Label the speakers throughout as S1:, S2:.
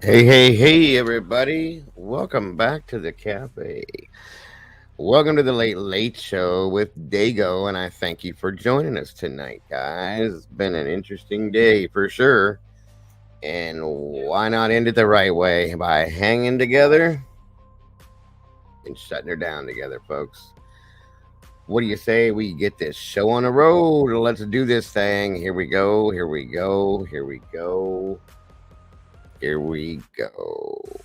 S1: Hey, everybody. Welcome back to the cafe. Welcome to the Late Show with Dago, and I thank you for joining us tonight, guys. It's been an interesting day for sure. And why not end it the right way by hanging together and shutting her down together, folks? What do you say we get this show on the road? Let's do this thing. Here we go. Here we go. Here we go. Here we go.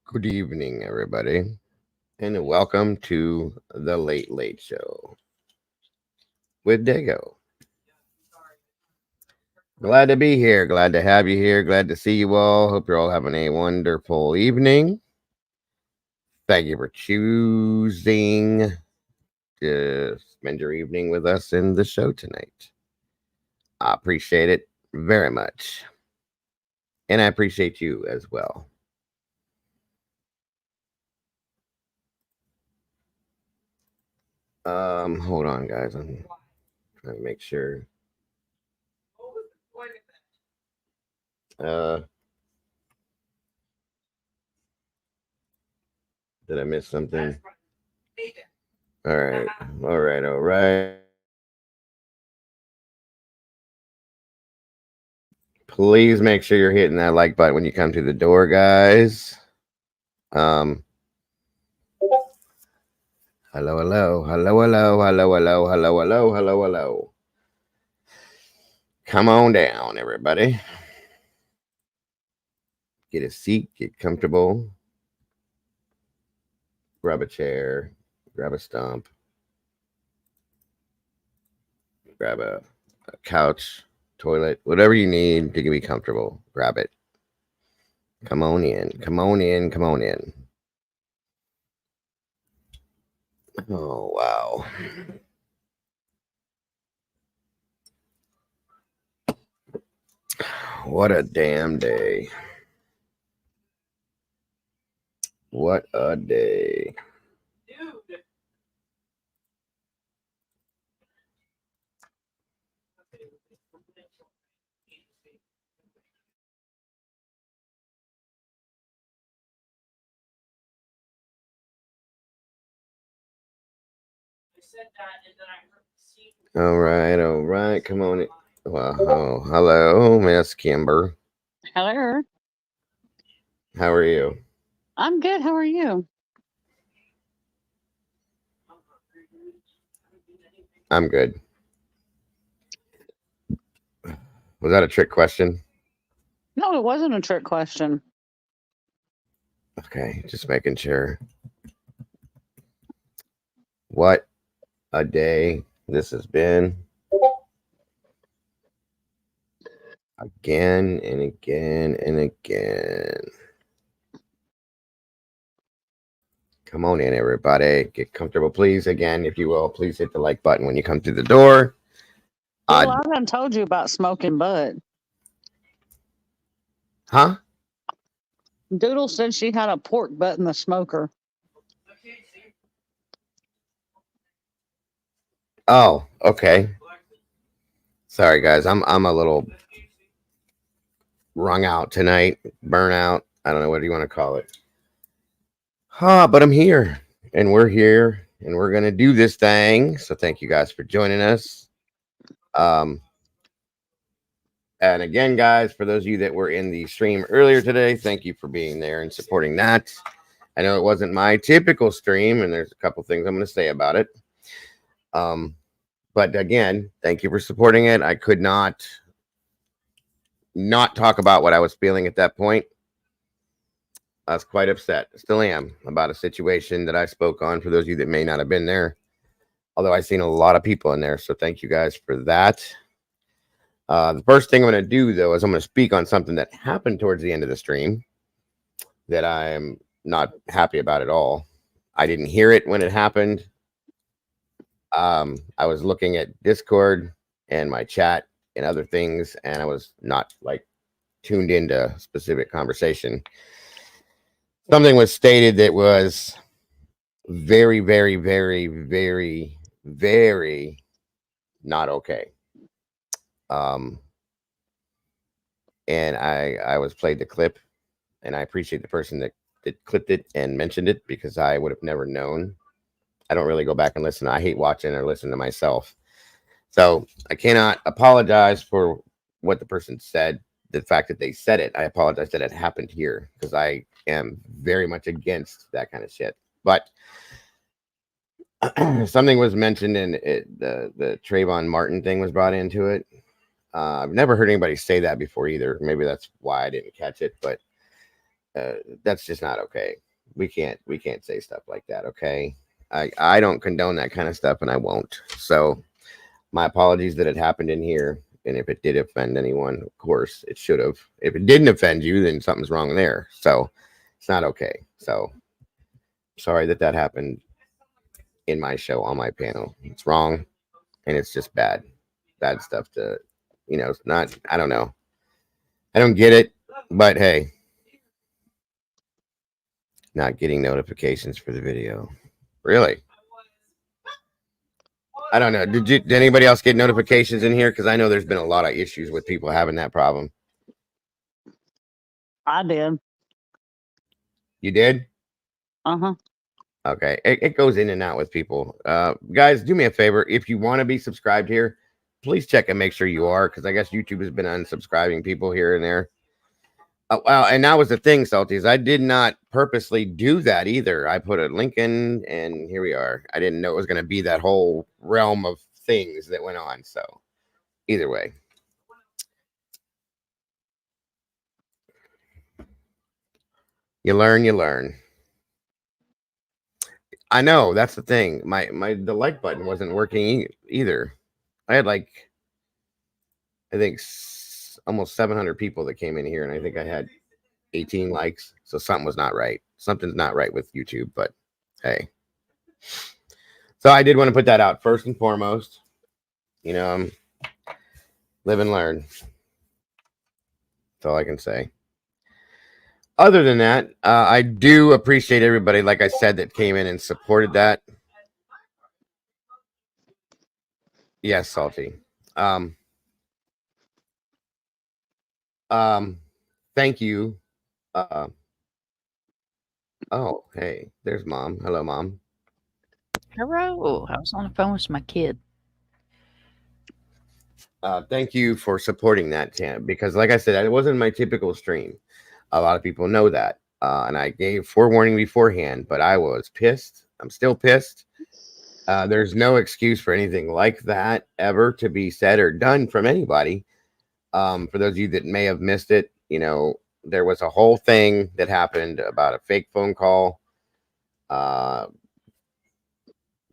S1: Good evening, everybody, and welcome to the Late Show with Dago. Glad to be here. Glad to have you here. Glad to see you all. Hope you're all having a wonderful evening. Thank you for choosing to spend your evening with us in the show tonight. I appreciate it very much. And I appreciate you as well. Hold on, guys. I'm trying to make sure. Uh, did I miss something? All right. All right. All right. Please make sure you're hitting that like button when you come to the door, guys. Um, hello. Come on down, everybody. Get a seat, get comfortable, grab a chair, grab a stump, grab a couch, toilet, whatever you need to be comfortable. Grab it. Come on in. Come on in. Come on in. Oh, wow. What a damn day. What a day. All right, all right. Come on. Well, oh, hello, Miss Kimber.
S2: Hello.
S1: How are you?
S2: I'm good. How are you?
S1: I'm good. Was that a trick question?
S2: No, it wasn't a trick question.
S1: Okay, just making sure. What a day this has been. Again and again and again. Come on in, everybody. Get comfortable, please. Again, if you will, please hit the like button when you come through the door.
S2: Doodle,
S1: Uh,
S2: I done told you about smoking butt.
S1: huh?
S2: Doodle said she had a pork butt in the smoker.
S1: Oh, okay. Sorry, guys. I'm a little wrung out tonight. Burnout. I don't know what do you want to call it. But I'm here, and we're here, and we're gonna do this thing. So thank you guys for joining us. Um, and again, guys, for those of you that were in the stream earlier today, thank you for being there and supporting that. I know it wasn't my typical stream, and there's a couple things I'm going to say about it. Um, but again, thank you for supporting it. I could not talk about what I was feeling at that point. I was quite upset. Still am about a situation that I spoke on. For those of you that may not have been there, although I've seen a lot of people in there, so thank you guys for that. The first thing I'm going to do, though, is I'm going to speak on something that happened towards the end of the stream that I'm not happy about at all. I didn't hear it when it happened. I was looking at Discord and my chat and other things, and I was not like tuned into specific conversation. Something was stated that was very, very, very, very, very not okay. Um, and I was played the clip, and I appreciate the person that clipped it and mentioned it because I would have never known. I don't really go back and listen. I hate watching or listening to myself. So I cannot apologize for what the person said. The fact that they said it, I apologize that it happened here because I am very much against that kind of shit. But something was mentioned and the Trayvon Martin thing was brought into it. I've never heard anybody say that before either. Maybe that's why I didn't catch it, but that's just not okay. We can't say stuff like that. Okay, I don't condone that kind of stuff, and I won't. So my apologies that it happened in here. And if it did offend anyone, of course, it should have. If it didn't offend you, then something's wrong there. So it's not okay. So sorry that happened in my show on my panel. It's wrong, and it's just bad stuff to, it's not. I don't know. I don't get it, but hey, not getting notifications for the video. Really? I don't know. Did anybody else get notifications in here? Because I know there's been a lot of issues with people having that problem.
S2: I did.
S1: You did?
S2: Uh huh.
S1: Okay. It goes in and out with people. Guys, do me a favor. If you want to be subscribed here, please check and make sure you are, because I guess YouTube has been unsubscribing people here and there. Wow, and that was the thing, Salties. I did not purposely do that either. I put a link in, and here we are. I didn't know it was going to be that whole realm of things that went on. So, either way, you learn, you learn. I know that's the thing. The like button wasn't working either. I had like I think almost 700 people that came in here, and I think I had 18 likes. So something was not right. Something's not right with YouTube, but hey. So I did want to put that out first and foremost. Live and learn. That's all I can say. Other than that, I do appreciate everybody, like I said, that came in and supported that. Yes, Salty. Um, thank you. Uh, oh, hey, there's Mom. Hello, Mom.
S3: Hello. I was on the phone with my kid.
S1: Thank you for supporting that, Tam, because like I said, it wasn't my typical stream. A lot of people know that. And I gave forewarning beforehand, but I was pissed. I'm still pissed. There's no excuse for anything like that ever to be said or done from anybody. For those of you that may have missed it, there was a whole thing that happened about a fake phone call, uh,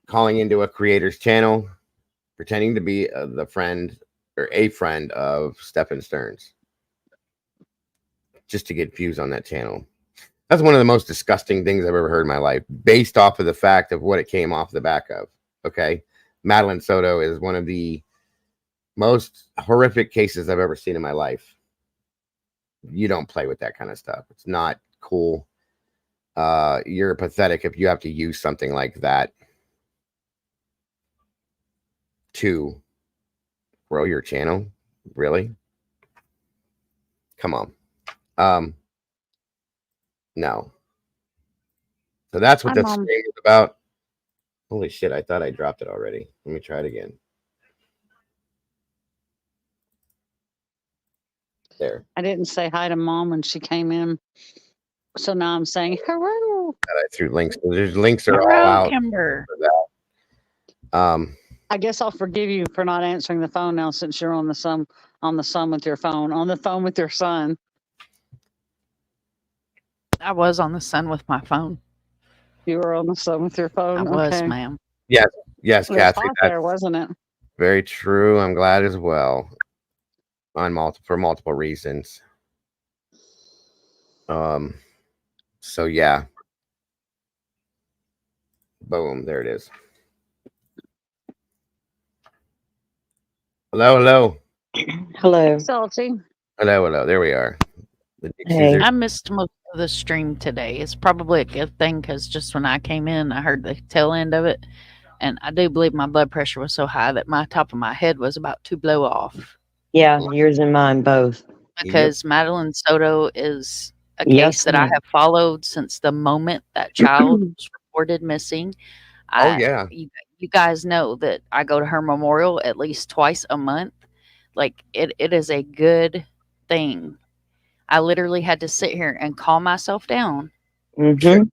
S1: calling into a creator's channel, pretending to be the friend or a friend of Stephen Stearns, just to get views on that channel. That's one of the most disgusting things I've ever heard in my life, based off of the fact of what it came off the back of. Okay. Madeline Soto is one of the most horrific cases I've ever seen in my life. You don't play with that kind of stuff. It's not cool. You're pathetic if you have to use something like that to grow your channel. Really? Come on. No. So that's what
S2: Hi,
S1: the
S2: Mom.
S1: stream is about. Holy shit, I thought I dropped it already. Let me try it again. There.
S2: I didn't say hi to Mom when she came in. So now I'm saying hello.
S1: I threw links. There's links are all
S3: Hello,
S1: out
S3: Kimber.
S1: for that.
S2: I guess I'll forgive you for not answering the phone now since you're on the sun with your phone. On the phone with your son.
S3: I was on the sun with my phone.
S2: You were on the sun with your
S3: I
S2: phone.
S3: was,
S2: Okay.
S3: ma'am.
S1: yes,
S2: It was
S1: Kathy.
S2: hot
S1: That's
S2: there, wasn't it?
S1: very true. I'm glad as well. For multiple reasons. So yeah. Boom, there it is. Hello, hello.
S4: Hello.
S2: Salty.
S1: Hello. There we are. The
S4: Hey.
S3: I missed most of the stream today. It's probably a good thing because just when I came in, I heard the tail end of it. And I do believe my blood pressure was so high that my top of my head was about to blow off.
S4: Yeah, yours and mine both.
S3: Because Madeline Soto is a
S4: Yes,
S3: case that I
S4: ma'am.
S3: have followed since the moment that child was reported missing.
S1: Oh yeah.
S3: You guys know that I go to her memorial at least twice a month. Like it is a good thing. I literally had to sit here and calm myself down
S4: Mm-hmm.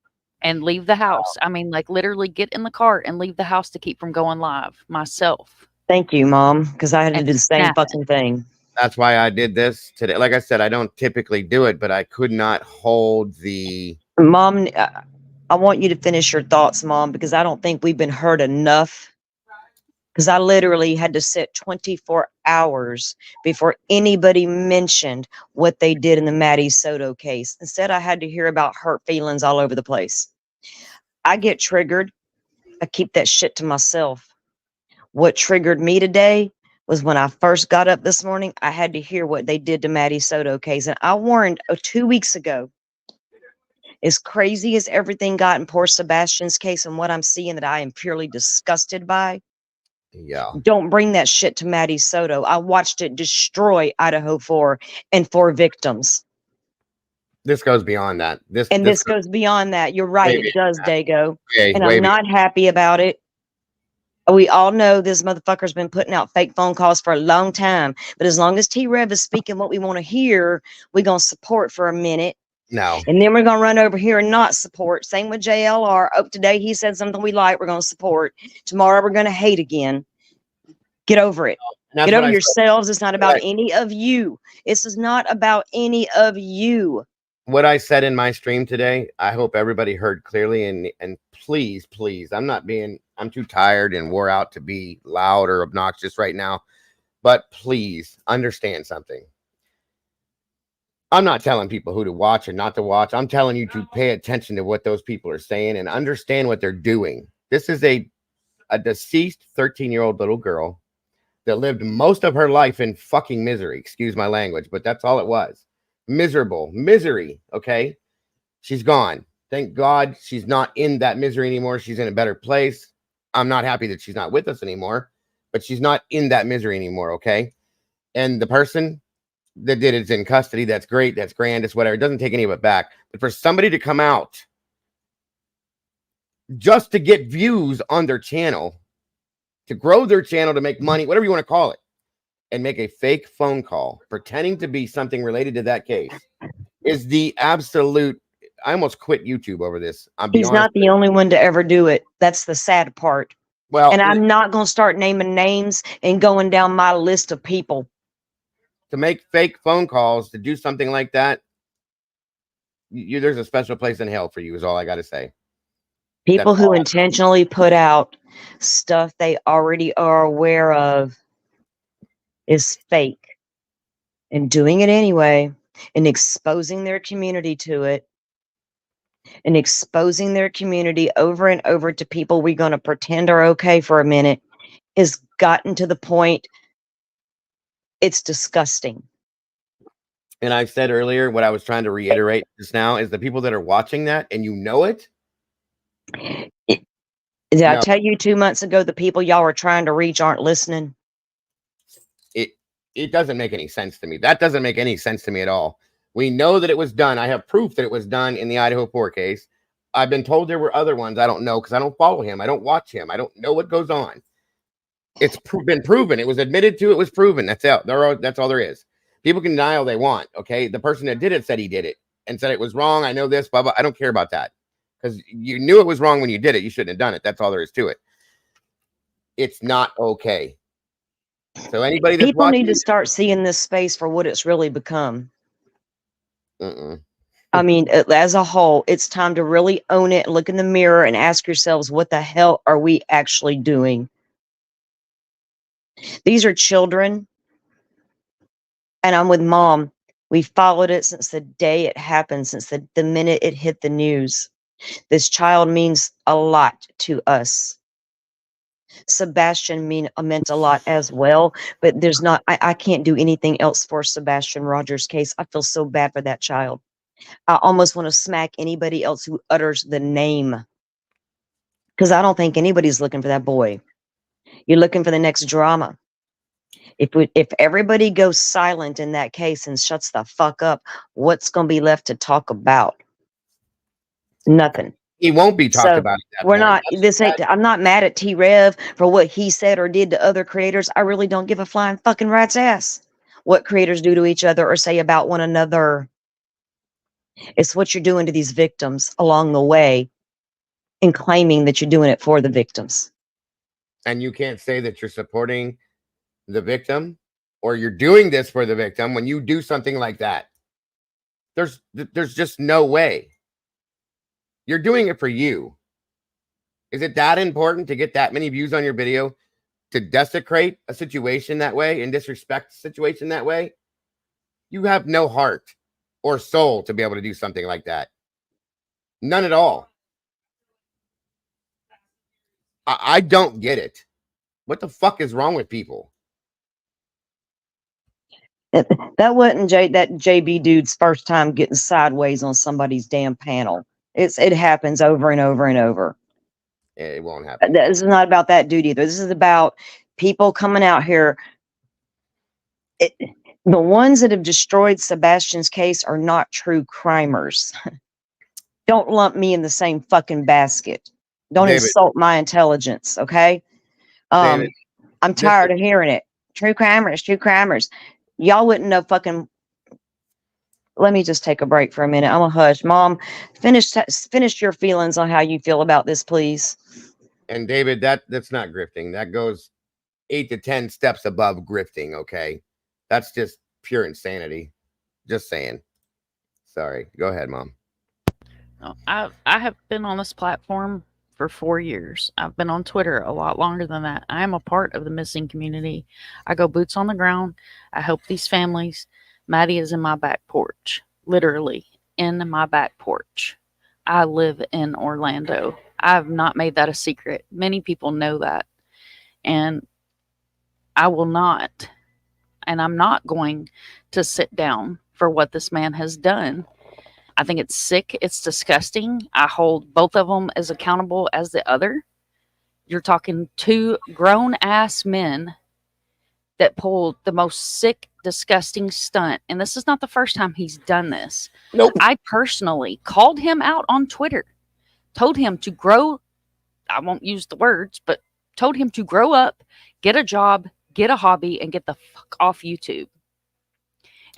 S3: and leave the house. I mean, like literally get in the car and leave the house to keep from going live myself
S4: Thank you, Mom, because I had to
S3: and
S4: do the same
S3: snapping.
S4: fucking thing.
S1: That's why I did this today. Like I said, I don't typically do it, but I could not hold the
S4: Mom, I want you to finish your thoughts, Mom, because I don't think we've been heard enough. Because I literally had to sit 24 hours before anybody mentioned what they did in the Maddie Soto case. Instead, I had to hear about hurt feelings all over the place. I get triggered. I keep that shit to myself. What triggered me today was when I first got up this morning, I had to hear what they did to Maddie Soto case. And I warned 2 weeks ago, as crazy as everything got in poor Sebastian's case and what I'm seeing that I am purely disgusted by,
S1: yeah.
S4: don't bring that shit to Maddie Soto. I watched it destroy Idaho 4 and 4 victims.
S1: This goes beyond that.
S4: This
S1: goes
S4: goes beyond that. You're right. It does, Dago. And
S1: way
S4: I'm not happy about it. We all know this motherfucker's been putting out fake phone calls for a long time. But as long as T-Rev is speaking what we want to hear, we're going to support for a minute.
S1: No.
S4: And then we're going to run over here and not support. Same with JLR. Oh, today he said something we like. We're going to support. Tomorrow we're going to hate again. Get over it. Get over yourselves. It's not about any of you. This is not about any of you.
S1: What I said in my stream today, I hope everybody heard clearly. And please, I'm too tired and wore out to be loud or obnoxious right now. But please understand something. I'm not telling people who to watch or not to watch. I'm telling you to pay attention to what those people are saying and understand what they're doing. This is a deceased 13-year-old little girl that lived most of her life in fucking misery. Excuse my language, but that's all it was. Misery. Okay. She's gone. Thank God she's not in that misery anymore. She's in a better place. I'm not happy that she's not with us anymore, but she's not in that misery anymore. Okay. And the person that did it's in custody. That's great. That's grand. It's whatever. It doesn't take any of it back. But for somebody to come out just to get views on their channel, to grow their channel, to make money, whatever you want to call it, and make a fake phone call pretending to be something related to that case is the absolute. I almost quit YouTube over this. I'll be
S4: He's
S1: honest.
S4: not the only one to ever do it. That's the sad part.
S1: Well,
S4: And I'm not going to start naming names and going down my list of people.
S1: to make fake phone calls to do something like that, there's a special place in hell for you, is all I got to say.
S4: People
S1: That's
S4: who
S1: all.
S4: intentionally put out stuff they already are aware of is fake, and doing it anyway and exposing their community to it and exposing their community over and over to people we're going to pretend are okay for a minute is gotten to the point it's disgusting.
S1: And I said earlier, what I was trying to reiterate just now is the people that are watching that and you know it.
S4: Did I
S1: No.
S4: tell you 2 months ago the people y'all were trying to reach aren't listening?
S1: It doesn't make any sense to me. That doesn't make any sense to me at all. We know that it was done. I have proof that it was done in the Idaho 4 case. I've been told there were other ones. I don't know because I don't follow him. I don't watch him. I don't know what goes on. It's been proven. It was admitted to. It was proven. That's out. That's all there is. People can deny all they want. Okay. The person that did it said he did it and said it was wrong. I know this, blah, blah. I don't care about that because you knew it was wrong when you did it. You shouldn't have done it. That's all there is to it. It's not okay. So anybody that's
S4: People
S1: watching,
S4: need to start seeing this space for what it's really become.
S1: uh-uh.
S4: I mean, as a whole, it's time to really own it, look in the mirror and ask yourselves, what the hell are we actually doing? These are children. And I'm with Mom. We followed it since the day it happened, since the minute it hit the news. This child means a lot to us. Sebastian meant a lot as well, but there's not, I can't do anything else for Sebastian Rogers' case. I feel so bad for that child. I almost want to smack anybody else who utters the name, because I don't think anybody's looking for that boy. You're looking for the next drama. If everybody goes silent in that case and shuts the fuck up, what's going to be left to talk about? Nothing.
S1: He won't be talked
S4: So
S1: about at that
S4: we're
S1: point.
S4: not, this ain't, I'm not mad at T-Rev for what he said or did to other creators. I really don't give a flying fucking rat's ass what creators do to each other or say about one another. It's what you're doing to these victims along the way and claiming that you're doing it for the victims.
S1: And you can't say that you're supporting the victim or you're doing this for the victim when you do something like that. There's just no way. You're doing it for you. Is it that important to get that many views on your video to desecrate a situation that way and disrespect a situation that way? You have no heart or soul to be able to do something like that. None at all. I don't get it. What the fuck is wrong with people?
S4: That wasn't that JB dude's first time getting sideways on somebody's damn panel. It happens over and over and over.
S1: It won't happen.
S4: This is not about that dude either. This is about people coming out here. The ones that have destroyed Sebastian's case are not true crimers. Don't lump me in the same fucking basket. Don't
S1: David,
S4: insult my intelligence, okay?
S1: David,
S4: I'm tired of hearing it. True crimers, true crimers. Y'all wouldn't know fucking. Let me just take a break for a minute. I'm a hush. Mom, finish your feelings on how you feel about this, please.
S1: And David, that's not grifting. That goes 8 to 10 steps above grifting, okay? That's just pure insanity. Just saying. Sorry. Go ahead, Mom.
S3: No, I have been on this platform for 4 years. I've been on Twitter a lot longer than that. I am a part of the missing community. I go boots on the ground. I help these families. Maddie is in my back porch, literally in my back porch. I live in Orlando. I have not made that a secret. Many people know that. And I will not, and I'm not going to sit down for what this man has done. I think it's sick. It's disgusting. I hold both of them as accountable as the other. You're talking two grown-ass men that pulled the most sick, disgusting stunt. And this is not the first time he's done this.
S1: Nope.
S3: I personally called him out on Twitter, told him to grow I won't use the words, but told him to grow up, get a job, get a hobby, and get the fuck off YouTube.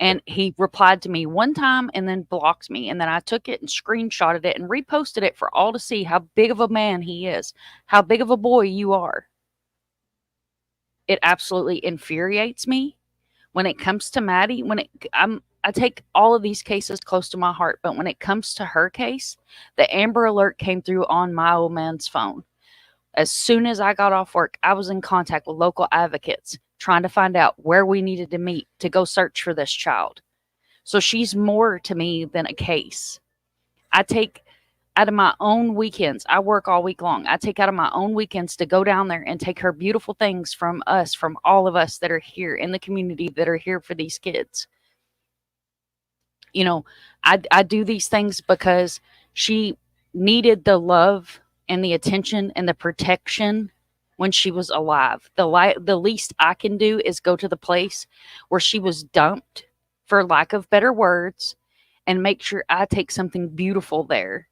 S3: And he replied to me one time and then blocked me. And then I took it and screenshotted it and reposted it for all to see how big of a man he is, how big of a boy you are. It absolutely infuriates me when it comes to Maddie. I take all of these cases close to my heart, but when it comes to her case, the Amber Alert came through on my old man's phone. As soon as I got off work, I was in contact with local advocates trying to find out where we needed to meet to go search for this child. So she's more to me than a case. I take out of my own weekends, I work all week long. I take out of my own weekends to go down there and take her beautiful things from us, from all of us that are here in the community that are here for these kids. You know, I do these things because she needed the love and the attention and the protection when she was alive. The least I can do is go to the place where she was dumped, for lack of better words, and make sure I take something beautiful there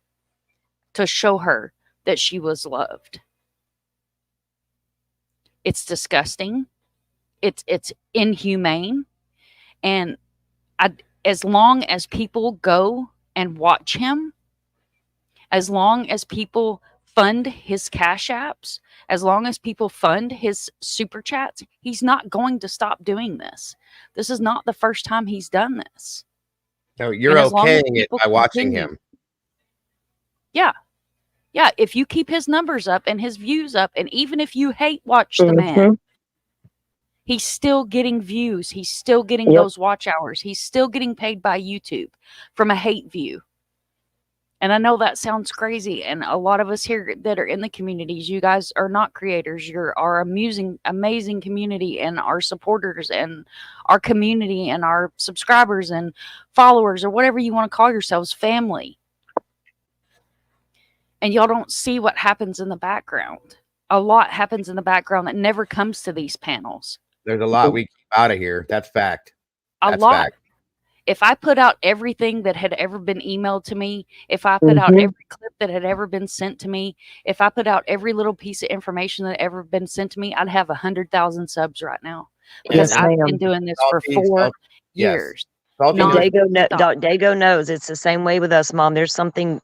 S3: to show her that she was loved. It's disgusting. It's inhumane. And as long as people go and watch him, as long as people fund his cash apps, as long as people fund his super chats, he's not going to stop doing this. This is not the first time he's done this.
S1: So you're okaying it by watching him.
S3: Yeah. Yeah. If you keep his numbers up and his views up, and even if you hate watch the man, he's still getting views. He's still getting those watch hours. He's still getting paid by YouTube from a hate view. And I know that sounds crazy. And a lot of us here that are in the communities, you guys are not creators. You're our amazing community, and our supporters and our community and our subscribers and followers, or whatever you want to call yourselves, family. And y'all don't see what happens in the background. A lot happens in the background that never comes to these panels.
S1: There's a lot we keep out of here. That's fact.
S3: That's a lot. Fact. If I put out everything that had ever been emailed to me, if I put out every clip that had ever been sent to me, if I put out every little piece of information that had ever been sent to me, I'd have 100,000 subs right now. Because I've been doing this for 4 years.
S4: Dago knows it's the same way with us, Mom. There's something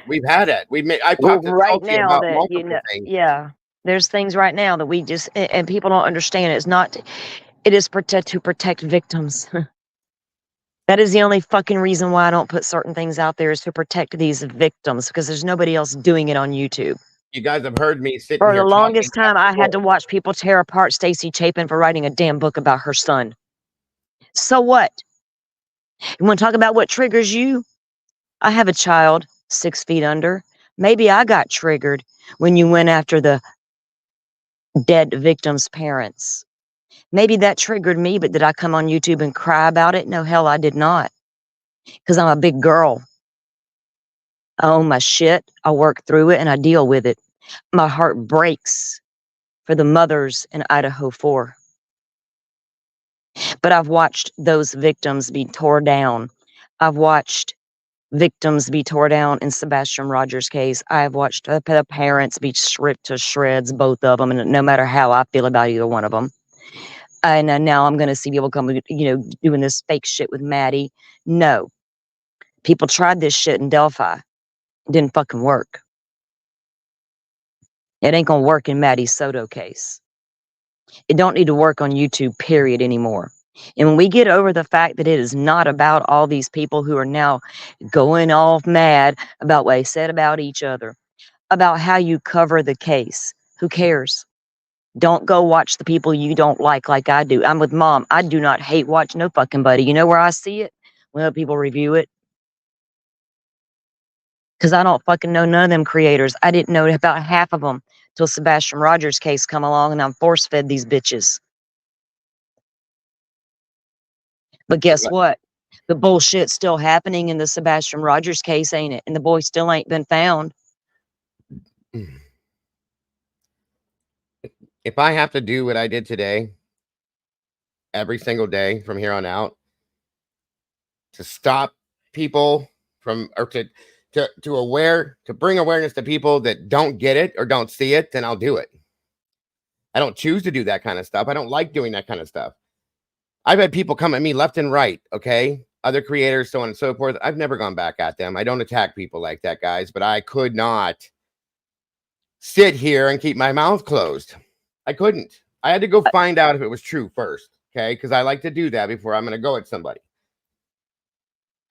S1: we've had it. I talked to
S4: right
S1: Salty
S4: now
S1: about
S4: that
S1: multiple things.
S4: Yeah, there's things right now that we just and people don't understand. It is to protect victims. That is the only fucking reason why I don't put certain things out there, is to protect these victims, because there's nobody else doing it on YouTube.
S1: You guys have heard me sit
S4: for
S1: here
S4: the longest time. I had to watch people tear apart Stacey Chapin for writing a damn book about her son. So what? You want to talk about what triggers you? I have a child 6 feet under. Maybe I got triggered when you went after the dead victim's parents. Maybe that triggered me, but did I come on YouTube and cry about it? No, hell, I did not. Because I'm a big girl. I own my shit. I work through it and I deal with it. My heart breaks for the mothers in Idaho 4. But I've watched those victims be tore down. I've watched victims be tore down in Sebastian Rogers' case. I've watched the parents be ripped to shreds, both of them, and no matter how I feel about either one of them. And now I'm going to see people come, doing this fake shit with Maddie. No. People tried this shit in Delphi. It didn't fucking work. It ain't going to work in Maddie Soto case. It don't need to work on YouTube, period, anymore. And when we get over the fact that it is not about all these people who are now going off mad about what they said about each other, about how you cover the case, who cares? Don't go watch the people you don't like I do. I'm with Mom. I do not hate watch no fucking buddy. You know where I see it? When other people review it. Because I don't fucking know none of them creators. I didn't know about half of them till Sebastian Rogers' case come along, and I'm force-fed these bitches. But guess what? The bullshit's still happening in the Sebastian Rogers case, ain't it? And the boy still ain't been found.
S1: If I have to do what I did today, every single day from here on out, to stop people from, or to to bring awareness to people that don't get it or don't see it, then I'll do it. I don't choose to do that kind of stuff. I don't like doing that kind of stuff. I've had people come at me left and right, okay? Other creators, so on and so forth. I've never gone back at them. I don't attack people like that, guys, but I could not sit here and keep my mouth closed. I couldn't. I had to go find out if it was true first, okay? Because I like to do that before I'm going to go at somebody.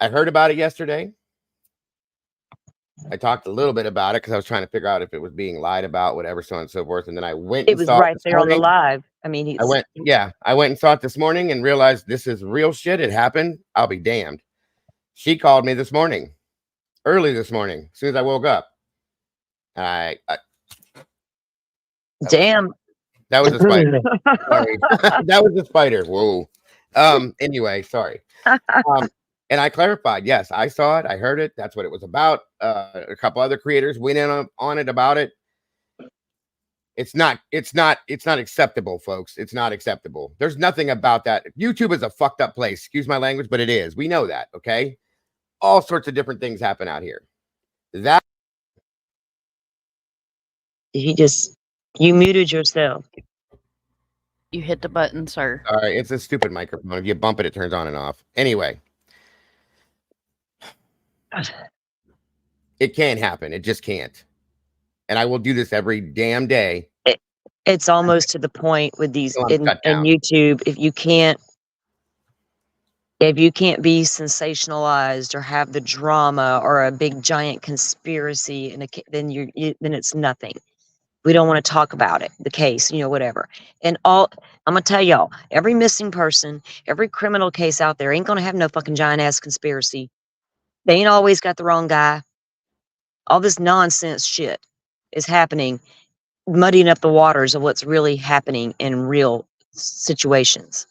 S1: I heard about it yesterday. I talked a little bit about it because I was trying to figure out if it was being lied about, whatever, so on and so forth. And then I went
S4: It
S1: and
S4: was
S1: saw
S4: right
S1: it this
S4: there on the
S1: morning.
S4: live. I mean,
S1: I went and saw it this morning and realized this is real shit. It happened. I'll be damned. She called me this morning, early this morning, as soon as I woke up. That
S4: damn.
S1: Was a spider. Sorry. That was a spider. Whoa. Anyway, sorry. And I clarified, yes, I saw it. I heard it. That's what it was about. A couple other creators went in on it about it. It's not acceptable, folks. It's not acceptable. There's nothing about that. YouTube is a fucked up place. Excuse my language, but it is. We know that, okay? All sorts of different things happen out here. That
S4: You muted yourself.
S3: You hit the button, sir.
S1: all right, it's a stupid microphone. If you bump it, it turns on and off. Anyway. It can't happen. It just can't. And I will do this every damn day.
S4: It's almost to the point with these in YouTube. If you can't be sensationalized or have the drama or a big giant conspiracy, then then it's nothing. We don't want to talk about it, the case, whatever. And I'm gonna tell y'all, every missing person, every criminal case out there ain't gonna have no fucking giant ass conspiracy. They ain't always got the wrong guy. All this nonsense shit is happening, muddying up the waters of what's really happening in real situations.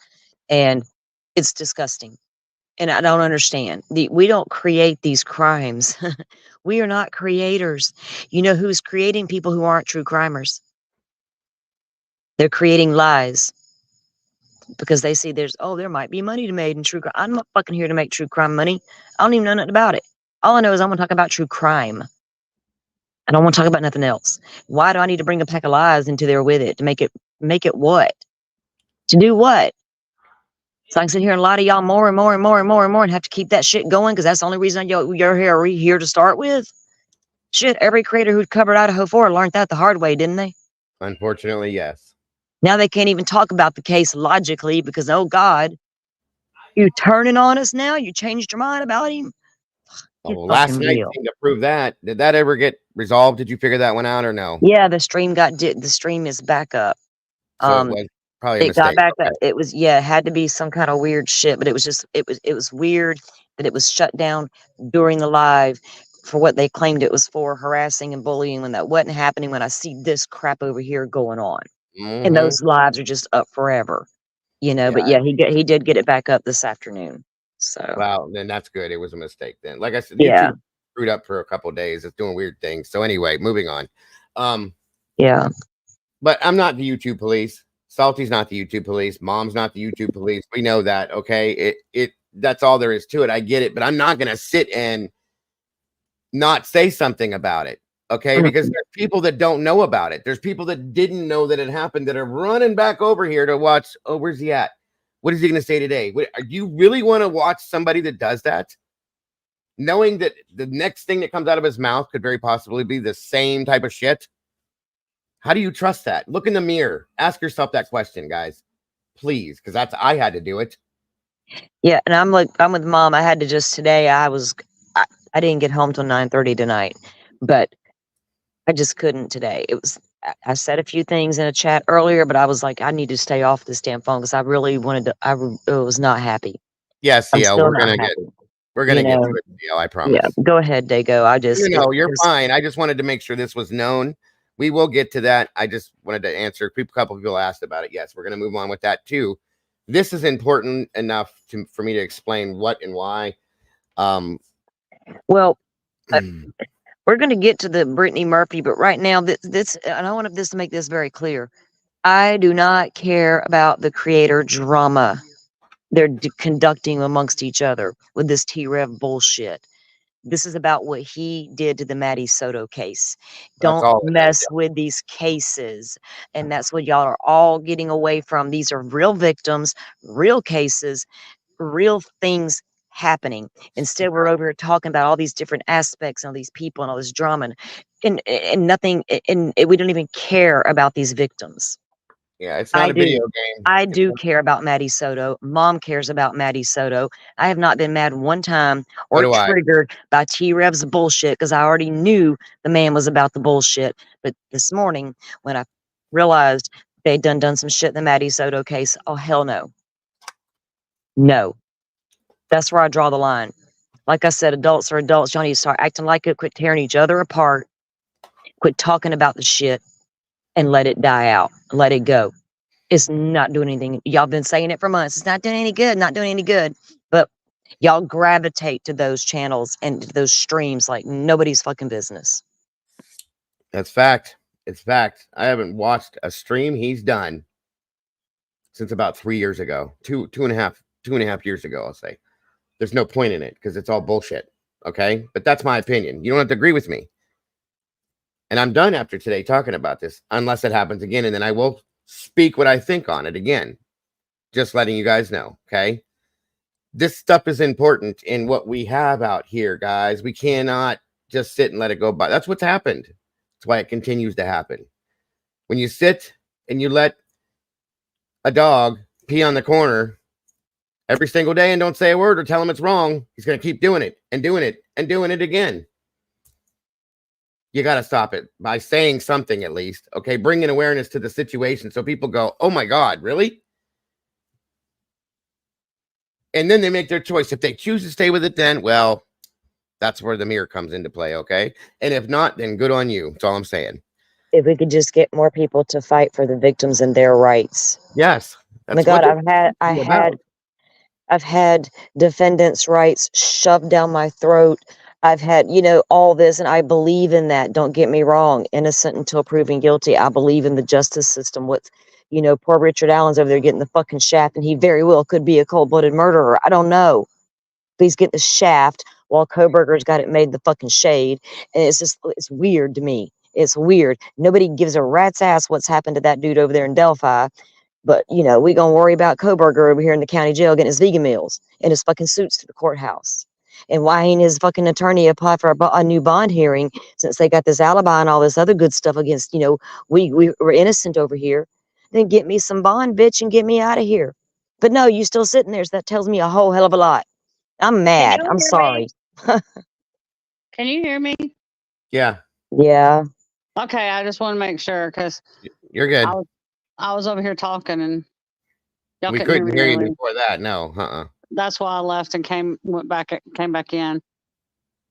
S4: And it's disgusting. And I don't understand. We don't create these crimes. We are not creators. You know who's creating people who aren't true crimers? They're creating lies because they see there might be money to be made in true crime. I'm not fucking here to make true crime money. I don't even know nothing about it. All I know is I'm going to talk about true crime. I don't want to talk about nothing else. Why do I need to bring a pack of lies into there with it to make it what? To do what? So I can sit here and lie to y'all more and more and more and more and more and have to keep that shit going because that's the only reason you're here to start with. Shit, every creator who covered Idaho 4 learned that the hard way, didn't they?
S1: Unfortunately, yes.
S4: Now they can't even talk about the case logically because, oh God, you turning on us now? You changed your mind about him?
S1: Well, last night seemed to prove that. Did that ever get resolved? Did you figure that one out or no?
S4: Yeah, the stream is back up.
S1: So it was probably a mistake.
S4: Got back up. It was, it had to be some kind of weird shit, but it was weird that it was shut down during the live for what they claimed it was for, harassing and bullying, when that wasn't happening, when I see this crap over here going on. And those lives are just up forever. But yeah, he did get it back up this afternoon. So
S1: well, then that's good. It was a mistake then. Like I said, YouTube screwed up for a couple of days. It's doing weird things. So anyway, moving on.
S4: Yeah.
S1: But I'm not the YouTube police. Salty's not the YouTube police. Mom's not the YouTube police. We know that, okay? That's all there is to it. I get it, but I'm not gonna sit and not say something about it. Okay, because there's people that don't know about it. There's people that didn't know that it happened that are running back over here to watch. Oh, where's he at? What is he going to say today? Do you really want to watch somebody that does that? Knowing that the next thing that comes out of his mouth could very possibly be the same type of shit. How do you trust that? Look in the mirror. Ask yourself that question, guys. Please, because I had to do it.
S4: Yeah, and I'm with Mom. I had to just today. I didn't get home till 9:30 tonight, but I just couldn't today. I said a few things in a chat earlier, but I was like, I need to stay off this damn phone because I really wanted to. I was not happy.
S1: Yeah, CL, we're gonna get to it, CL, I promise.
S4: Yeah, go ahead, Dago.
S1: You're fine. I just wanted to make sure this was known. We will get to that. I just wanted to answer. A couple of people asked about it. Yes, we're gonna move on with that too. This is important enough for me to explain what and why.
S4: Well. We're going to get to the Brittany Murphy, but right now, and I want this to make this very clear. I do not care about the creator drama they're conducting amongst each other with this T-Rev bullshit. This is about what he did to the Maddie Soto case.
S1: That's
S4: Don't
S1: all it is.
S4: mess with these cases. And that's what y'all are all getting away from. These are real victims, real cases, real things happening. Instead, we're over here talking about all these different aspects and all these people and all this drama and nothing, and we don't even care about these victims.
S1: Yeah, it's not
S4: I
S1: a video
S4: do.
S1: game.
S4: I
S1: It's
S4: do care about Maddie Soto. Mom cares about Maddie Soto. I have not been mad one time
S1: so
S4: or
S1: do I.
S4: triggered by T Rev's bullshit because I already knew the man was about the bullshit. But this morning, when I realized they'd done some shit in the Maddie Soto case, oh hell no. No. That's where I draw the line. Like I said, adults are adults. Y'all need to start acting like it, quit tearing each other apart, quit talking about the shit, and let it die out. Let it go. It's not doing anything. Y'all been saying it for months. It's not doing any good, not doing any good. But y'all gravitate to those channels and to those streams like nobody's fucking business.
S1: That's fact. It's fact. I haven't watched a stream he's done since about 3 years ago. Two and a half years ago, I'll say. There's no point in it because it's all bullshit. Okay. But that's my opinion. You don't have to agree with me. And I'm done after today talking about this, unless it happens again. And then I will speak what I think on it again. Just letting you guys know. Okay. This stuff is important in what we have out here, guys. We cannot just sit and let it go by. That's what's happened. That's why it continues to happen. When you sit and you let a dog pee on the corner every single day and don't say a word or tell him it's wrong, he's going to keep doing it and doing it and doing it again. You got to stop it by saying something at least. Okay. Bringing awareness to the situation so people go, oh my God, really? And then they make their choice. If they choose to stay with it, then, well, that's where the mirror comes into play. Okay. And if not, then good on you. That's all I'm saying.
S4: If we could just get more people to fight for the victims and their rights.
S1: Yes.
S4: My God, I've had defendants' rights shoved down my throat. I've had, all this, and I believe in that. Don't get me wrong. Innocent until proven guilty. I believe in the justice system. Poor Richard Allen's over there getting the fucking shaft, and he very well could be a cold-blooded murderer. I don't know. But he's getting the shaft while Koberger's got it made the fucking shade. And it's weird to me. It's weird. Nobody gives a rat's ass what's happened to that dude over there in Delphi. But, we going to worry about Koberger over here in the county jail getting his vegan meals and his fucking suits to the courthouse. And why ain't his fucking attorney apply for a new bond hearing since they got this alibi and all this other good stuff against, we're innocent over here. Then get me some bond, bitch, and get me out of here. But no, you still sitting there. So that tells me a whole hell of a lot. I'm mad. I'm sorry.
S2: Can you hear me?
S1: Yeah.
S4: Yeah.
S2: Okay, I just want to make sure because
S1: You're good.
S2: I was over here talking and y'all
S1: We
S2: couldn't
S1: couldn't hear you
S2: earlier.
S1: before that. No.
S2: That's why I left and came back in.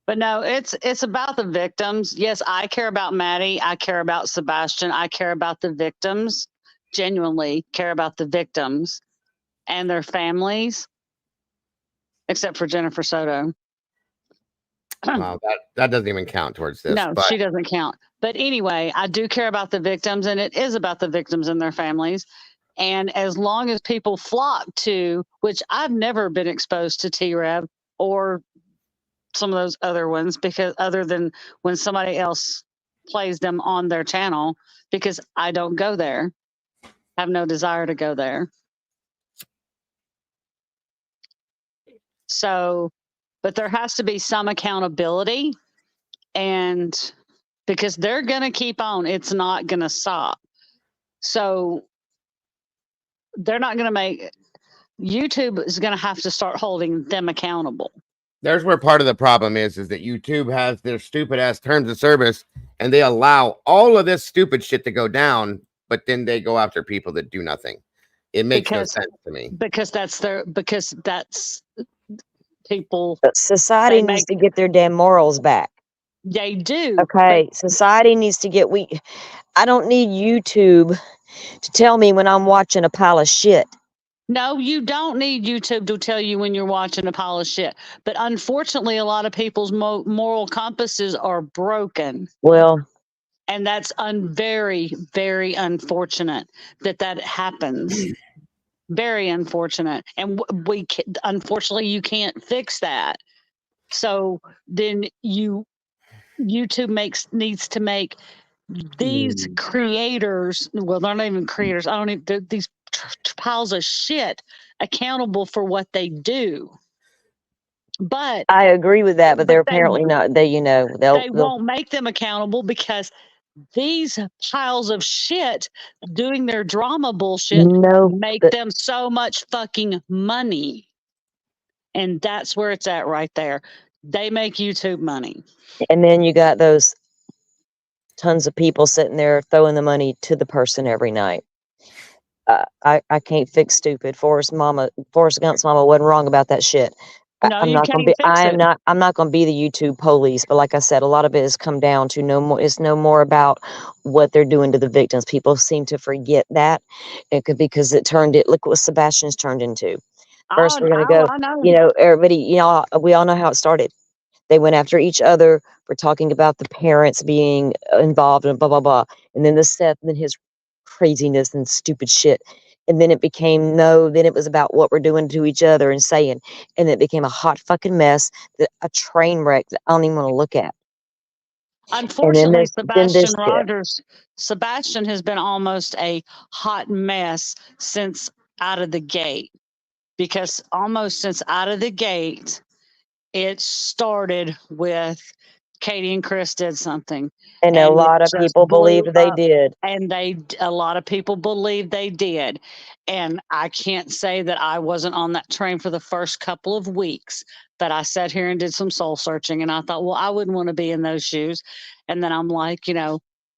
S2: But no, it's about the victims. Yes, I care about Maddie. I care about Sebastian. I care about the victims. Genuinely care about the victims and their families, except for Jennifer Soto.
S1: Wow, that doesn't even count towards this.
S2: No,
S1: but
S2: she doesn't count. But anyway, I do care about the victims, and it is about the victims and their families. And as long as people flock to, which I've never been exposed to T-Rev or some of those other ones, because other than when somebody else plays them on their channel, because I don't go there, have no desire to go there. So, but there has to be some accountability, and because they're going to keep on, it's not going to stop. So they're not going to make, YouTube is going to have to start holding them accountable.
S1: there's where part of the problem is that YouTube has their stupid ass terms of service and they allow all of this stupid shit to go down, but then they go after people that do nothing. It makes no sense to me.
S2: Because that's people.
S4: But society needs to get their damn morals back.
S2: They do.
S4: Okay. Society needs to get, I don't need YouTube to tell me when I'm watching a pile of shit.
S2: No, you don't need YouTube to tell you when you're watching a pile of shit. But unfortunately, a lot of people's moral compasses are broken.
S4: Well,
S2: and that's very, very unfortunate that happens. Very unfortunate. And unfortunately, you can't fix that. So then YouTube needs to make these creators, well, they're not even creators. I don't even, these piles of shit accountable for what they do. But
S4: I agree with that, but they're
S2: they
S4: apparently not. They they'll
S2: won't make them accountable because these piles of shit doing their drama bullshit
S4: no.
S2: make them so much fucking money. And that's where it's at right there. They make YouTube money.
S4: And then you got those tons of people sitting there throwing the money to the person every night. I can't fix stupid. Forrest Gump's mama wasn't wrong about that shit.
S2: No,
S4: I'm
S2: you
S4: not gonna
S2: can't
S4: be.
S2: fix it.
S4: I'm not gonna be the YouTube police. But like I said, a lot of it has come down to no more. It's no more about what they're doing to the victims. People seem to forget that. It could because it turned it. Look what Sebastian's turned into. First, we're gonna go.
S2: I know.
S4: Everybody. We all know how it started. They went after each other for talking about the parents being involved and blah blah blah. And then the Seth and then his craziness and stupid shit. And then it became no, then it was about what we're doing to each other and saying, and it became a hot fucking mess, a train wreck that I don't even want to look at.
S2: Unfortunately,
S4: Then this shit.
S2: Sebastian has been almost a hot mess since out of the gate. Because almost since out of the gate, it started with Katie and Chris did something,
S4: And a
S2: and it
S4: lot of
S2: just
S4: people
S2: blew
S4: believed they
S2: up.
S4: did.
S2: And a lot of people believe they did. And I can't say that I wasn't on that train for the first couple of weeks, but I sat here and did some soul searching, and I thought, well, I wouldn't want to be in those shoes. And then I'm like,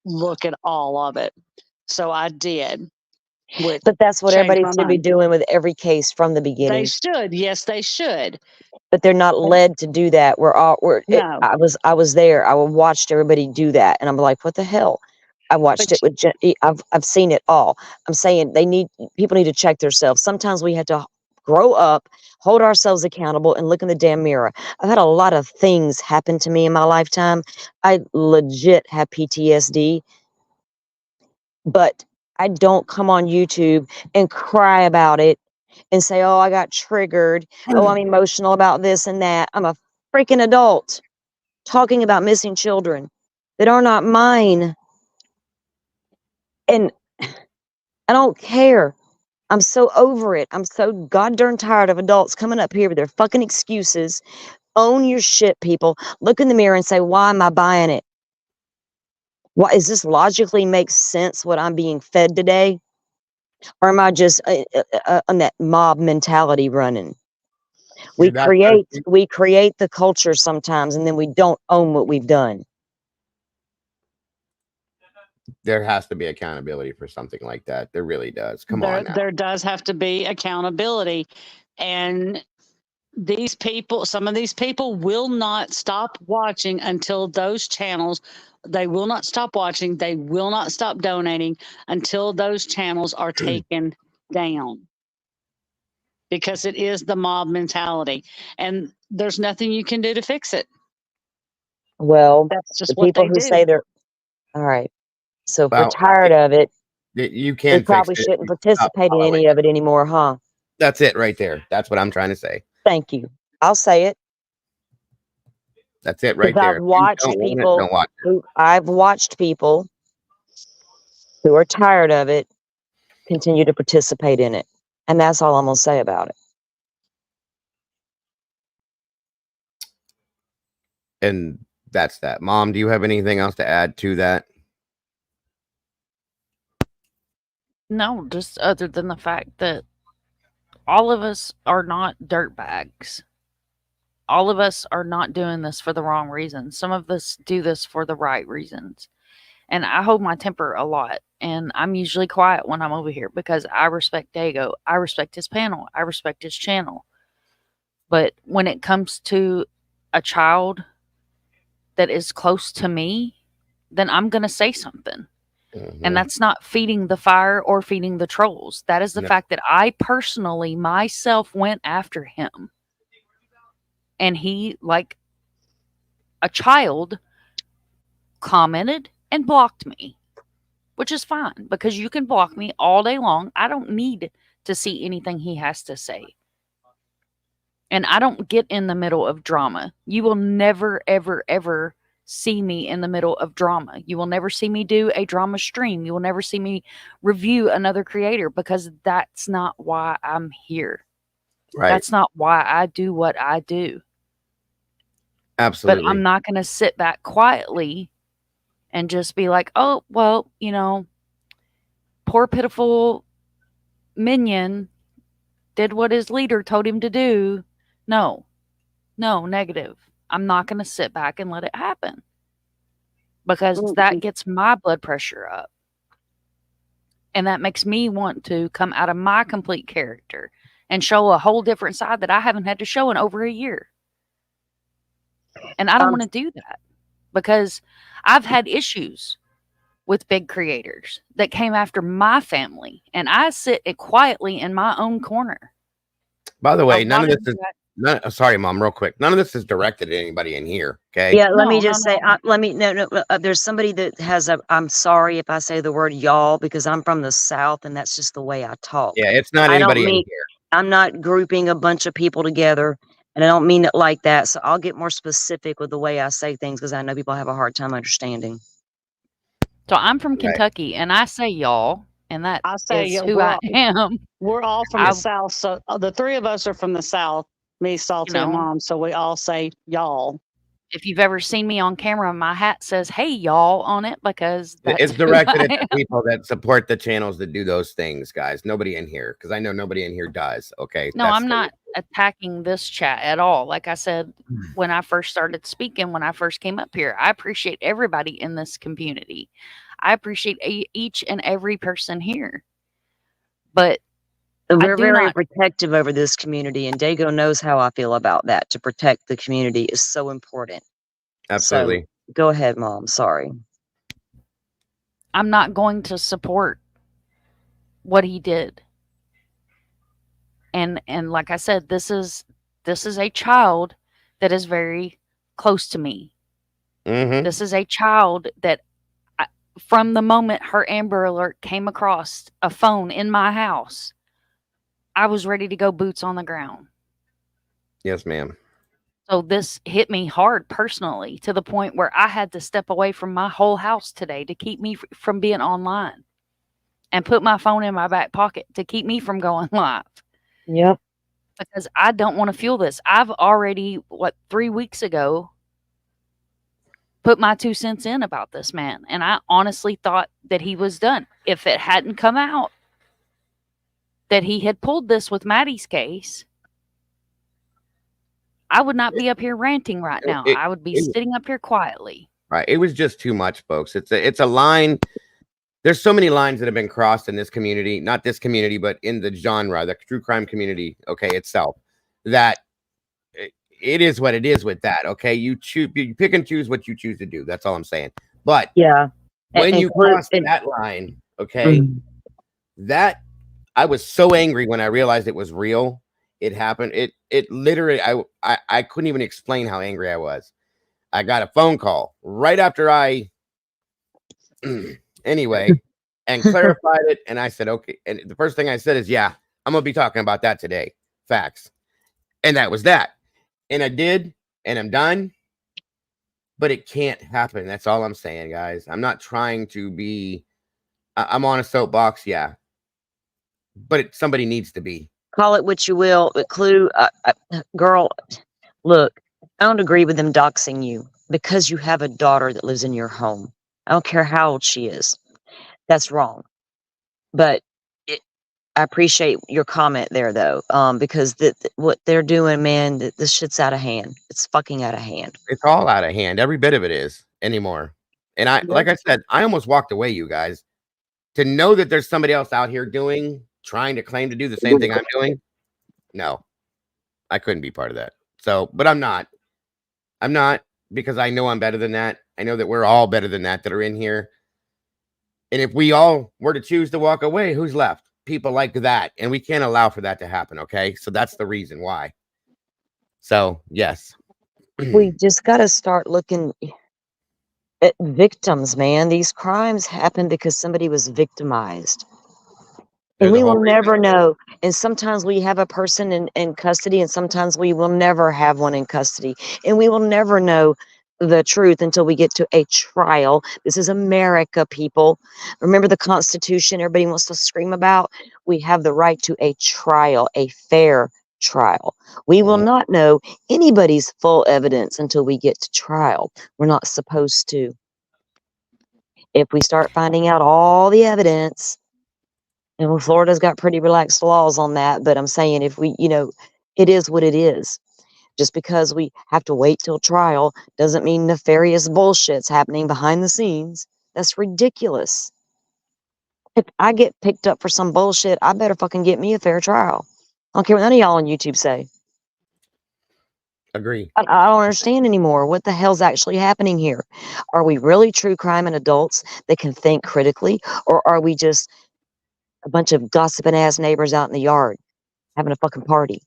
S2: look at all of it. So I did.
S4: But that's what
S2: Changed
S4: everybody
S2: my
S4: should be
S2: mind.
S4: doing with every case from the
S2: They
S4: beginning.
S2: should. Yes, they should.
S4: But they're not led to do that.
S2: No.
S4: I was there. I watched everybody do that, and I'm like, what the hell? I watched
S2: But
S4: it with. I've seen it all. I'm saying people need to check themselves. Sometimes we have to grow up, hold ourselves accountable, and look in the damn mirror. I've had a lot of things happen to me in my lifetime. I legit have PTSD, but I don't come on YouTube and cry about it and say, oh, I got triggered. Oh, I'm emotional about this and that. I'm a freaking adult talking about missing children that are not mine. And I don't care. I'm so over it. I'm so god darn tired of adults coming up here with their fucking excuses. Own your shit, people. Look in the mirror and say, why am I buying it? Why is this logically makes sense what I'm being fed today? Or am I just on that mob mentality running?
S1: See, that's the
S4: We create the culture sometimes, and then we don't own what we've done.
S1: there has to be accountability for something like that. There really does. Come on now.
S2: there does have to be accountability. And some of these people will not stop watching until those channels, they will not stop watching. They will not stop donating until those channels are taken down. Because it is the mob mentality. And there's nothing you can do to fix it.
S4: Well,
S2: That's just
S4: the
S2: what
S4: people
S2: they
S4: who
S2: do.
S4: say they're all right. So if we're
S1: Well,
S4: tired of it,
S1: you
S4: we
S1: can fix
S4: probably
S1: it.
S4: shouldn't
S1: You stop
S4: participate in
S1: following
S4: any
S1: it.
S4: of it anymore, huh?
S1: That's it right there. That's what I'm trying to say.
S4: Thank you. I'll say it
S1: That's it
S4: because
S1: right there. If you don't want it, don't watch it.
S4: I've watched people who are tired of it continue to participate in it, and that's all I'm gonna say about it.
S1: And that's that. Mom, do you have anything else to add to that?
S3: No, just other than the fact that all of us are not dirtbags. All of us are not doing this for the wrong reasons. Some of us do this for the right reasons. And I hold my temper a lot. And I'm usually quiet when I'm over here because I respect Dago. I respect his panel. I respect his channel. But when it comes to a child that is close to me, then I'm going to say something. And that's not feeding the fire or feeding the trolls. That is the fact that I personally myself went after him. And he, like a child, commented and blocked me, which is fine because you can block me all day long. I don't need to see anything he has to say. And I don't get in the middle of drama. You will never, ever, ever see me in the middle of drama. You will never see me do a drama stream. You will never see me review another creator, because that's not why I'm here.
S1: Right.
S3: That's not why I do what I do. But
S1: Absolutely.
S3: I'm not going to sit back quietly and just be like, oh, well, poor pitiful minion did what his leader told him to do. No, negative. I'm not going to sit back and let it happen, because that gets my blood pressure up. And that makes me want to come out of my complete character and show a whole different side that I haven't had to show in over a year. And I don't want to do that, because I've had issues with big creators that came after my family, and I sit quietly in my own corner.
S1: By the way,
S3: A
S1: none of
S3: lot
S1: this is sorry, Mom, real quick. None of this is directed at anybody in here. Okay.
S4: Yeah, let me
S3: No,
S4: just say,
S3: no.
S4: there's somebody that has I'm sorry if I say the word y'all, because I'm from the South and that's just the way I talk.
S1: Yeah, it's not
S4: I don't
S1: anybody in
S4: mean,
S1: here.
S4: I'm not grouping a bunch of people together, and I don't mean it like that. So I'll get more specific with the way I say things, because I know people have a hard time understanding.
S3: So I'm from
S1: Right.
S3: Kentucky, and I say y'all, and that
S2: I say
S3: is who I am.
S2: we're all from the South. So the three of us are from the South, me, Salty, and Mom. So we all say y'all.
S3: If you've ever seen me on camera, my hat says, hey, y'all, on it, because that's
S1: It's directed at the people that support the channels that do those things, guys. Nobody in here, because I know nobody in here does. Okay.
S3: No, I'm not attacking this chat at all. Like I said, when I first started speaking, when I first came up here, I appreciate everybody in this community. I appreciate each and every person here. But
S4: we're very protective over this community, and Dago knows how I feel about that. To protect the community is so important.
S1: Absolutely.
S4: So, go ahead, Mom. Sorry.
S3: I'm not going to support what he did. And like I said, this is a child that is very close to me.
S1: Mm-hmm.
S3: This is a child that from the moment her Amber Alert came across a phone in my house, I was ready to go boots on the ground.
S1: Yes, ma'am.
S3: So this hit me hard personally, to the point where I had to step away from my whole house today to keep me from being online, and put my phone in my back pocket to keep me from going live.
S4: Yep.
S3: Because I don't want to feel this. I've already, 3 weeks ago, put my 2 cents in about this man. And I honestly thought that he was done. If it hadn't come out that he had pulled this with Maddie's case, I would not be up here ranting right now. I would be sitting up here quietly.
S1: Right. It was just too much, folks. It's a line. There's so many lines that have been crossed in this community, not this community, but in the genre, the true crime community, okay, itself, that it is what it is with that. Okay. You pick and choose what you choose to do. That's all I'm saying. But
S4: yeah,
S1: when you cross that line, okay, that I was so angry when I realized it was real. It happened. It literally, I couldn't even explain how angry I was. I got a phone call right after I, anyway, and clarified it. And I said, okay. And the first thing I said is, yeah, I'm going to be talking about that today. Facts. And that was that. And I did, and I'm done. But it can't happen. That's all I'm saying, guys. I'm not trying to be, I'm on a soapbox. Yeah. But somebody needs to be.
S4: Call it what you will. Clue, girl, look, I don't agree with them doxing you because you have a daughter that lives in your home. I don't care how old she is. That's wrong. But I appreciate your comment there, though, because what they're doing, man, this shit's out of hand. It's fucking out of hand.
S1: It's all out of hand. Every bit of it is anymore. And like I said, I almost walked away, you guys, to know that there's somebody else out here trying to claim to do the same thing I'm doing. No, I couldn't be part of that. So, but I'm not. I'm not, because I know I'm better than that. I know that we're all better than that are in here. And if we all were to choose to walk away, who's left? People like that. And we can't allow for that to happen. Okay. So that's the reason why. So, yes.
S4: We just got to start looking at victims, man. These crimes happen because somebody was victimized. And we will never know. And sometimes we have a person in custody, and sometimes we will never have one in custody. And we will never know the truth until we get to a trial. This is America, people. Remember the Constitution everybody wants to scream about? We have the right to a trial, a fair trial. We will not know anybody's full evidence until we get to trial. We're not supposed to. If we start finding out all the evidence, and well, Florida's got pretty relaxed laws on that, but I'm saying if we, it is what it is. Just because we have to wait till trial doesn't mean nefarious bullshit's happening behind the scenes. That's ridiculous. If I get picked up for some bullshit, I better fucking get me a fair trial. I don't care what none of y'all on YouTube say.
S1: Agree.
S4: I don't understand anymore what the hell's actually happening here. Are we really true crime and adults that can think critically, or are we just a bunch of gossiping ass neighbors out in the yard having a fucking party,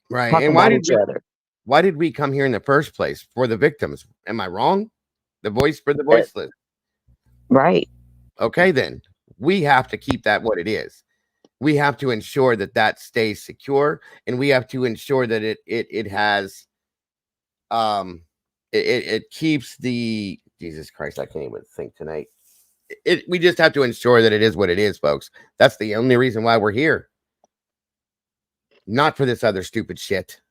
S1: Right.
S4: talking
S1: And
S4: about each other?
S1: why did we come here in the first place? For the victims. Am I wrong? The voice for the voiceless.
S4: Right.
S1: Okay, then we have to keep that what it is. We have to ensure that that stays secure, and we have to ensure that it has it keeps the Jesus Christ, I can't even think tonight. We just have to ensure that it is what it is, folks. That's the only reason why we're here. Not for this other stupid shit.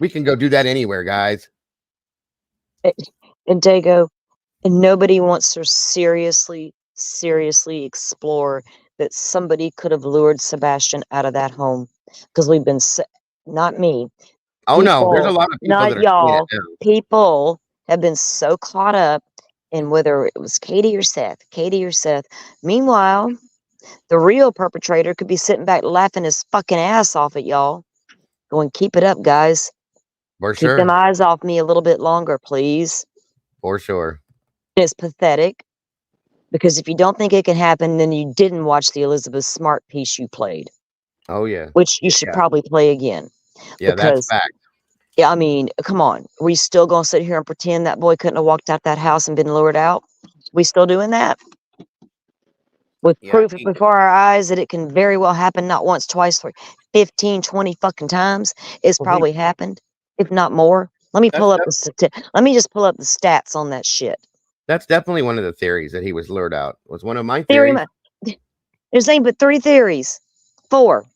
S1: We can go do that anywhere, guys.
S4: And Dago, and nobody wants to seriously explore that somebody could have lured Sebastian out of that home, because we've been, not me,
S1: Oh no, there's a
S4: people,
S1: lot of people
S4: not
S1: that are saying it
S4: y'all,
S1: now.
S4: people have been so caught up in whether it was Katie or Seth. Meanwhile, the real perpetrator could be sitting back laughing his fucking ass off at y'all, going, keep it up, guys.
S1: For
S4: Keep them
S1: sure.
S4: eyes off me a little bit longer, please.
S1: For sure.
S4: It's pathetic, because if you don't think it can happen, then you didn't watch the Elizabeth Smart piece you played,
S1: Oh yeah.
S4: which you should probably play again.
S1: Yeah, that's
S4: Because,
S1: fact.
S4: yeah, I mean, come on. We still gonna sit here and pretend that boy couldn't have walked out that house and been lured out? We still doing that? With
S1: Yeah.
S4: proof before our eyes that it can very well happen, not once, twice, 15, 20 fucking times. It's probably happened, if not more. Let me pull up let me just pull up the stats on that shit.
S1: That's definitely one of the theories, that he was lured out. It was one of my
S4: Theory,
S1: theories.
S4: there's ain't but 3 theories. 4.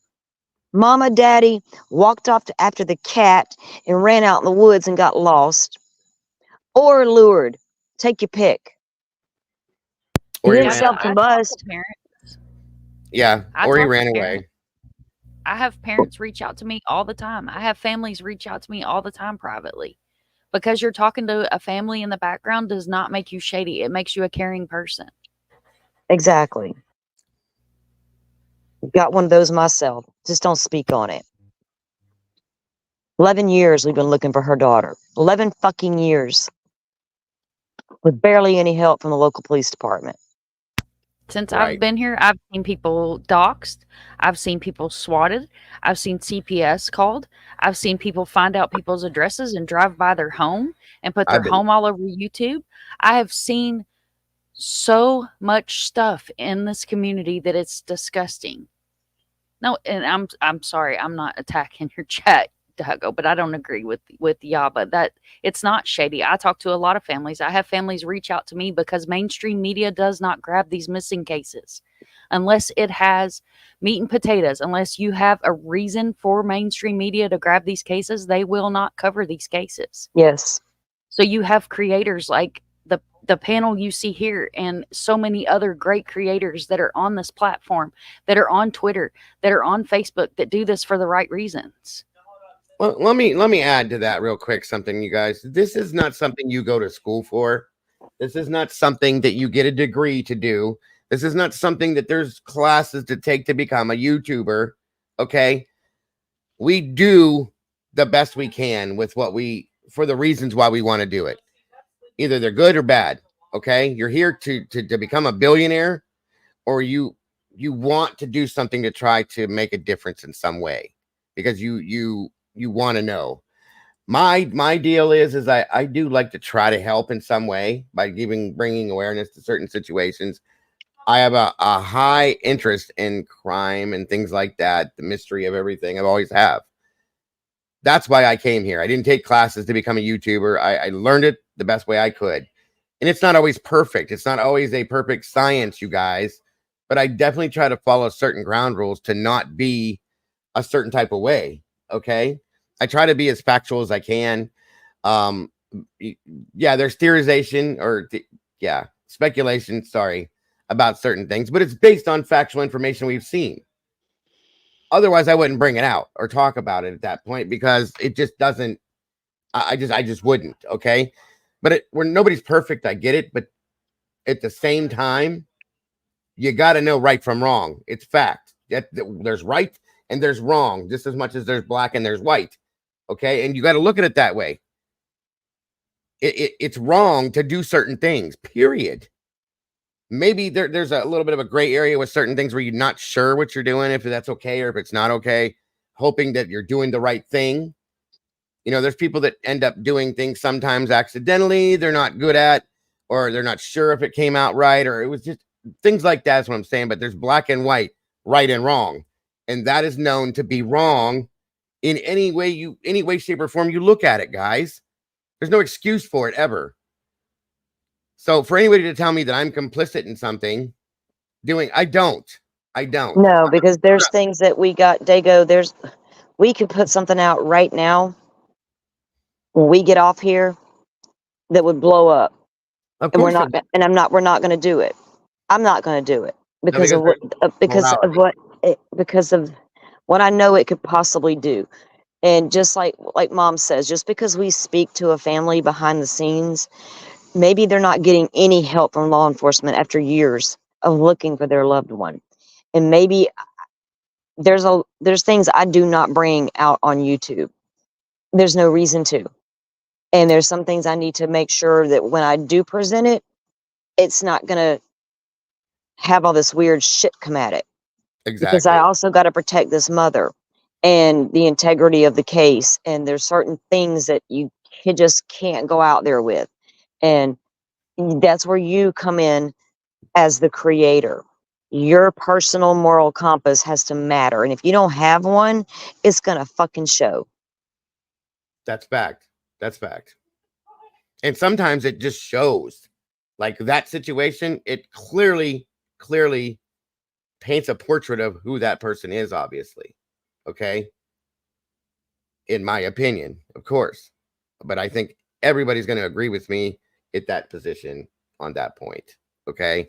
S4: Mama, daddy walked off after the cat and ran out in the woods and got lost, or lured. Take your pick.
S1: Or
S4: He
S1: he
S4: didn't
S1: ran
S3: I talk
S4: self-combust.
S3: to parents.
S1: Yeah.
S3: I
S1: Or he
S3: talk to
S1: ran away.
S3: parents. I have parents reach out to me all the time. I have families reach out to me all the time privately. Because you're talking to a family in the background does not make you shady. It makes you a caring person.
S4: Exactly. Got one of those myself. Just don't speak on it. 11 years we've been looking for her daughter. 11 fucking years. With barely any help from the local police department.
S3: Since
S1: Right.
S3: I've been here, I've seen people doxxed. I've seen people swatted. I've seen CPS called. I've seen people find out people's addresses and drive by their home and put their home all over YouTube. I have seen so much stuff in this community that it's disgusting. No, and I'm sorry, I'm not attacking your chat, Dago, but I don't agree with Yaba that it's not shady. I talk to a lot of families. I have families reach out to me because mainstream media does not grab these missing cases unless it has meat and potatoes. Unless you have a reason for mainstream media to grab these cases, they will not cover these cases.
S4: Yes.
S3: So you have creators like the panel you see here and so many other great creators that are on this platform, that are on Twitter, that are on Facebook, that do this for the right reasons.
S1: Well, let me add to that real quick something, you guys. This is not something you go to school for. This is not something that you get a degree to do. This is not something that there's classes to take to become a YouTuber. Okay. We do the best we can with for the reasons why we want to do it. Either they're good or bad. Okay. You're here to become a billionaire, or you want to do something to try to make a difference in some way because you want to know. My deal is I do like to try to help in some way by bringing awareness to certain situations. I have a high interest in crime and things like that, the mystery of everything. I've always have. That's why I came here. I didn't take classes to become a YouTuber. I learned it the best way I could. And it's not always perfect. It's not always a perfect science, you guys. But I definitely try to follow certain ground rules to not be a certain type of way. Okay. I try to be as factual as I can. Um, yeah, there's theorization or speculation, sorry, about certain things, but it's based on factual information we've seen. Otherwise, I wouldn't bring it out or talk about it at that point because it just doesn't. I just wouldn't. Okay, but where nobody's perfect, I get it, but at the same time, you got to know right from wrong. It's fact. There's right and there's wrong, just as much as there's black and there's white. Okay, and you got to look at it that way. It's wrong to do certain things. Period. Maybe there's a little bit of a gray area with certain things where you're not sure what you're doing, if that's okay or if it's not okay, hoping that you're doing the right thing. You know, there's people that end up doing things sometimes accidentally, they're not good at, or they're not sure if it came out right, or it was just things like that is what I'm saying. But there's black and white, right and wrong. And that is known to be wrong in any way, shape, or form you look at it, guys. There's no excuse for it ever. So for anybody to tell me that I'm complicit in something, I don't.
S4: No, because there's things that we got, Dago. We could put something out right now when we get off here that would blow up,
S1: Of
S4: and we're
S1: course,
S4: not. And we're not going to do it. I'm not going to do it because
S1: because
S4: of what,
S1: morality.
S4: because of what I know it could possibly do. And just like Mom says, just because we speak to a family behind the scenes, maybe they're not getting any help from law enforcement after years of looking for their loved one. And maybe there's things I do not bring out on YouTube. There's no reason to. And there's some things I need to make sure that when I do present it, it's not going to have all this weird shit come at it. Because I
S1: Exactly.
S4: also got to protect this mother and the integrity of the case. And there's certain things that just can't go out there with. And that's where you come in as the creator. Your personal moral compass has to matter. And if you don't have one, it's going to fucking show.
S1: That's fact. That's fact. And sometimes it just shows. Like that situation, it clearly paints a portrait of who that person is, obviously. Okay. In my opinion, of course. But I think everybody's going to agree with me at that position on that point. Okay.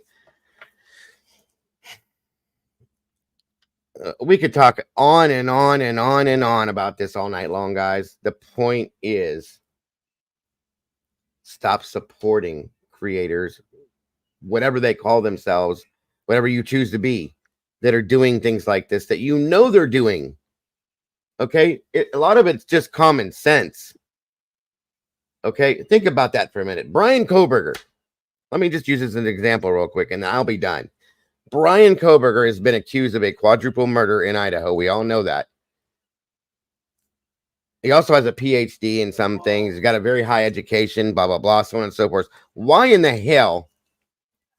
S1: We could talk on and on and on and on about this all night long, guys. The point is stop supporting creators, whatever they call themselves, whatever you choose to be, that are doing things like this that you know they're doing. Okay. A lot of it's just common sense. Okay. Think about that for a minute. Brian Koberger. Let me just use this as an example real quick and then I'll be done. Brian Koberger has been accused of a quadruple murder in Idaho. We all know that. He also has a PhD in some things. He's got a very high education, blah, blah, blah, so on and so forth. Why in the hell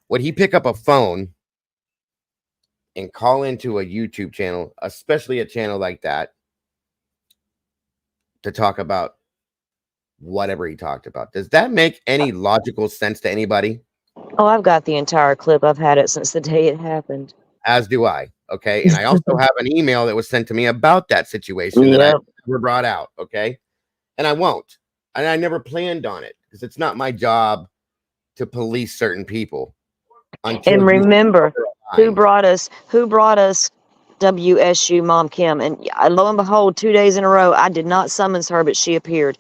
S1: would he pick up a phone and call into a YouTube channel, especially a channel like that, to talk about whatever he talked about? Does that make any logical sense to anybody?
S4: Oh, I've got the entire clip. I've had it since the day it happened.
S1: As do I. Okay. And I also have an email that was sent to me about that situation that I
S4: Yep.
S1: never brought out. Okay. And I won't. And I never planned on it because it's not my job to police certain people.
S4: And remember, who brought us WSU Mom Kim? And lo and behold, 2 days in a row, I did not summons her, but she appeared.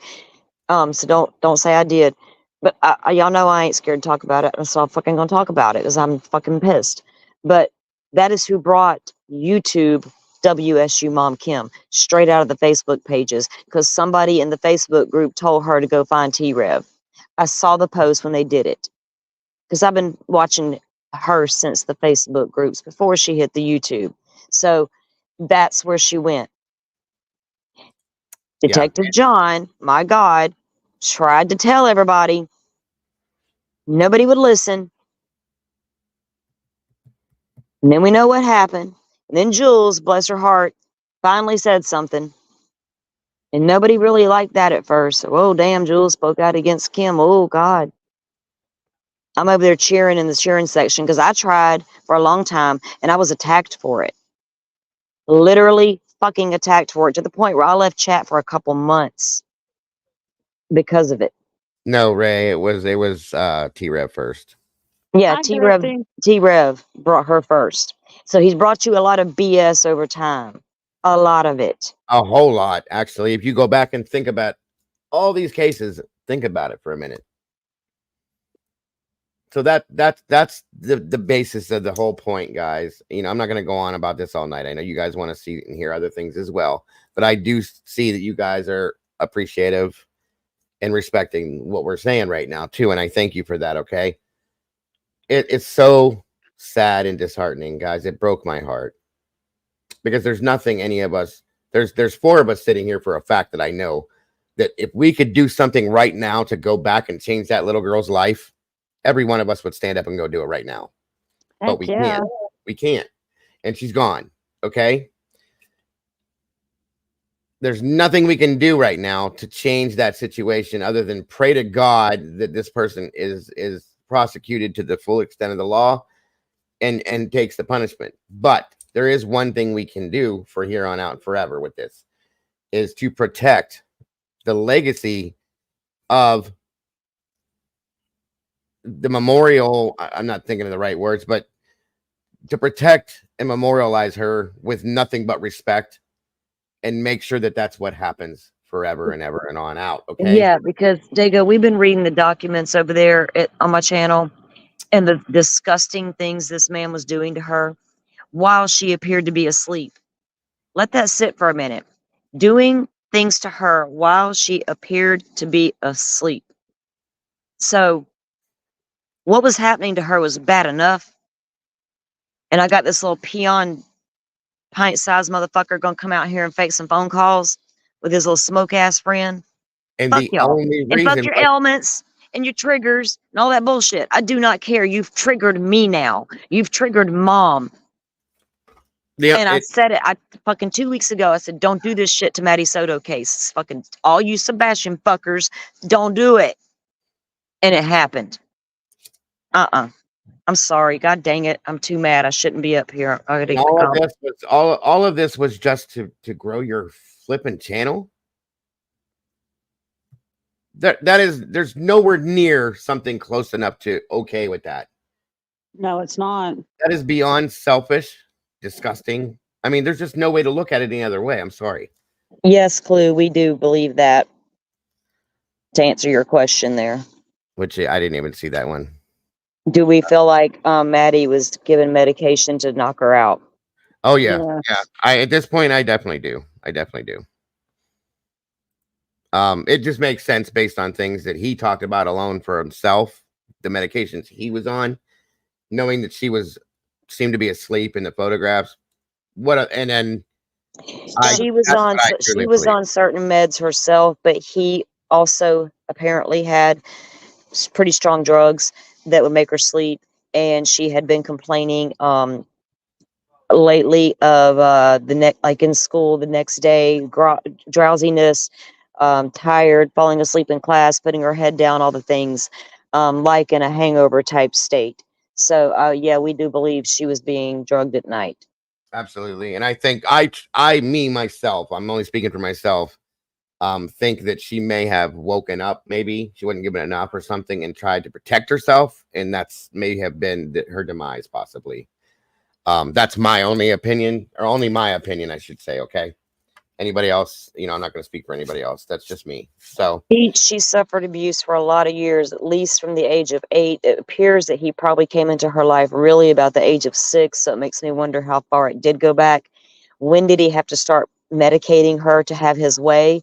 S4: So don't say I did. But y'all know I ain't scared to talk about it, so I'm fucking gonna talk about it because I'm fucking pissed. But that is who brought YouTube WSU Mom Kim straight out of the Facebook pages because somebody in the Facebook group told her to go find T-Rev. I saw the post when they did it because I've been watching her since the Facebook groups before she hit the YouTube. So that's where she went. Detective John, my God, tried to tell everybody. Nobody would listen. And then we know what happened. And then Jules, bless her heart, finally said something. And nobody really liked that at first. Oh, damn, Jules spoke out against Kim. Oh, God. I'm over there cheering in the cheering section because I tried for a long time and I was attacked for it. Literally fucking attacked for it to the point where I left chat for a couple months because of it.
S1: No, Ray, it was T-Rev first.
S4: Yeah,
S2: Hi,
S4: T-Rev
S2: Dorothy.
S4: T-Rev brought her first. So he's brought you a lot of BS over time. A lot of it.
S1: A whole lot, actually. If you go back and think about all these cases, think about it for a minute. So that's the basis of the whole point, guys. You know, I'm not going to go on about this all night. I know you guys want to see and hear other things as well, but I do see that you guys are appreciative and respecting what we're saying right now too, and I thank you for that. Okay, it's so sad and disheartening, guys. It broke my heart because there's nothing any of us. There's four of us sitting here for a fact that I know that if we could do something right now to go back and change that little girl's life, every one of us would stand up and go do it right now. But we can't. We can't. And she's gone. Okay. There's nothing we can do right now to change that situation other than pray to God that this person is prosecuted to the full extent of the law and takes the punishment. But there is one thing we can do for here on out forever with this is to protect the legacy of the memorial. I'm not thinking of the right words, but to protect and memorialize her with nothing but respect and make sure that that's what happens forever and ever and on out. Okay.
S4: Yeah, because Dago, we've been reading the documents over there on my channel and the disgusting things this man was doing to her while she appeared to be asleep. Let that sit for a minute. Doing things to her while she appeared to be asleep. So what was happening to her was bad enough. And I got this little peon pint-sized motherfucker gonna come out here and fake some phone calls with his little smoke-ass friend.
S1: And
S4: Fuck
S1: the
S4: y'all.
S1: only
S4: And fuck
S1: reason,
S4: your elements and your triggers and all that bullshit. I do not care. You've triggered me now. You've triggered mom. And I said it, I fucking 2 weeks ago, I said, don't do this shit to Maddie Soto case. It's fucking all you Sebastian fuckers, don't do it. And it happened. I'm sorry. God dang it. I'm too mad. I shouldn't be up here. I gotta
S1: all of
S4: go.
S1: this was all of this was just to grow your flipping channel. That is, there's nowhere near something close enough to okay with that.
S2: No, it's not.
S1: That is beyond selfish, disgusting. I mean, there's just no way to look at it any other way. I'm sorry.
S4: Yes, Clue, we do believe that. To answer your question there.
S1: Which I didn't even see that one.
S4: Do we feel like Maddie was given medication to knock her out?
S1: Oh yeah,
S2: Yes.
S1: yeah. At this point, I definitely do. I definitely do. It just makes sense based on things that he talked about alone for himself, the medications he was on, knowing that she seemed to be asleep in the photographs. And then
S4: She was on certain meds herself, but he also apparently had pretty strong drugs that would make her sleep, and she had been complaining lately of like in school the next day, drowsiness, tired, falling asleep in class, putting her head down, all the things, like in a hangover type state. So yeah, we do believe she was being drugged at night.
S1: Absolutely. And I think me myself, I'm only speaking for myself, think that she may have woken up, maybe she wasn't given enough or something and tried to protect herself, and that's may have been her demise possibly. That's my only opinion, or only my opinion, I should say. Okay. Anybody else, I'm not going to speak for anybody else. That's just me. So
S4: she suffered abuse for a lot of years, at least from the age of 8. It appears that he probably came into her life really about the age of 6. So it makes me wonder how far it did go back. When did he have to start medicating her to have his way?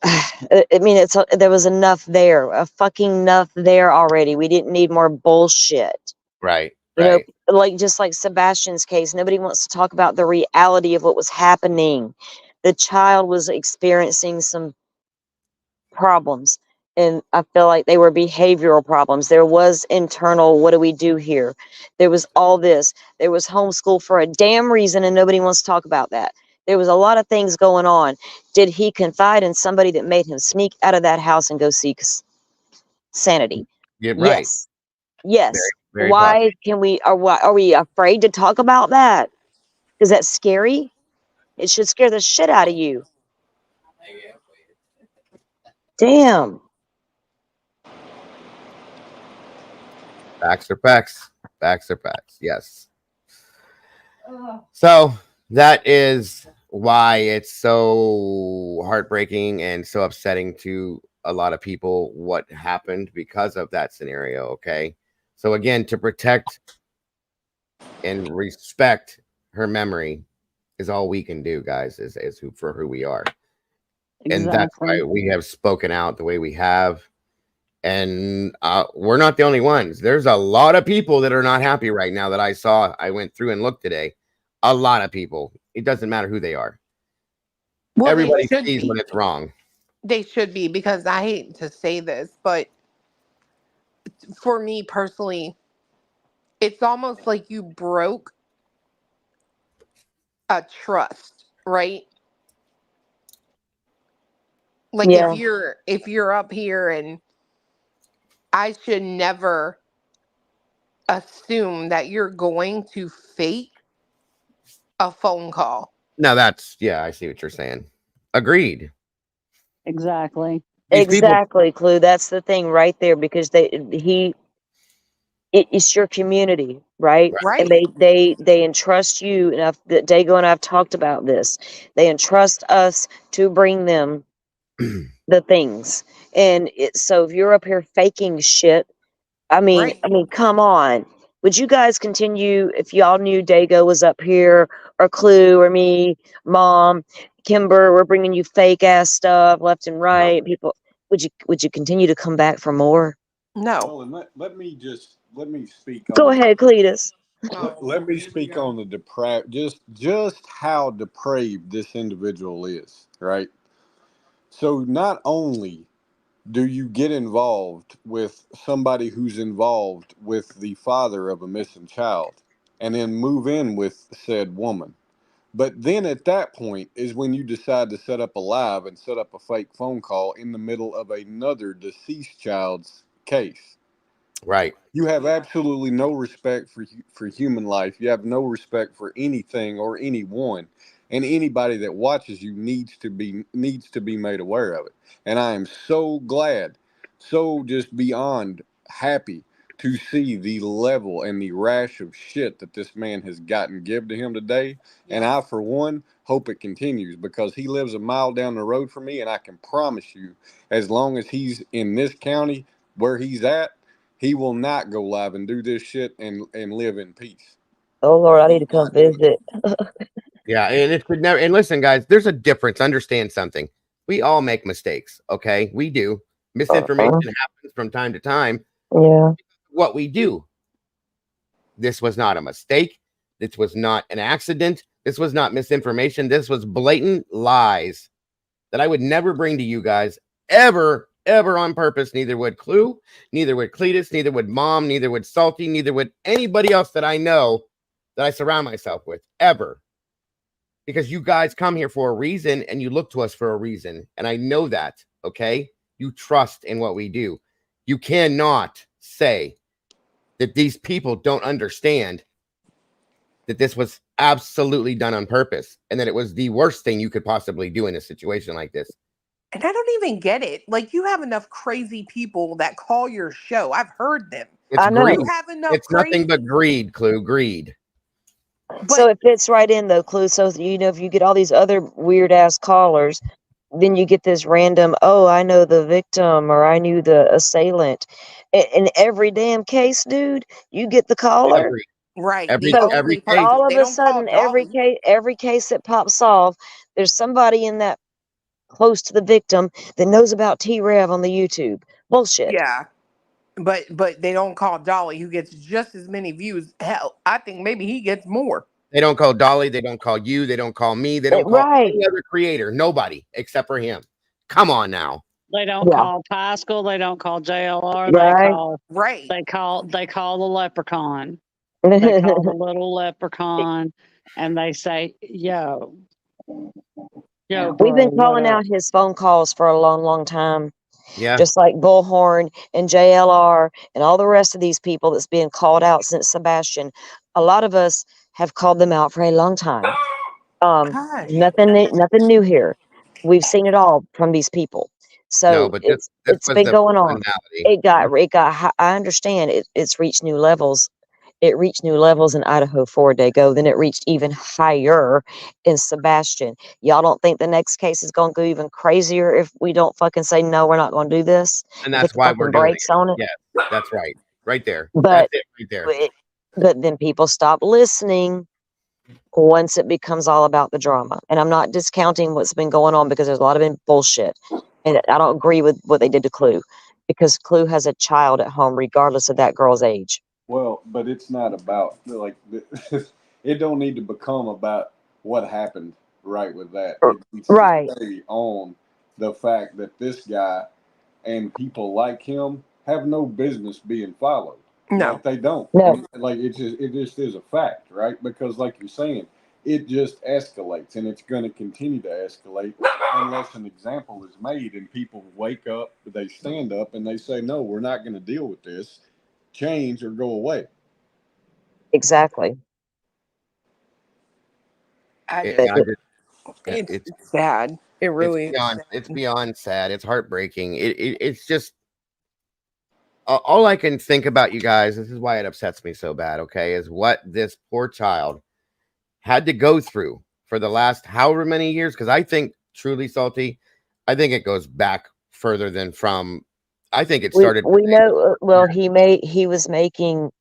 S4: I mean, there was enough there, a fucking enough there already. We didn't need more bullshit.
S1: right.
S4: You know, like just like Sebastian's case, nobody wants to talk about the reality of what was happening. The child was experiencing some problems. And I feel like they were behavioral problems. There was internal, what do we do here? There was all this. There was homeschool for a damn reason, and nobody wants to talk about that. There was a lot of things going on. Did he confide in somebody that made him sneak out of that house and go seek sanity?
S1: You're right.
S4: Yes.
S1: Very,
S4: Yes.
S1: very possible.
S4: Why can we, or why are we afraid to talk about that? Is that scary? It should scare the shit out of you. Damn.
S1: Facts are facts. Facts are facts. Yes. So that is why it's so heartbreaking and so upsetting to a lot of people what happened because of that scenario. Okay. So again, to protect and respect her memory is all we can do, guys, is who for who we are. And that's
S2: Exactly.
S1: why we have spoken out the way we have. And we're not the only ones. There's a lot of people that are not happy right now that I saw. I went through and looked today. A lot of people. It doesn't matter who they are.
S5: Well, they
S1: Everybody
S5: should
S1: sees when
S5: be.
S1: it's wrong.
S5: They should be, because I hate to say this, but for me personally, it's almost like you broke a trust, right? Like
S4: Yeah.
S5: if you're up here, and I should never assume that you're going to fake a phone call.
S1: No, that's yeah. I see what you're saying. Agreed.
S2: Exactly.
S1: These people.
S4: Exactly, Clue. That's the thing right there, because it's your community, right? And
S5: Right.
S4: they entrust you, and Dago and I've talked about this. They entrust us to bring them the things, and so if you're up here faking shit,
S5: Right.
S4: I mean, come on. Would you guys continue if y'all knew Dago was up here, or Clue, or me, Mom, Kimber? We're bringing you fake ass stuff left and
S1: No.
S4: right. People, would you continue to come back for more?
S5: No.
S6: Well, and let me speak
S4: Go
S6: on
S4: ahead, Cletus.
S6: let me speak on the depraved, just how depraved this individual is, right? So not only do you get involved with somebody who's involved with the father of a missing child and then move in with said woman, but then at that point is when you decide to set up a live and set up a fake phone call in the middle of another deceased child's case.
S1: Right.
S6: You have absolutely no respect for human life. You have no respect for anything or anyone, and anybody that watches you needs to be made aware of it. And I am so glad, so just beyond happy to see the level and the rash of shit that this man has gotten give to him today. And I, for one, hope it continues, because he lives a mile down the road from me, and I can promise you, as long as he's in this county where he's at, he will not go live and do this shit and live in peace.
S4: Oh Lord, I need to come visit.
S1: Yeah, and it could never. And listen, guys, there's a difference. Understand something. We all make mistakes. Okay, we do. Misinformation
S4: Uh-uh.
S1: happens from time to time.
S4: Yeah.
S1: What we do. This was not a mistake. This was not an accident. This was not misinformation. This was blatant lies that I would never bring to you guys ever, ever on purpose. Neither would Clue, neither would Cletus, neither would Mom, neither would Salty, neither would anybody else that I know that I surround myself with ever. Because you guys come here for a reason and you look to us for a reason. And I know that, okay? You trust in what we do. You cannot say that these people don't understand that this was absolutely done on purpose and that it was the worst thing you could possibly do in a situation like this.
S5: And I don't even get it. Like, you have enough crazy people that call your show. I've heard them.
S1: It's
S4: I
S1: greed.
S5: You
S4: know.
S5: have enough
S1: It's nothing but
S5: crazy.
S1: greed, Clue. Greed.
S4: So
S5: But
S4: it fits right in though, Clue. So if you get all these other weird ass callers, then you get this random, oh, I know the victim, or I knew the assailant. In every damn case, dude, you get the caller.
S1: Every
S5: right,
S1: every
S5: the
S4: So
S1: every
S5: only
S1: case.
S5: person.
S4: all of
S5: They
S4: a
S5: don't call
S4: sudden,
S5: Dolly.
S4: every case that pops off, there's somebody in that close to the victim that knows about T-Rev on the YouTube. Bullshit.
S5: Yeah. But they don't call Dolly, who gets just as many views. Hell, I think maybe he gets more.
S1: They don't call Dolly. They don't call you. They don't call me. They don't call
S4: Right.
S1: any other creator. Nobody except for him. Come on now.
S2: They don't
S4: Yeah.
S2: call Pascal. They don't call JLR.
S4: Right.
S5: Right.
S2: They call the leprechaun. They call the little leprechaun, and they say, "Yo, yo,
S4: We've
S2: bro,
S4: been
S2: what
S4: calling
S2: up?"
S4: out his phone calls for a long, long time.
S1: Yeah.
S4: Just like Bullhorn and JLR and all the rest of these people that's being called out since Sebastian. A lot of us have called them out for a long time.
S5: Gosh.
S4: Nothing new here. We've seen it all from these people.
S1: No,
S4: So
S1: but this
S4: it's
S1: was
S4: been
S1: the
S4: going on.
S1: personality.
S4: It got I understand it's reached new levels. It reached new levels in Idaho 4 day go. Then it reached even higher in Sebastian. Y'all don't think the next case is going to go even crazier if we don't fucking say no, we're not going to do this
S1: And
S4: and put
S1: that's
S4: the
S1: why we're
S4: fucking
S1: doing
S4: brakes
S1: it.
S4: on it?
S1: Yes, that's right. Right there. That's
S4: But
S1: it right there.
S4: it, but then people stop listening once it becomes all about the drama. And I'm not discounting what's been going on because there's a lot of bullshit. And I don't agree with what they did to Clue because Clue has a child at home, regardless of that girl's age.
S6: Well, but it's not about like it don't need to become about what happened right with that.
S4: R-
S6: It needs to
S4: Right.
S6: stay on the fact that this guy and people like him have no business being followed.
S5: No.
S6: Like they don't.
S4: No,
S6: And like it just is a fact, right? Because like you're saying, it just escalates and it's going to continue to escalate unless an example is made and people wake up, they stand up and they say, "No, we're not going to deal with this. Change or go away."
S4: exactly.
S5: I
S1: It,
S5: just,
S4: But
S1: I just,
S5: it's sad. It really is
S1: it's
S5: sad.
S1: beyond sad. It's heartbreaking. It's just all I can think about, you guys. This is why it upsets me so bad. Okay, is what this poor child had to go through for the last however many years. Because I think truly salty. I think it goes back further than from. I think it started.
S4: we know
S1: Yeah,
S4: well he was making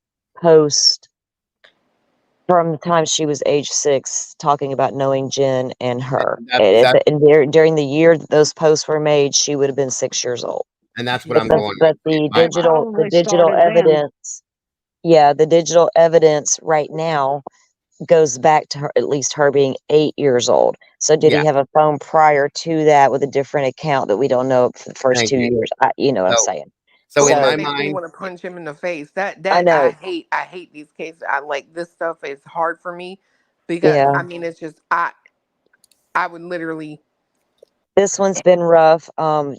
S4: posts from the time she was age 6 talking about knowing Jen and her.
S1: that
S4: During the year that those posts were made, she would have been 6 years old.
S1: and that's what
S4: But
S1: I'm
S4: the
S1: going with.
S4: but the
S1: My
S2: Probably
S4: digital
S2: started then.
S4: evidence, yeah, the digital evidence right now goes back to her, at least her being 8 years old. So did
S1: yeah.
S4: he have a phone prior to that with a different account that we don't know for the first
S1: Thank
S4: 2 years? You know what I'm
S1: So
S4: saying?
S1: so in
S5: Almost
S1: my
S4: So
S5: makes me
S1: mind,
S5: want to punch him in the face. That
S4: I
S5: that
S4: know,
S5: I hate these cases. I like this stuff is hard for me because
S4: yeah,
S5: I mean it's just I would literally
S4: this one's been rough.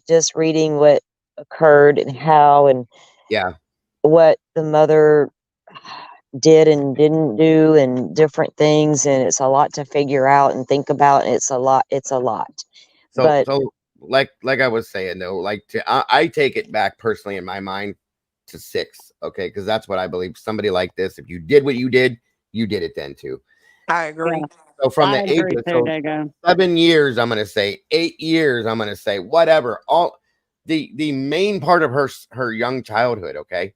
S4: Just reading what occurred and how and
S1: yeah.
S4: what the mother did and didn't do and different things, and it's a lot to figure out and think about, and it's a lot.
S1: So
S4: But
S1: so like I was saying though, I take it back personally in my mind to 6, okay? Because that's what I believe. Somebody like this, if you did what you did it then too.
S5: I
S2: Yeah,
S5: agree.
S1: So from
S2: I
S1: the age
S2: agree
S1: of
S2: too,
S1: so
S2: Dago.
S1: 7 years, I'm gonna say 8 years, I'm gonna say whatever. All the main part of her young childhood, okay,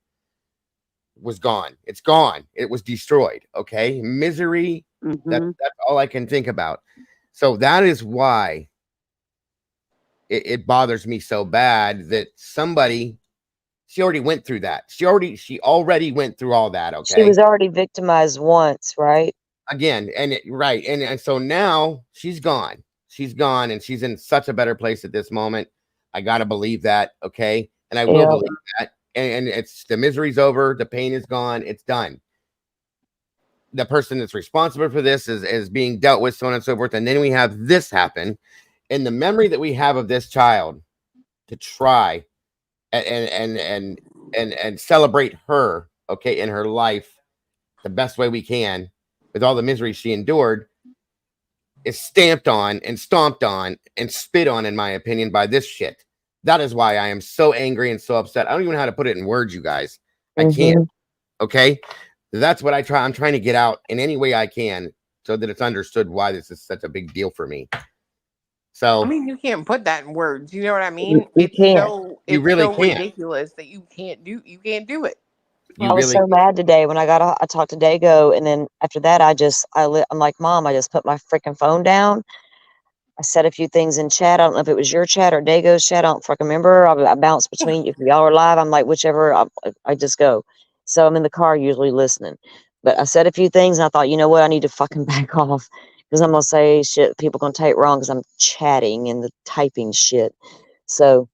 S1: was gone. It's gone. It was destroyed. Okay, misery.
S2: Hmm.
S1: That's all I can think about. So that is why it bothers me so bad that somebody she already went through that. She already went through all that.
S4: she
S1: Okay,
S4: was already victimized once, right?
S1: again, right, and so now she's gone, and she's in such a better place at this moment. I gotta believe that. Okay, and I will
S4: Yeah.
S1: believe that. And it's the misery's over, the pain is gone, it's done. The person that's responsible for this is being dealt with, so on and so forth. And then we have this happen, and the memory that we have of this child to try and celebrate her, okay, in her life the best way we can with all the misery she endured is stamped on and stomped on and spit on, in my opinion, by this shit. That is why I am so angry and so upset. I don't even know how to put it in words, you guys. I can't.
S4: Hmm.
S1: Okay. That's what I'm trying to get out in any way I can so that it's understood why this is such a big deal for me.
S5: I
S1: So
S5: mean you can't put that in words. You know what I mean?
S4: You can't.
S1: you
S5: It's
S1: really
S5: so
S1: can't.
S5: ridiculous that you can't do it.
S1: You
S4: I was
S1: really
S4: so mad today when I talked to Dago, and then after that, I'm like, Mom, I just put my freaking phone down. I said a few things in chat. I don't know if it was your chat or Dago's chat. I don't fucking remember. I bounce between. If y'all are live, I'm like whichever. I just go. So I'm in the car usually listening. But I said a few things, and I thought, you know what? I need to fucking back off because I'm gonna say shit people gonna take wrong because I'm chatting and the typing shit. So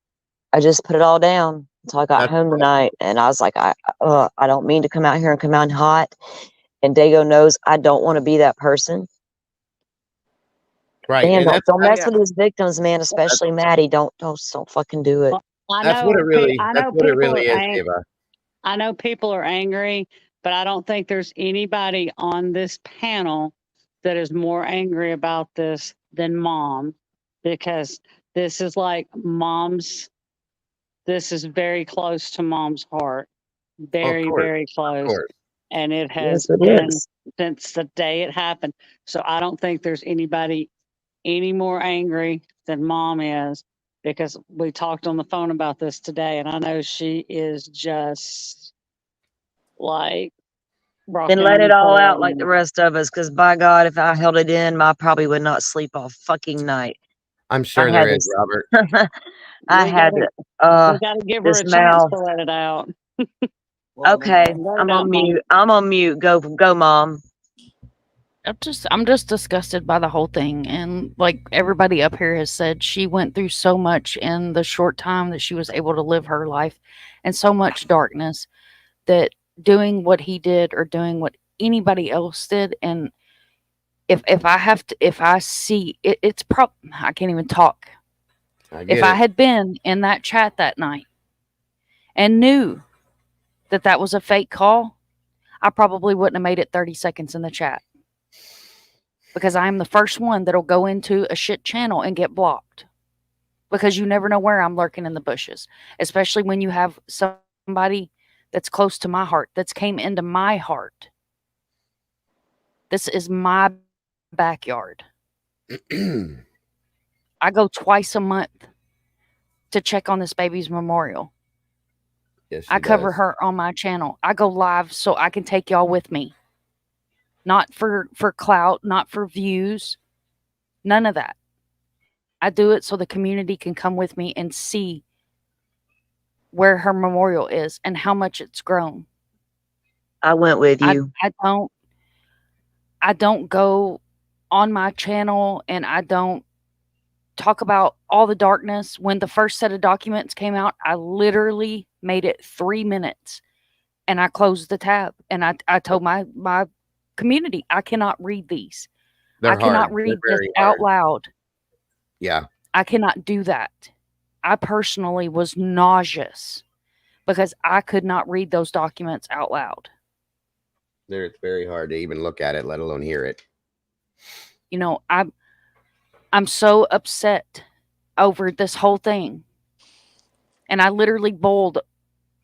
S4: I just put it all down until I got
S1: That's
S4: home tonight, and I was like, I don't mean to come out here and come out hot. And Dago knows I don't want to be that person.
S1: right,
S4: Man,
S1: and
S4: don't mess
S5: Yeah.
S4: with these victims, man. Especially Maddie. Don't fucking do it.
S2: Well, I
S1: that's what it
S2: know.
S1: really
S2: I
S1: that's
S2: know
S1: what it
S2: people
S1: really
S2: are
S1: is,
S2: angry.
S1: Eva.
S2: I know people are angry, but I don't think there's anybody on this panel that is more angry about this than mom, because this is like mom's. This is very close to mom's heart,
S1: Of
S2: very,
S1: course,
S2: very
S1: of
S2: close,
S1: course.
S2: and it
S4: Yes,
S2: has
S4: it
S2: been
S4: is.
S2: since the day it happened. So I don't think there's anybody any more angry than mom is, because we talked on the phone about this today, and I know she is just like
S4: Then
S2: rocking
S4: let it
S2: and
S4: all out like the
S2: rolling.
S4: rest of us. Because by God, if I held it in, I probably would not sleep all fucking night.
S1: I'm
S4: I
S1: sure there
S4: had
S1: is, Robert.
S4: to. I
S2: We
S4: had
S2: gotta
S4: to.
S2: we gotta give her
S4: This
S2: a chance
S4: mouth.
S2: to let it out.
S4: Okay,
S2: Let
S4: I'm
S2: it out,
S4: on
S2: mom.
S4: mute. I'm on mute. Go, mom.
S3: I'm just disgusted by the whole thing. And like everybody up here has said, she went through so much in the short time that she was able to live her life, and so much darkness, that doing what he did or doing what anybody else did. And if I have to, if I see it, I can't even talk.
S1: I
S3: If
S1: get
S3: I
S1: it.
S3: had been in that chat that night and knew that that was a fake call, I probably wouldn't have made it 30 seconds in the chat, because I am the first one that'll go into a shit channel and get blocked, because you never know where I'm lurking in the bushes, especially when you have somebody that's close to my heart, that's came into my heart. This is my backyard. I go twice a month to check on this baby's memorial.
S1: Yes,
S3: I
S1: she
S3: cover
S1: does.
S3: her on my channel. I go live so I can take y'all with me. Not for clout, not for views, none of that. I do it so the community can come with me and see where her memorial is and how much it's grown.
S4: I went with
S3: I
S4: you.
S3: I don't I don't go on my channel and I don't talk about all the darkness. When the first set of documents came out, I literally made it 3 minutes and I closed the tab, and I told my community, I cannot read these. I
S1: They're
S3: cannot
S1: hard. They're
S3: read this
S1: very
S3: out
S1: hard.
S3: loud.
S1: Yeah.
S3: I cannot do that. I personally was nauseous because I could not read those documents out loud.
S1: It's very hard to even look at it, let alone hear it.
S3: You know, I'm so upset over this whole thing. And I literally bowled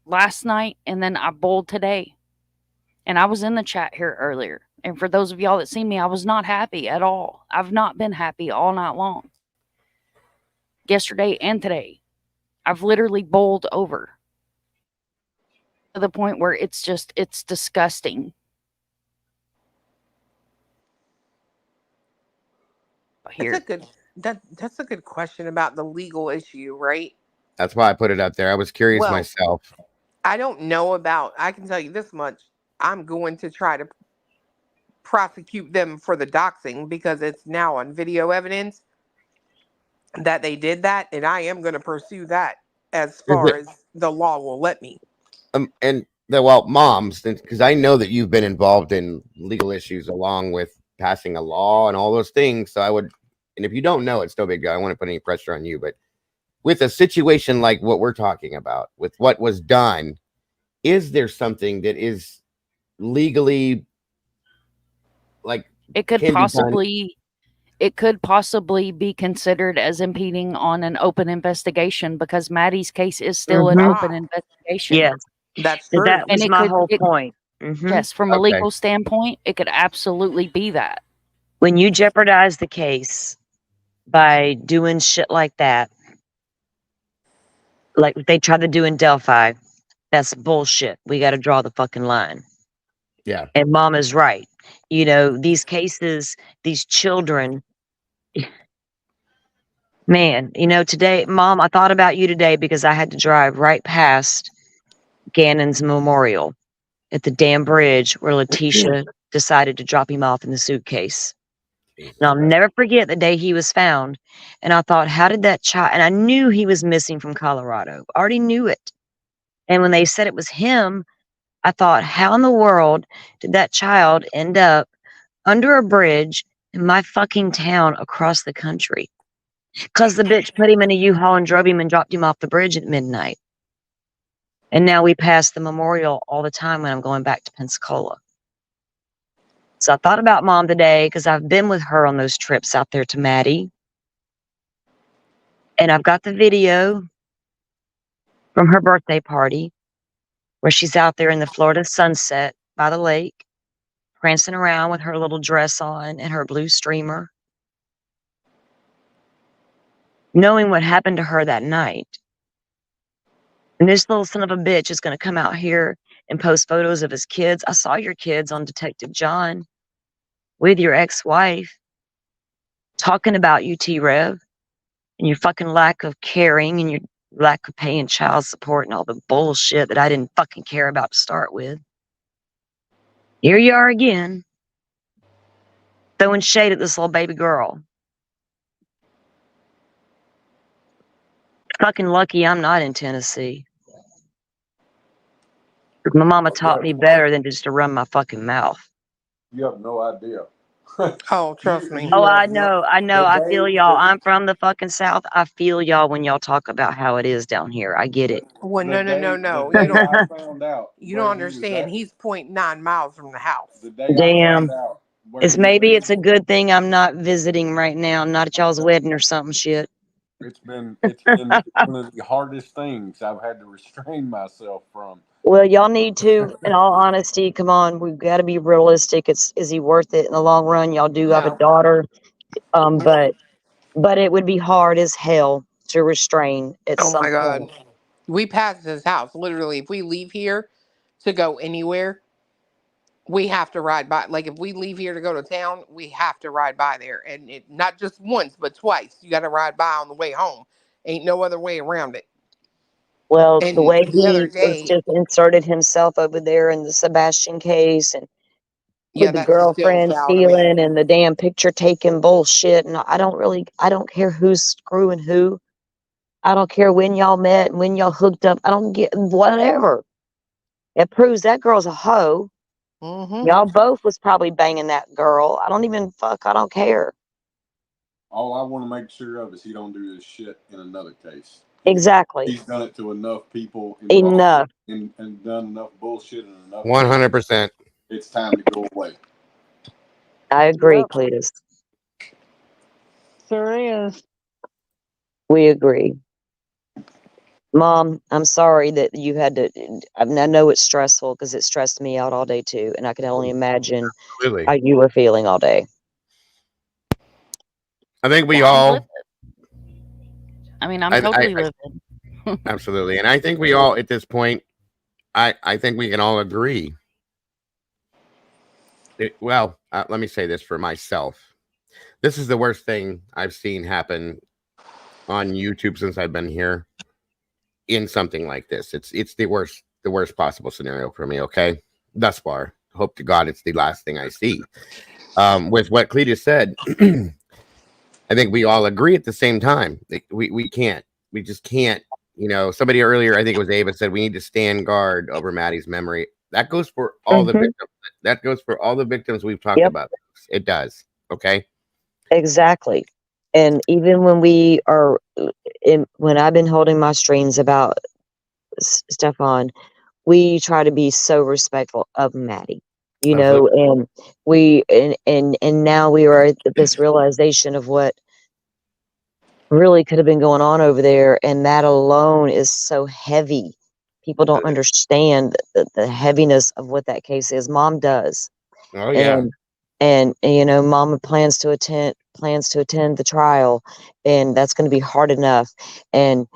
S3: last night and then I bowled today. And I was in the chat here earlier. And for those of y'all that see me, I was not happy at all. I've not been happy all night long. Yesterday and today, I've literally bowled over to the point where it's disgusting.
S5: That's a
S3: Here.
S5: that's a good question about the legal issue, right?
S1: That's why I put it up there. I was curious
S5: Well,
S1: myself.
S5: I don't know about. I can tell you this much: I'm going to try to prosecute them for the doxing because it's now on video evidence that they did that, and I am going to pursue that as
S1: Is
S5: far
S1: it
S5: as the law will let me.
S1: and the well, moms, because I know that you've been involved in legal issues along with passing a law and all those things. So I would, and if you don't know, it's no big deal. I don't want to put any pressure on you, but with a situation like what we're talking about, with what was done, is there something that is legally like
S3: It could
S1: can be done?
S3: possibly be considered as impeding on an open investigation, because Maddie's case is still an
S4: Mm-hmm.
S3: open
S5: Ah,
S3: investigation.
S4: Yes,
S5: that's true.
S4: that
S3: And
S4: was
S3: it
S4: my
S3: could
S4: whole
S3: it
S4: point. Mm-hmm.
S3: yes, from a
S1: Okay,
S3: legal standpoint, it could absolutely be that.
S4: When you jeopardize the case by doing shit like that, like they tried to do in Delphi, that's bullshit. We got to draw the fucking line.
S1: yeah,
S4: And mom is right. You know, these cases, these children, man, you know, today, mom, I thought about you today because I had to drive right past Gannon's memorial at the damn bridge where Letitia decided to drop him off in the suitcase. And I'll never forget the day he was found. And I thought, how did that child, and I knew he was missing from Colorado. I already knew it. And when they said it was him, I thought, how in the world did that child end up under a bridge in my fucking town across the country? Because the bitch put him in a U-Haul and drove him and dropped him off the bridge at midnight. And now we pass the memorial all the time when I'm going back to Pensacola. So I thought about Mom today because I've been with her on those trips out there to Maddie. And I've got the video from her birthday party where she's out there in the Florida sunset by the lake, prancing around with her little dress on and her blue streamer, knowing what happened to her that night. And this little son of a bitch is going to come out here and post photos of his kids. I saw your kids on Detective John with your ex-wife talking about you, T-Rev, and your fucking lack of caring and your lack of paying child support and all the bullshit that I didn't fucking care about to start with. Here you are again, throwing shade at this little baby girl. Fucking lucky I'm not in Tennessee. My mama taught me better than just to run my fucking mouth.
S6: You have no idea.
S5: Oh, trust me.
S4: Oh, I
S6: have no-
S4: know.
S6: the
S4: I
S6: day-
S4: feel y'all. I'm from the fucking South. I feel y'all when y'all talk about how it is down here. I get it.
S5: Well,
S6: the
S5: no.
S6: day
S5: You don't.
S6: I found out
S5: You
S6: where
S5: don't
S6: he was
S5: understand.
S6: at,
S5: He's 0.9 miles from the house.
S6: the day I
S4: Damn.
S6: found out where
S4: It's
S6: he was
S4: maybe
S6: at,
S4: it's a good thing I'm not visiting right now. I'm not at y'all's wedding or something shit.
S6: it's been one of the hardest things I've had to restrain myself from.
S4: Well, y'all need to, in all honesty, come on, we've got to be realistic. Is he worth it in the long run? Y'all do have a
S5: No.
S4: daughter.
S5: No.
S4: But it would be hard as hell to restrain at
S5: Oh
S4: some
S5: my God.
S4: point.
S5: We pass his house. Literally, if we leave here to go anywhere, we have to ride by. Like, if we leave here to go to town, we have to ride by there. And it, not just once, but twice. You got to ride by on the way home. Ain't no other way around it.
S4: Well, the
S5: And
S4: way
S5: the other
S4: he was
S5: day,
S4: just inserted himself over there in the Sebastian case and
S5: yeah,
S4: with the
S5: that's still
S4: girlfriend
S5: foul to me.
S4: stealing and the damn picture taking bullshit. And I don't care who's screwing who. I don't care when y'all met and when y'all hooked up. I don't get whatever. It proves that girl's a hoe.
S5: Mm-hmm.
S4: Y'all both was probably banging that girl. I don't even fuck. I don't care.
S6: All I want to make sure of is he don't do this shit in another case.
S4: Exactly.
S6: He's done it to enough people involved
S4: Enough.
S6: and done enough bullshit in enough.
S1: 100%.
S6: It's time to go away.
S4: I agree,
S2: Yep.
S4: Cletus.
S2: Sure is.
S4: We agree. Mom, I'm sorry that you had to. I know it's stressful because it stressed me out all day too, and I can only imagine
S1: Absolutely.
S4: how you were feeling all day.
S1: I think we
S3: Yeah, I'm
S1: all,
S3: livid. I mean, I'm
S1: I
S3: totally livid.
S1: absolutely. And I think we all, at this point, I think we can all agree. Let me say this for myself. This is the worst thing I've seen happen on YouTube since I've been here in something like this. It's the worst possible scenario for me. Okay, thus far. Hope to God it's the last thing I see. With what Cletus said, I think we all agree at the same time. We can't. We just can't. Somebody earlier, I think it was Ava, said we need to stand guard over Maddie's memory. That goes for all the
S4: Mhm.
S1: victims. That goes for all the victims we've talked
S4: Yep.
S1: about. It does. Okay.
S4: Exactly. And even when we are, when I've been holding my streams about Stefan, we try to be so respectful of Maddie,
S1: Absolutely.
S4: and and now we are at this realization of what really could have been going on over there, and that alone is so heavy. People don't understand the heaviness of what that case is. Mom does.
S1: Oh yeah.
S4: And Mama plans to attend the trial, and that's going to be hard enough. And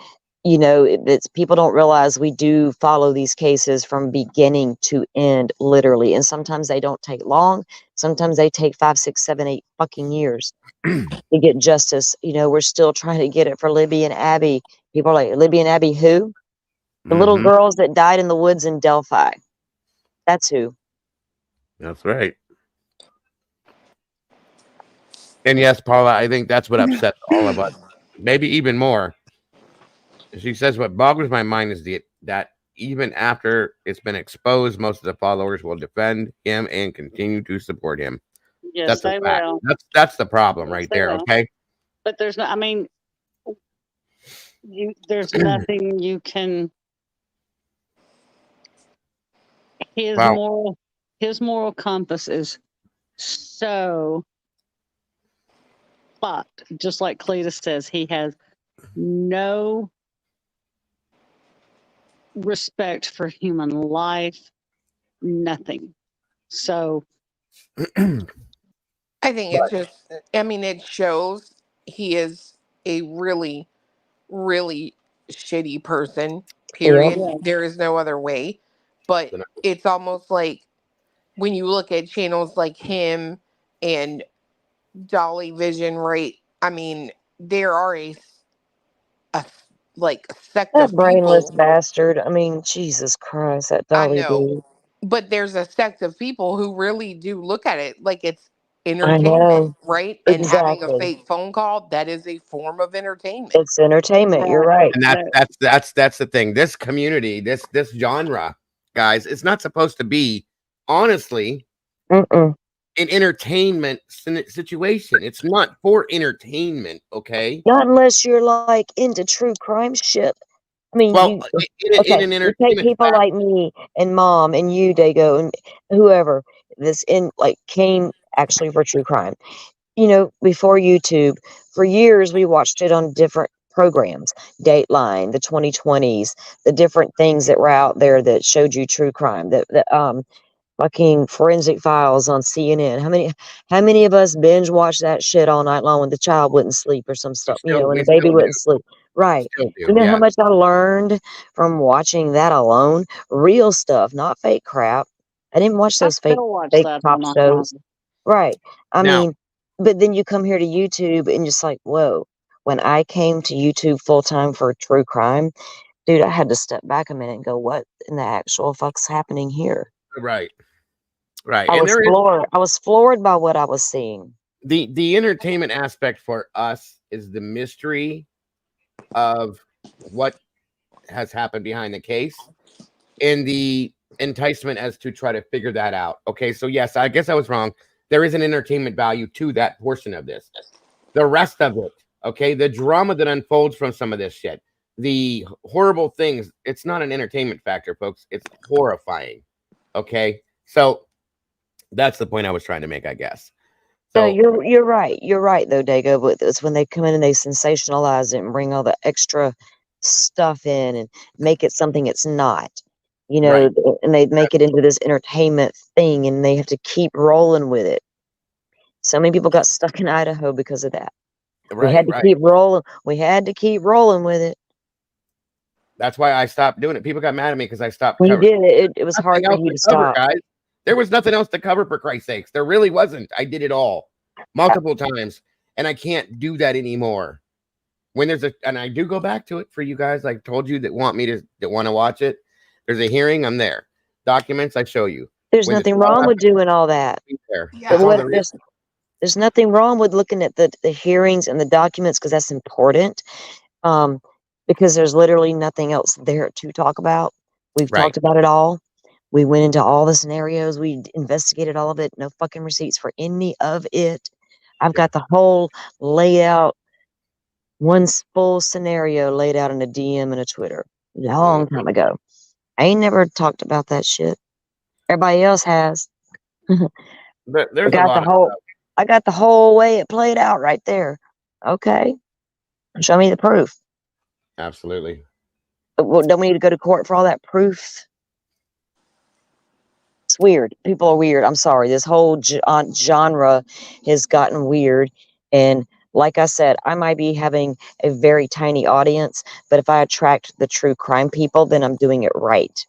S4: it's people don't realize we do follow these cases from beginning to end, literally. And sometimes they don't take long. Sometimes they take 5, 6, 7, 8 fucking years to get justice. We're still trying to get it for Libby and Abby. People are like, Libby and Abby who? The little
S1: Mhm.
S4: girls that died in the woods in Delphi. That's who.
S1: That's right. And yes, Paula, I think that's what upsets all of us, maybe even more. She says what boggles my mind is that even after it's been exposed, most of the followers will defend him and continue to support him.
S2: Yes,
S1: That's a
S2: they
S1: fact.
S2: will.
S1: That's the problem
S2: Yes,
S1: right
S2: they
S1: there.
S2: will.
S1: Okay.
S2: But there's no. I mean, there's nothing you can. His
S1: Wow.
S2: moral, his moral compass is so fucked. Just like Cletus says, he has no respect for human life. Nothing. So
S5: I think it's just, I mean, it shows he is a really, really shitty person,
S4: Yep.
S5: period.
S2: yeah,
S5: There is no other way. But it's almost like when you look at channels like him and Dolly Vision, right? I mean, there are a like a sect
S4: That
S5: of
S4: brainless
S5: people.
S4: bastard. I mean, Jesus Christ, that
S5: I
S4: Dolly
S5: know,
S4: dude.
S5: but there's a sect of people who really do look at it like it's
S4: I
S5: entertainment,
S4: know.
S5: right? And having a
S4: Exactly.
S5: fake phone call, that is a form of entertainment.
S4: It's entertainment. You're
S2: that,
S4: right.
S1: And
S2: that,
S1: that's the thing. This community, this genre, guys, it's not supposed to be, honestly,
S4: Mm-mm.
S1: an entertainment situation. It's not for entertainment. Okay.
S4: Not unless you're like into true crime shit. I mean,
S1: Well,
S4: you
S1: in
S4: okay?
S1: an
S4: You take
S1: entertainment
S4: people
S1: fact,
S4: like me and Mom and you, Dago, and whoever this in like came actually for true crime. You know, before YouTube, for years we watched it on different programs, Dateline, the 2020s, the different things that were out there that showed you true crime. That fucking Forensic Files on CNN. How many of us binge watch that shit all night long when the child wouldn't sleep or some stuff, and
S1: we
S4: the baby
S1: still do,
S4: wouldn't sleep? Right.
S1: still do.
S4: You know how
S1: Yes.
S4: much I learned from watching that alone? Real stuff, not fake crap. I didn't watch
S2: I
S4: those
S2: still watch
S4: fake
S2: that all
S4: cop
S2: night long.
S4: shows. Right. I
S1: Now,
S4: mean, but then you come here to YouTube and just like, whoa. When I came to YouTube full time for true crime, dude, I had to step back a minute and go, what in the actual fuck's happening here?
S1: right, right,
S4: I
S1: and
S4: was
S1: there is
S4: floored. I was floored by what I was seeing.
S1: the entertainment aspect for us is the mystery of what has happened behind the case and the enticement as to try to figure that out. Okay, so yes, I guess I was wrong. There is an entertainment value to that portion of this. The rest of it, okay, the drama that unfolds from some of this shit, the horrible things, it's not an entertainment factor, folks. It's horrifying. Okay, so that's the point I was trying to make, I guess.
S4: No,
S1: So,
S4: you're right. You're right though, Dago. But it's when they come in and they sensationalize it and bring all the extra stuff in and make it something it's not. You know,
S1: right,
S4: and they make it into this entertainment thing, and they have to keep rolling with it. So many people got stuck in Idaho because of that. We
S1: right,
S4: had to
S1: right.
S4: keep rolling. We had to keep rolling with it.
S1: That's why I stopped doing it. People got mad at me because I stopped
S4: You
S1: covering.
S4: did it. It was hard
S1: Nothing
S4: for
S1: else
S4: you
S1: to
S4: to
S1: cover,
S4: stop.
S1: guys. There was nothing else to cover, for Christ's sakes. There really wasn't. I did it all multiple times, and I can't do that anymore. When there's and I do go back to it for you guys, like told you that want to watch it. There's a hearing, I'm there. Documents, I show you.
S4: There's
S1: When the
S4: nothing
S1: trial
S4: wrong with
S1: happens,
S4: doing all that.
S1: I'll be there.
S4: But
S1: That's
S5: Yeah.
S1: all
S4: what
S1: there is.
S4: there's nothing wrong with looking at the hearings and the documents because that's important. Um, because there's literally nothing else there to talk about. We've
S1: Right.
S4: talked about it all. We went into all the scenarios. We investigated all of it. No fucking receipts for any of it. I've
S1: Yeah.
S4: got the whole layout, one full scenario laid out in a DM and a Twitter a long time ago. I ain't never talked about that shit. Everybody else has.
S1: But
S4: I
S1: there's a
S4: got the
S1: lot of
S4: whole
S1: stuff.
S4: I got the whole way it played out right there. Okay. Show me the proof.
S1: Absolutely.
S4: Well, don't we need to go to court for all that proof? It's weird. People are weird. I'm sorry. This whole genre has gotten weird. And like I said, I might be having a very tiny audience, but if I attract the true crime people, then I'm doing it right.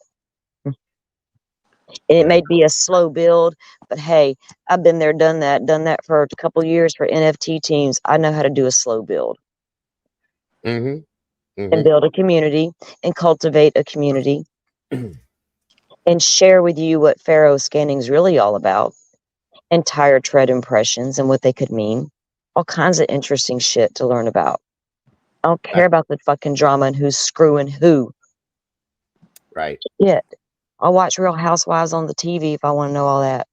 S4: And it
S1: Yeah.
S4: may be a slow build, but hey, I've been there, done that for a couple years for NFT teams. I know how to do a slow build
S1: Mm-hmm.
S4: and
S1: Mm-hmm.
S4: build a community and cultivate a community and share with you what Pharaoh scanning is really all about and tire tread impressions and what they could mean. all kinds of interesting shit to learn about. I don't
S1: Uh,
S4: care about the fucking drama and who's screwing who.
S1: right.
S4: Shit. I'll watch Real Housewives on the TV if I want to know all that.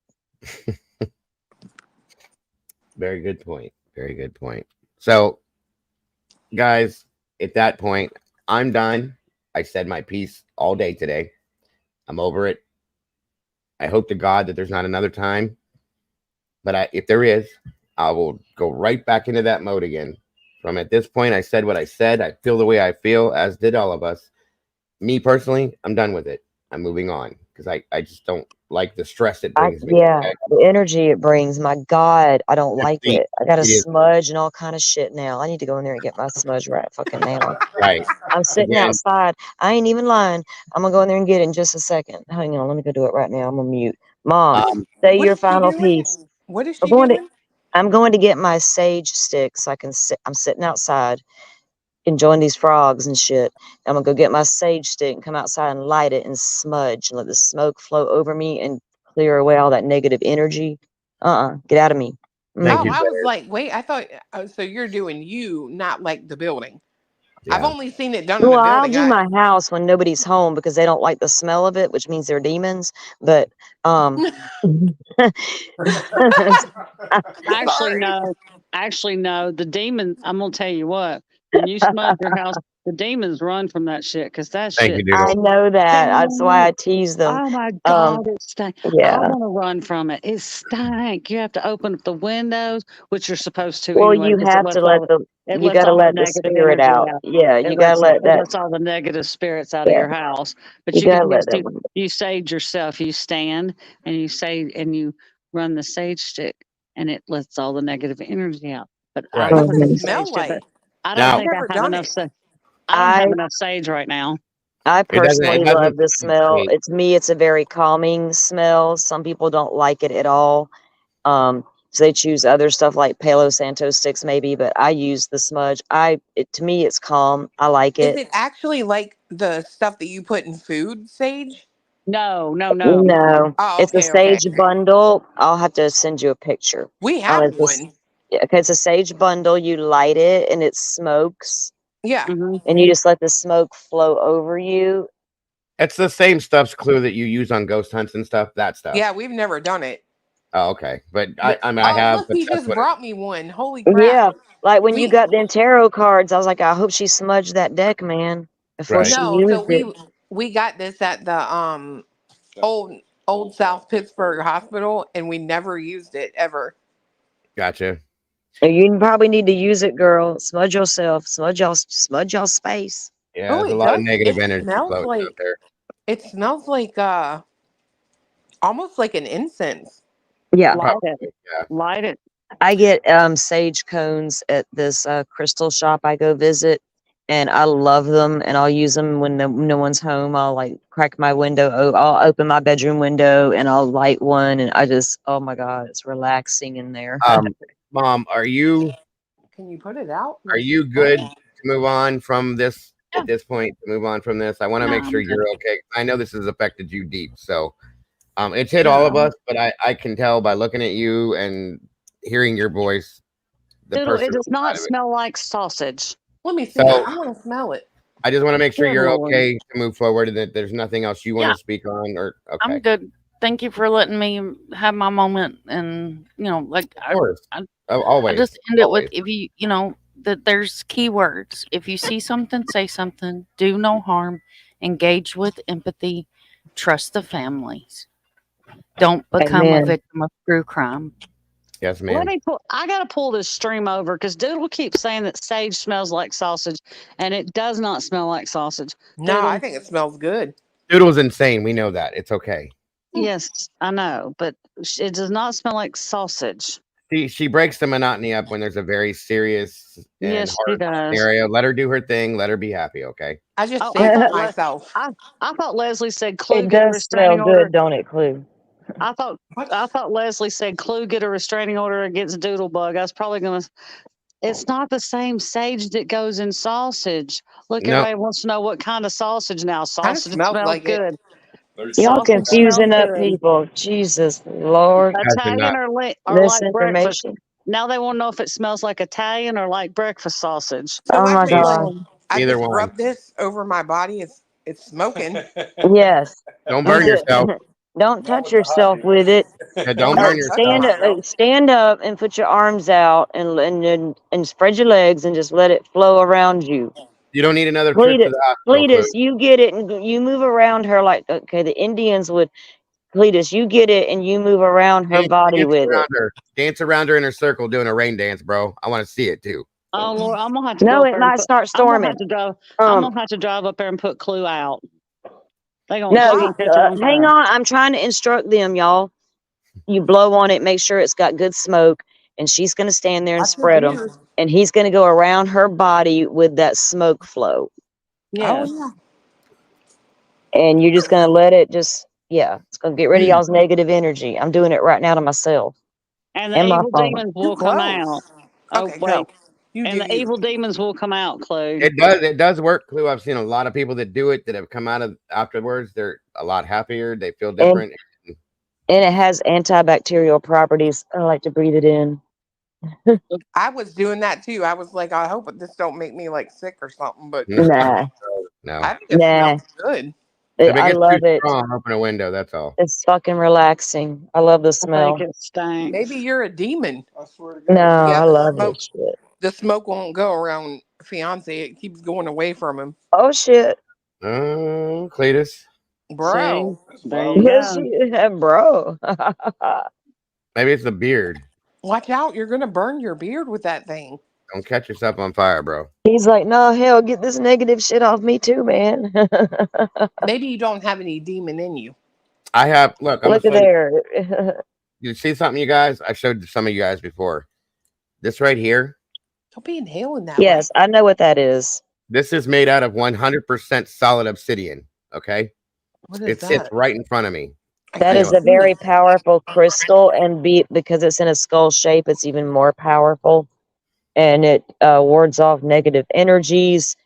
S1: Very good point. Very good point. So, guys, at that point, I'm done. I said my piece all day today. I'm over it. I hope to God that there's not another time. But if there is, I will go right back into that mode again. From at this point, I said what I said. I feel the way I feel, as did all of us. Me personally, I'm done with it. I'm moving on because I just don't like the stress it brings me.
S4: Yeah,
S1: Okay?
S4: the energy it brings, my God, I don't like
S1: Deep.
S4: it. I got a
S1: It is
S4: smudge and all kind of shit now. I need to go in there and get my smudge right fucking now.
S1: right.
S4: I'm sitting
S1: Again,
S4: outside. I ain't even lying. I'm gonna go in there and get it in just a second. Hang on, let me go do it right now. I'm gonna mute. Mom,
S1: um,
S4: say
S5: What
S4: your
S5: is she
S4: final
S5: doing?
S4: piece.
S5: What is
S4: I'm
S5: she
S4: going to
S5: doing?
S4: I'm going to get my sage stick so I can sit. I'm sitting outside enjoying these frogs and shit. I'm gonna go get my sage stick and come outside and light it and smudge and let the smoke flow over me and clear away all that negative energy. Get out of me.
S1: thank
S5: Oh,
S1: you,
S4: Mm-mm.
S5: I was
S1: Bear.
S5: like, wait, I thought so. You're doing you, not like the building. I've
S1: Yeah.
S5: only seen it done in
S4: Well,
S5: the
S4: I'll
S5: building.
S4: do my house when nobody's home because they don't like the smell of it, which means they're demons. But um,
S2: Actually,
S5: Sorry.
S2: no. Actually, no. The demon. I'm gonna tell you what. When you smudge your house, the demons run from that shit because that
S1: Thank you,
S2: shit
S4: I
S1: Doodle.
S4: know that. That's why I
S2: stank.
S4: tease them.
S2: Oh my
S4: Um,
S2: God, it stank. I
S4: yeah.
S2: want to run from it. It stank. You have to open up the windows, which you're supposed to
S4: Well,
S2: anyway,
S4: you
S2: because
S4: have to let the
S2: it
S4: you
S2: lets
S4: got to
S2: all the
S4: let the
S2: negative
S4: spirit
S2: energy
S4: out.
S2: out.
S4: Yeah, you got to let
S2: It
S4: that.
S2: lets all the negative spirits out of
S4: Yeah,
S2: your house. But
S4: you
S2: you
S4: got to
S2: can
S4: let
S2: just
S4: that
S2: do
S4: one.
S2: you sage yourself. You stand and you say and you run the sage stick, and it lets all the negative energy out. But I
S1: Right.
S5: What's
S2: haven't
S5: it
S2: been
S4: Mhm.
S5: smell
S2: saged yet. But
S5: like?
S2: I don't
S5: I've
S1: Now,
S2: think I
S5: never
S2: have
S5: done
S2: enough.
S5: it.
S2: I don't
S4: I
S2: have enough sage right now.
S4: I
S1: it
S4: personally
S1: doesn't
S4: love the smell.
S1: say
S4: It's me. It's a very calming smell. Some people don't like it at all. So they choose other stuff like Palo Santo sticks, maybe. But I use the smudge. To me, it's calm. I like
S5: Is
S4: it.
S5: it actually like the stuff that you put in food, sage?
S2: No, no, no.
S4: No,
S5: Oh,
S4: it's a
S5: okay, okay.
S4: sage bundle. I'll have to send you a picture.
S5: We have
S4: It's a,
S5: one.
S4: yeah, okay, it's a sage bundle. You light it and it smokes,
S5: Yeah.
S2: Hmm.
S4: and you just let the smoke flow over you.
S1: it's the same stuff's clue that you use on ghost hunts and stuff. That stuff.
S5: Yeah, we've never done it.
S1: Oh, okay. But
S5: But
S1: I mean, I
S5: oh,
S1: have,
S5: look,
S1: but
S5: he
S1: that's
S5: just
S1: what it.
S5: brought me one. Holy crap.
S4: Yeah, like when you
S5: We
S4: got them tarot cards, I was like, I hope she smudged that deck, man, before
S1: Right.
S4: she
S5: no, so
S4: used it.
S5: we got this at the old old South Pittsburgh Hospital and we never used it ever.
S1: Gotcha.
S4: And you probably need to use it, girl. Smudge yourself, smudge y'all space.
S1: Yeah,
S5: Oh,
S1: there's a
S5: it
S1: lot of
S5: does.
S1: negative energy floating out there.
S5: It smells like almost like an incense.
S4: Yeah,
S2: Light it.
S1: Probably. Yeah.
S2: Light it.
S4: I get sage cones at this crystal shop I go visit, and I love them. And I'll use them when no one's home. I'll like crack my window. I'll open my bedroom window and I'll light one. And I just, oh my god, it's relaxing in there.
S1: Mom,
S5: Can you put it out?
S1: are you good to move on from this
S3: Yeah.
S1: at this point? To move on from this, I want to
S3: No,
S1: make sure
S3: I'm good.
S1: you're okay. I know this has affected you deep, so it's hit all of
S3: No.
S1: us. But I can tell by looking at you and hearing your voice, the
S2: Doodle, it
S1: personal
S2: does not
S1: side of it.
S2: smell like sausage.
S5: Let me see.
S1: So
S5: I want to smell it.
S1: I just want to make sure
S2: Good
S1: you're
S2: Lord.
S1: okay to move forward, and that there's nothing else you want
S3: Yeah,
S1: to speak on, or
S3: I'm
S1: okay.
S3: good. Thank you for letting me have my moment. And like
S1: Of course.
S3: I I
S1: Always.
S3: just end it with
S1: Always.
S3: if that there's keywords. If you see something, say something. Do no harm. Engage with empathy. Trust the families. Don't become a
S4: Amen.
S3: victim of true crime.
S1: Yes,
S2: Let
S1: ma'am.
S2: me pull. I gotta pull this stream over because Doodle keeps saying that sage smells like sausage, and it does not smell like sausage.
S5: No, I
S2: Doodle,
S5: think it smells good.
S1: Doodle's insane. We know that. It's okay.
S2: yes, I know, but it does not smell like sausage.
S1: She breaks the monotony up when there's a very serious and
S2: Yes, she
S1: hard
S2: does.
S1: scenario. Let her do her thing. Let her be happy. Okay.
S5: I just
S2: Oh, I
S5: saved
S2: thought
S5: myself.
S2: I thought Leslie said Clue
S4: It
S2: get a
S4: does smell
S2: restraining order.
S4: good, don't it, Clue?
S2: I thought
S5: What?
S2: I thought Leslie said Clue get a restraining order against Doodlebug. I was probably gonna. It's not the same sage that goes in sausage. Look,
S1: No,
S2: everybody wants to know what kind of sausage now.
S5: Kind of
S2: Sausage
S5: smells
S2: smells
S5: like it.
S2: good.
S4: Y'all
S2: Sausage smells
S4: confusing up
S2: good.
S4: people. Jesus Lord.
S1: guys are
S2: Italian
S1: not.
S2: or like breakfast.
S4: Misinformation.
S2: Now they want to know if it smells like Italian or like breakfast sausage.
S5: So
S4: Oh
S5: I
S4: my
S5: just like
S4: God.
S5: I
S1: Either
S5: just
S1: one.
S5: rub this over my body. It's smoking.
S4: Yes.
S1: Don't
S4: You
S1: burn
S4: do.
S1: yourself.
S4: Don't touch yourself with it.
S1: Yeah,
S5: I'm
S1: don't
S5: not
S1: burn
S5: touching
S1: yourself.
S5: myself.
S4: Stand up and put your arms out and spread your legs and just let it flow around you.
S1: You don't need another trip to
S4: Cletus,
S1: the hospital, Clue.
S4: Cletus, you get it and you move around her like okay, the Indians would. Cletus, you get it and you move around her body
S1: Dance
S4: with
S1: around
S4: it.
S1: her. Dance around her in a circle doing a rain dance, bro. I want to see it too.
S2: Oh Lord, I'm gonna have to go
S4: No,
S2: up
S4: it
S2: there and
S4: might
S2: put.
S4: start
S2: I'm gonna
S4: storming.
S2: have to drive. I'm
S4: Um,
S2: gonna have to drive up there and put Clue out.
S4: no,
S2: She's gonna catch her on
S4: hang
S2: fire.
S4: on. I'm trying to instruct them, y'all. You blow on it, make sure it's got good smoke, and she's going to stand there and
S5: Watch your
S4: spread them.
S5: ears.
S4: And he's going to go around her body with that smoke flow.
S2: Yes.
S5: Oh
S4: And you're just going to let it it's going to get rid of
S5: yeah.
S4: y'all's negative energy. I'm doing it right now to myself
S2: And the
S4: and my
S2: evil
S4: phone.
S2: demons
S5: Too
S2: will come out.
S5: close.
S2: Oh
S5: Okay,
S2: wait.
S5: go. You do
S2: And the
S5: you.
S2: evil demons will come out, Clue.
S1: It does work, Clue. I've seen a lot of people that do it that have come out of afterwards. They're a lot happier. They feel
S4: And,
S1: different.
S4: and it has antibacterial properties. I like to breathe it in.
S5: I was doing that too. I was like, I hope this don't make me like sick or something, but
S1: No,
S4: Nah,
S1: no.
S5: I think it
S4: nah.
S5: smells good.
S1: If it
S4: I
S1: gets too
S4: love it.
S1: strong, open a window. That's all.
S4: It's fucking relaxing. I love the
S2: I
S4: smell.
S2: think it stinks.
S5: Maybe you're a demon. I swear to
S4: No,
S5: God. Yeah,
S4: I love it. Shit.
S5: the smoke won't go around fiance. It keeps going away from him.
S4: Oh, shit.
S1: Cletus.
S2: See,
S5: Bro.
S2: there you go.
S4: Bro.
S1: Maybe it's the beard.
S5: Watch out, you're gonna burn your beard with that thing.
S1: Don't catch yourself on fire, bro.
S4: He's like, no, hell, get this negative shit off me too, man.
S5: Maybe you don't have any demon in you.
S1: I have. Look, I'm gonna
S4: Look at
S1: show you.
S4: there.
S1: You see something, you guys? I showed some of you guys before. This right here.
S5: Don't be inhaling that way.
S4: Yes, I know what that is.
S1: This is made out of 100% solid obsidian. Okay,
S5: What is
S1: it sits
S5: that?
S1: right in front of me.
S5: I
S4: That
S1: I
S5: can't
S4: is
S1: know.
S4: a
S5: see
S4: very
S5: it.
S4: powerful crystal, and because it's in a skull shape, it's even more powerful, and it wards off negative energies.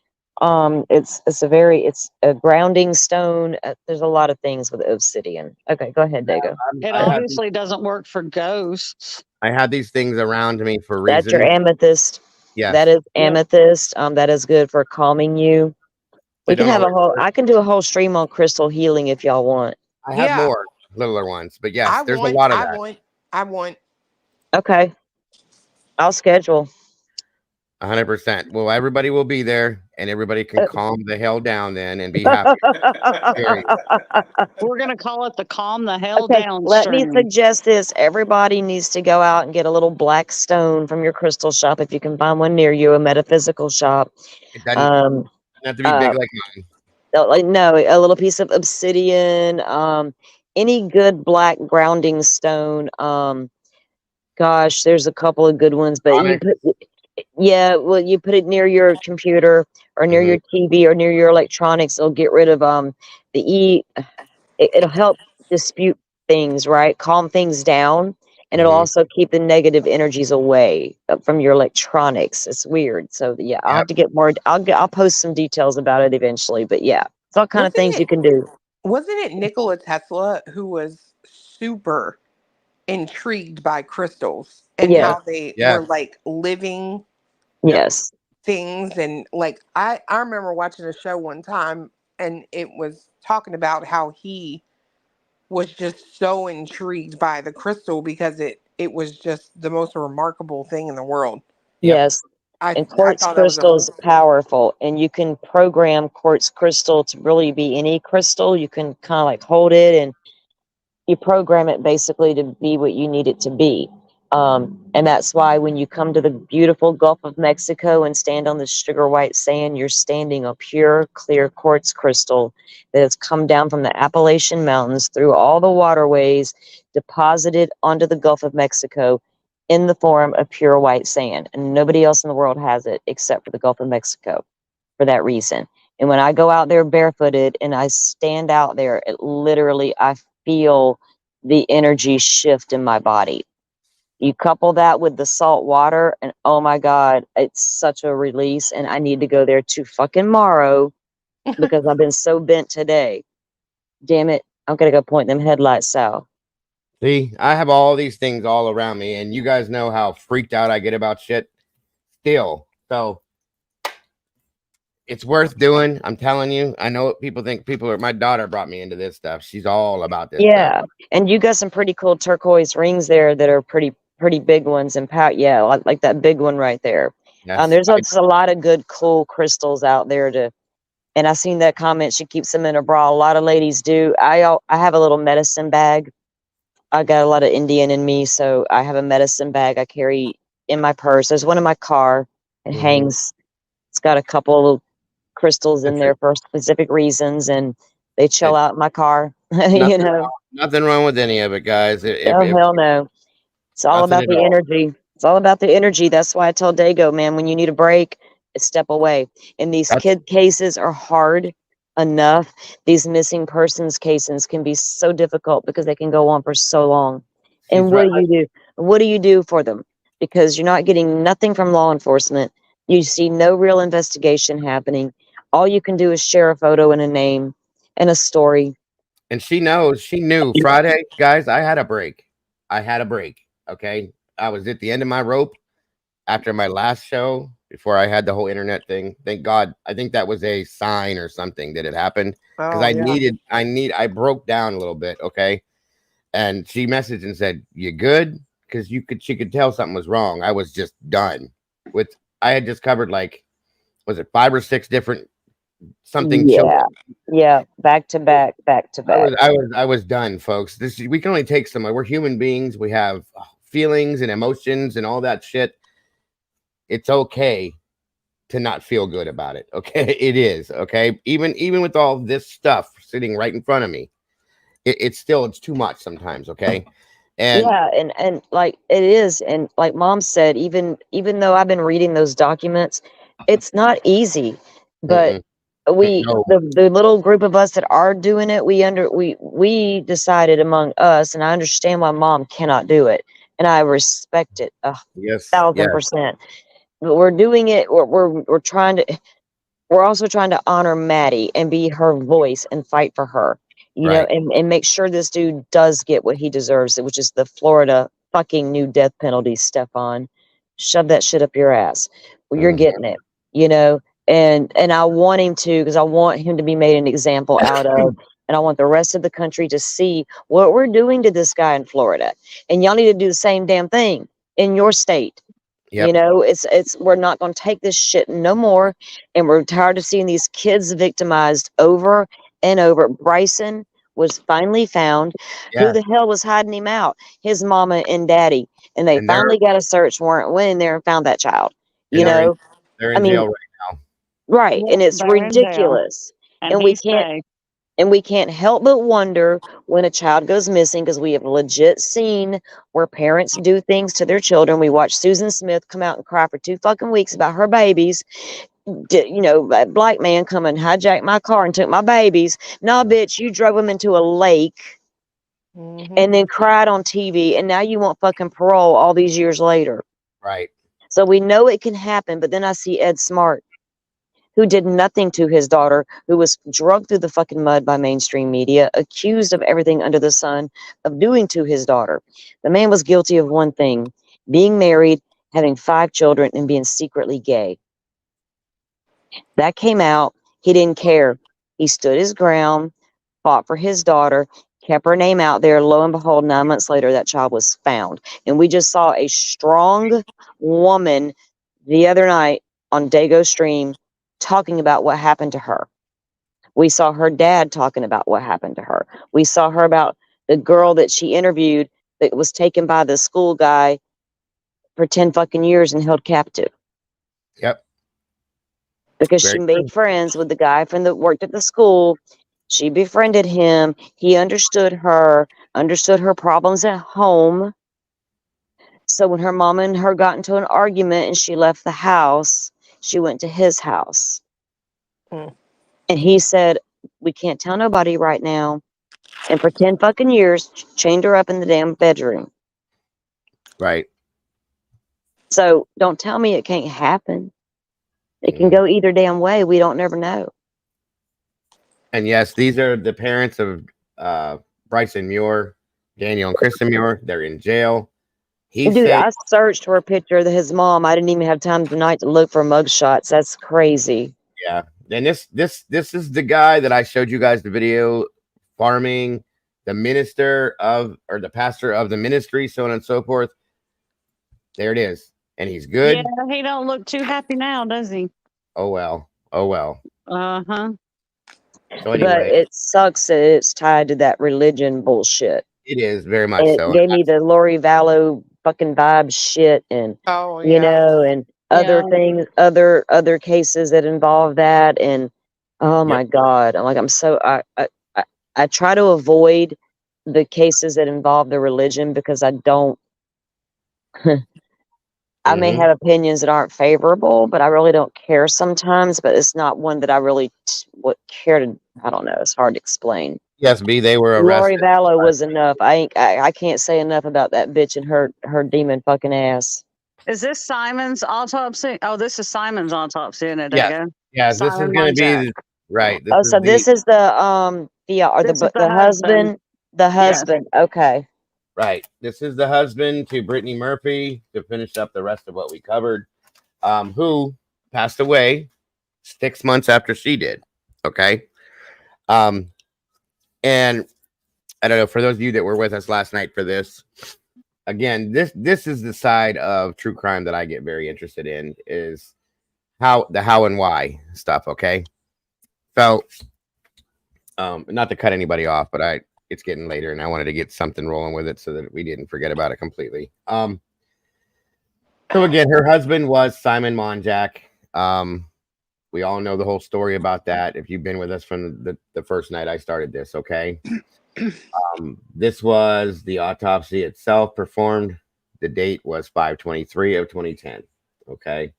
S4: It's a grounding stone. There's a lot of things with obsidian. Okay, go ahead, Dago.
S2: It
S1: I had
S2: obviously doesn't work for ghosts.
S1: I had these things around me for
S4: That's your
S1: reasons.
S4: amethyst. That
S1: Yes,
S4: is amethyst. That is good for calming you.
S1: they
S4: We can
S1: don't
S4: have a
S1: always
S4: whole.
S1: work.
S4: I can do a whole stream on crystal healing if y'all want.
S1: I have
S5: Yeah,
S1: more littler ones, but yes,
S5: I
S1: there's a
S5: want,
S1: lot of
S5: I
S1: that.
S5: want, I want.
S4: Okay, I'll schedule.
S1: 100%. Well, everybody will be there, and everybody can
S4: Uh,
S1: calm the hell down then and be happy. Period.
S2: We're gonna call it the calm the hell
S4: Okay,
S2: down
S4: let me
S2: stream.
S4: suggest this. Everybody needs to go out and get a little black stone from your crystal shop if you can find one near you, a metaphysical shop.
S1: It doesn't
S4: Um,
S1: have to be
S4: uh,
S1: big like mine.
S4: like no, a little piece of obsidian, any good black grounding stone. Gosh, there's a couple of good ones, but
S1: Onyx.
S4: well, you put it near your computer or near
S1: Hmm.
S4: your TV or near your electronics. It'll get rid of the it'll help dispute things, right? Calm things down, and it'll
S1: Hmm.
S4: also keep the negative energies away from your electronics. It's weird. So yeah, I'll
S1: Yep.
S4: have to get more. I'll post some details about it eventually. But yeah, it's all kind of
S5: Wasn't
S4: things you
S5: it?
S4: can do.
S5: Wasn't it Nikola Tesla who was super intrigued by crystals and
S4: Yes,
S5: how they
S1: Yeah.
S5: were like living
S1: Yep.
S4: yes,
S5: things? And like I remember watching a show one time, and it was talking about how he was just so intrigued by the crystal because it was just the most remarkable thing in the world.
S1: Yep.
S4: yes. And
S5: I
S4: quartz
S5: thought that was
S4: crystal is
S5: amazing.
S4: powerful, and you can program quartz crystal to really be any crystal. You can kind of like hold it and you program it basically to be what you need it to be. And that's why when you come to the beautiful Gulf of Mexico and stand on the sugar white sand, you're standing a pure, clear quartz crystal that has come down from the Appalachian Mountains through all the waterways, deposited onto the Gulf of Mexico in the form of pure white sand. And nobody else in the world has it except for the Gulf of Mexico for that reason. And when I go out there barefooted and I stand out there, it literally, I feel the energy shift in my body. You couple that with the salt water, and oh my God, it's such a release. And I need to go there to fucking morrow because I've been so bent today. Damn it, I'm gonna go point them headlights south.
S1: See, I have all these things all around me, and you guys know how freaked out I get about shit still. So it's worth doing. I'm telling you. I know what people think. People are. My daughter brought me into this stuff. She's all about this stuff.
S4: Yeah, and you got some pretty cool turquoise rings there that are pretty big ones and yeah, like that big one right there.
S1: Yes,
S4: There's just a lot of good cool crystals out there to. And I seen that comment. She keeps them in her bra. A lot of ladies do. I have a little medicine bag. I got a lot of Indian in me, so I have a medicine bag I carry in my purse. There's one in my car. It hangs. It's got a couple of little crystals in there for specific reasons, and they chill out in my car. You know.
S1: Nothing wrong with any of it, guys.
S4: Oh hell no. It's all
S1: Nothing
S4: about
S1: at
S4: the
S1: all.
S4: energy. It's all about the energy. That's why I tell Dago, man, when you need a break, step away. And these
S1: That's-
S4: kid cases are hard enough. These missing persons cases can be so difficult because they can go on for so long.
S1: She's
S4: And what
S1: right.
S4: do you do? What do you do for them? Because you're not getting nothing from law enforcement. You see no real investigation happening. All you can do is share a photo and a name and a story.
S1: And she knows. She knew Friday, guys. I had a break. I had a break. Okay, I was at the end of my rope after my last show before I had the whole internet thing. Thank God. I think that was a sign or something that it happened because
S5: Oh, yeah.
S1: I broke down a little bit. Okay, and she messaged and said, "You good?" Because she could tell something was wrong. I was just done with. I had just covered like, was it 5 or 6 different something children.
S4: Yeah. Yeah. Back to back, back to back.
S1: I was done, folks. We can only take some. We're human beings. We have feelings and emotions and all that shit. It's okay to not feel good about it. Okay, it is okay. Even with all this stuff sitting right in front of me, it's too much sometimes. Okay, and
S4: Yeah, and like it is, and like mom said, even though I've been reading those documents, it's not easy. But
S1: mm-mm, no,
S4: the little group of us that are doing it, we decided among us, and I understand why mom cannot do it, and I respect it a
S1: yes,
S4: thousand
S1: yes,
S4: percent. But we're doing it. We're trying to. We're also trying to honor Maddie and be her voice and fight for her, you know,
S1: right,
S4: and make sure this dude does get what he deserves, which is the Florida fucking new death penalty, Stefan. Shove that shit up your ass. Well, you're
S1: mhm,
S4: getting it, you know, and I want him to, because I want him to be made an example out of, and I want the rest of the country to see what we're doing to this guy in Florida. And y'all need to do the same damn thing in your state. You
S1: yep,
S4: know, it's we're not going to take this shit no more, and we're tired of seeing these kids victimized over and over. Bryson was finally found. Who
S1: yeah,
S4: the hell was hiding him out? His mama and daddy, and they
S1: and they're
S4: finally got a search warrant, went in there and found that child. You
S1: and
S4: know,
S1: they're
S4: I
S1: in
S4: mean,
S1: jail right now.
S4: right,
S2: Yep,
S4: and it's
S2: they're in jail,
S4: ridiculous,
S2: and
S4: and we
S2: he's
S4: can't
S2: safe.
S4: and we can't help but wonder when a child goes missing because we have legit seen where parents do things to their children. We watched Susan Smith come out and cry for 2 fucking weeks about her babies. You know, a black man come and hijacked my car and took my babies. Nah, bitch, you drove them into a lake
S5: Hmm.
S4: and then cried on TV, and now you want fucking parole all these years later.
S1: Right,
S4: So we know it can happen, but then I see Ed Smart, who did nothing to his daughter, who was drugged through the fucking mud by mainstream media, accused of everything under the sun of doing to his daughter. The man was guilty of one thing: being married, having 5 children, and being secretly gay. That came out. He didn't care. He stood his ground, fought for his daughter, kept her name out there. Lo and behold, 9 months later, that child was found. And we just saw a strong woman the other night on Dago stream talking about what happened to her. We saw her dad talking about what happened to her. We saw her about the girl that she interviewed that was taken by the school guy for 10 fucking years and held captive
S1: yep,
S4: because she
S1: very
S4: made
S1: true.
S4: friends with the guy from that worked at the school. She befriended him. He understood her problems at home. So when her mom and her got into an argument and she left the house, she went to his house.
S5: Mm.
S4: And he said, "We can't tell nobody right now." And for 10 fucking years, chained her up in the damn bedroom.
S1: Right,
S4: So don't tell me it can't happen. It can
S1: mhm.
S4: go either damn way. We don't never know.
S1: And yes, these are the parents of Bryson Muir. Daniel and Kristen Muir, they're in jail. He
S4: Dude,
S1: said,
S4: I searched for a picture of his mom. I didn't even have time tonight to look for mugshots. That's crazy.
S1: yeah. And this is the guy that I showed you guys the video farming the minister of or the pastor of the ministry, so on and so forth. There it is. And he's good.
S2: Yeah, he don't look too happy now, does he?
S1: Oh well. Oh well.
S2: Uh-huh.
S1: So
S4: But
S1: anyway,
S4: it sucks that it's tied to that religion bullshit.
S1: it is very much
S4: And it
S1: so.
S4: gave me the Lori Vallow fucking vibe shit and
S5: Oh
S4: you
S5: yeah.
S4: know, and other
S2: Yeah.
S4: things, other cases that involve that. And oh
S1: Yep.
S4: my God. I try to avoid the cases that involve the religion because I don't I may
S1: Mhm.
S4: have opinions that aren't favorable, but I really don't care sometimes. But it's not one that I really would care to. I don't know. It's hard to explain.
S1: Yes, B, they were
S4: Lori
S1: arrested.
S4: Vallow was enough. I can't say enough about that bitch and her demon fucking ass.
S2: Is this Simon's autopsy? Oh, this is Simon's autopsy, isn't it,
S1: Yes.
S2: Dago?
S1: Yes, this is
S2: Simon
S1: gonna be
S2: Monjack.
S1: right. This
S4: Oh,
S1: is
S4: so
S1: the
S4: this is
S2: This is
S4: the
S2: the husband.
S4: husband. The
S2: Yes.
S4: husband. Okay.
S1: right. This is the husband to Brittany Murphy to finish up the rest of what we covered. Who passed away 6 months after she did. Okay. Um, and I don't know, for those of you that were with us last night for this, again, this is the side of true crime that I get very interested in is how and why stuff. Okay. So not to cut anybody off, but it's getting later and I wanted to get something rolling with it so that we didn't forget about it completely. So again, her husband was Simon Monjack. We all know the whole story about that. If you've been with us from the first night I started this, okay. This was the autopsy itself performed. The date was 5/23 of 2010. Okay.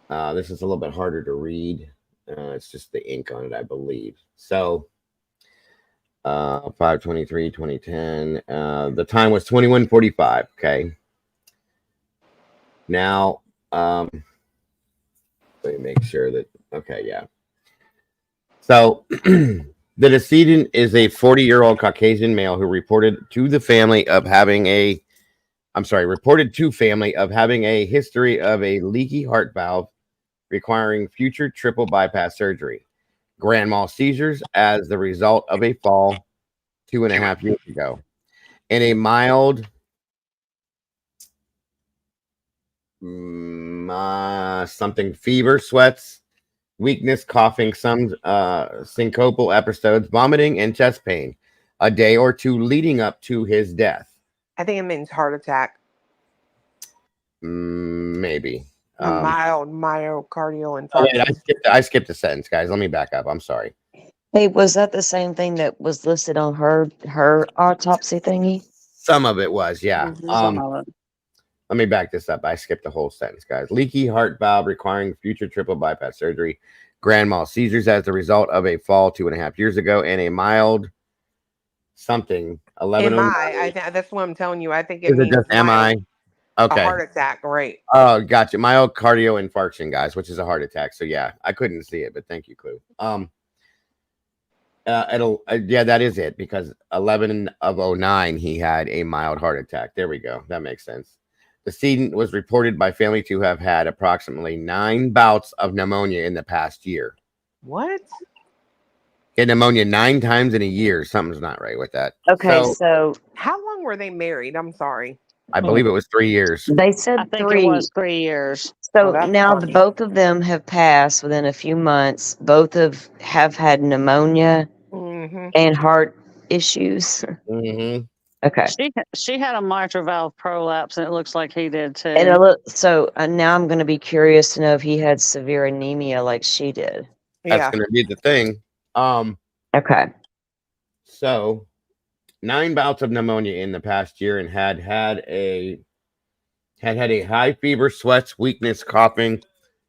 S1: This is a little bit harder to read. It's just the ink on it, I believe. So 5/23 2010. The time was 21:45. Okay. Now let me make sure that okay, yeah. So the decedent is a 40-year-old Caucasian male who reported to family of having a history of a leaky heart valve requiring future triple bypass surgery, grand mal seizures as the result of a fall 2.5 years ago, and a mild something fever, sweats, weakness, coughing, some syncopal episodes, vomiting, and chest pain a day or two leading up to his death.
S5: I think it means heart attack.
S1: Maybe.
S5: A mild myocardial
S1: Oh, wait,
S5: infarction.
S1: I skipped a sentence, guys. Let me back up. I'm sorry.
S4: Hey, was that the same thing that was listed on her autopsy thingy?
S1: Some of it was, yeah.
S5: Mhm.
S2: Some of it.
S1: Let me back this up. I skipped the whole sentence, guys. Leaky heart valve requiring future triple bypass surgery, grand mal seizures as the result of a fall 2.5 years ago, and a mild something 11.
S5: MI. That's what I'm telling you. I think it
S1: Is it
S5: means
S1: just MI?
S5: a
S1: Okay.
S5: heart attack, right?
S1: Oh, gotcha. Myocardial infarction, guys, which is a heart attack. So yeah, I couldn't see it, but thank you, Clue. Yeah, that is it because 11 of 09 he had a mild heart attack. There we go. That makes sense. The decedent was reported by family to have had approximately 9 bouts of pneumonia in the past year.
S5: What?
S1: He had pneumonia 9 times in a year. Something's not right with that.
S4: Okay,
S1: So
S4: so
S5: How long were they married? I'm sorry.
S1: I believe it was 3 years.
S4: they said
S2: I think
S4: 3.
S2: it was 3 years.
S4: So
S5: that's
S4: now
S5: funny.
S4: both of them have passed within a few months. Both have had pneumonia
S5: Mm-hmm.
S4: and heart issues.
S1: Mm-hmm.
S4: Okay.
S2: She had a mitral valve prolapse, and it looks like he did too.
S4: And now I'm going to be curious to know if he had severe anemia like she did.
S1: That's
S5: Yeah.
S1: going to be the thing.
S4: Okay.
S1: So 9 bouts of pneumonia in the past year and had a high fever, sweats, weakness, coughing,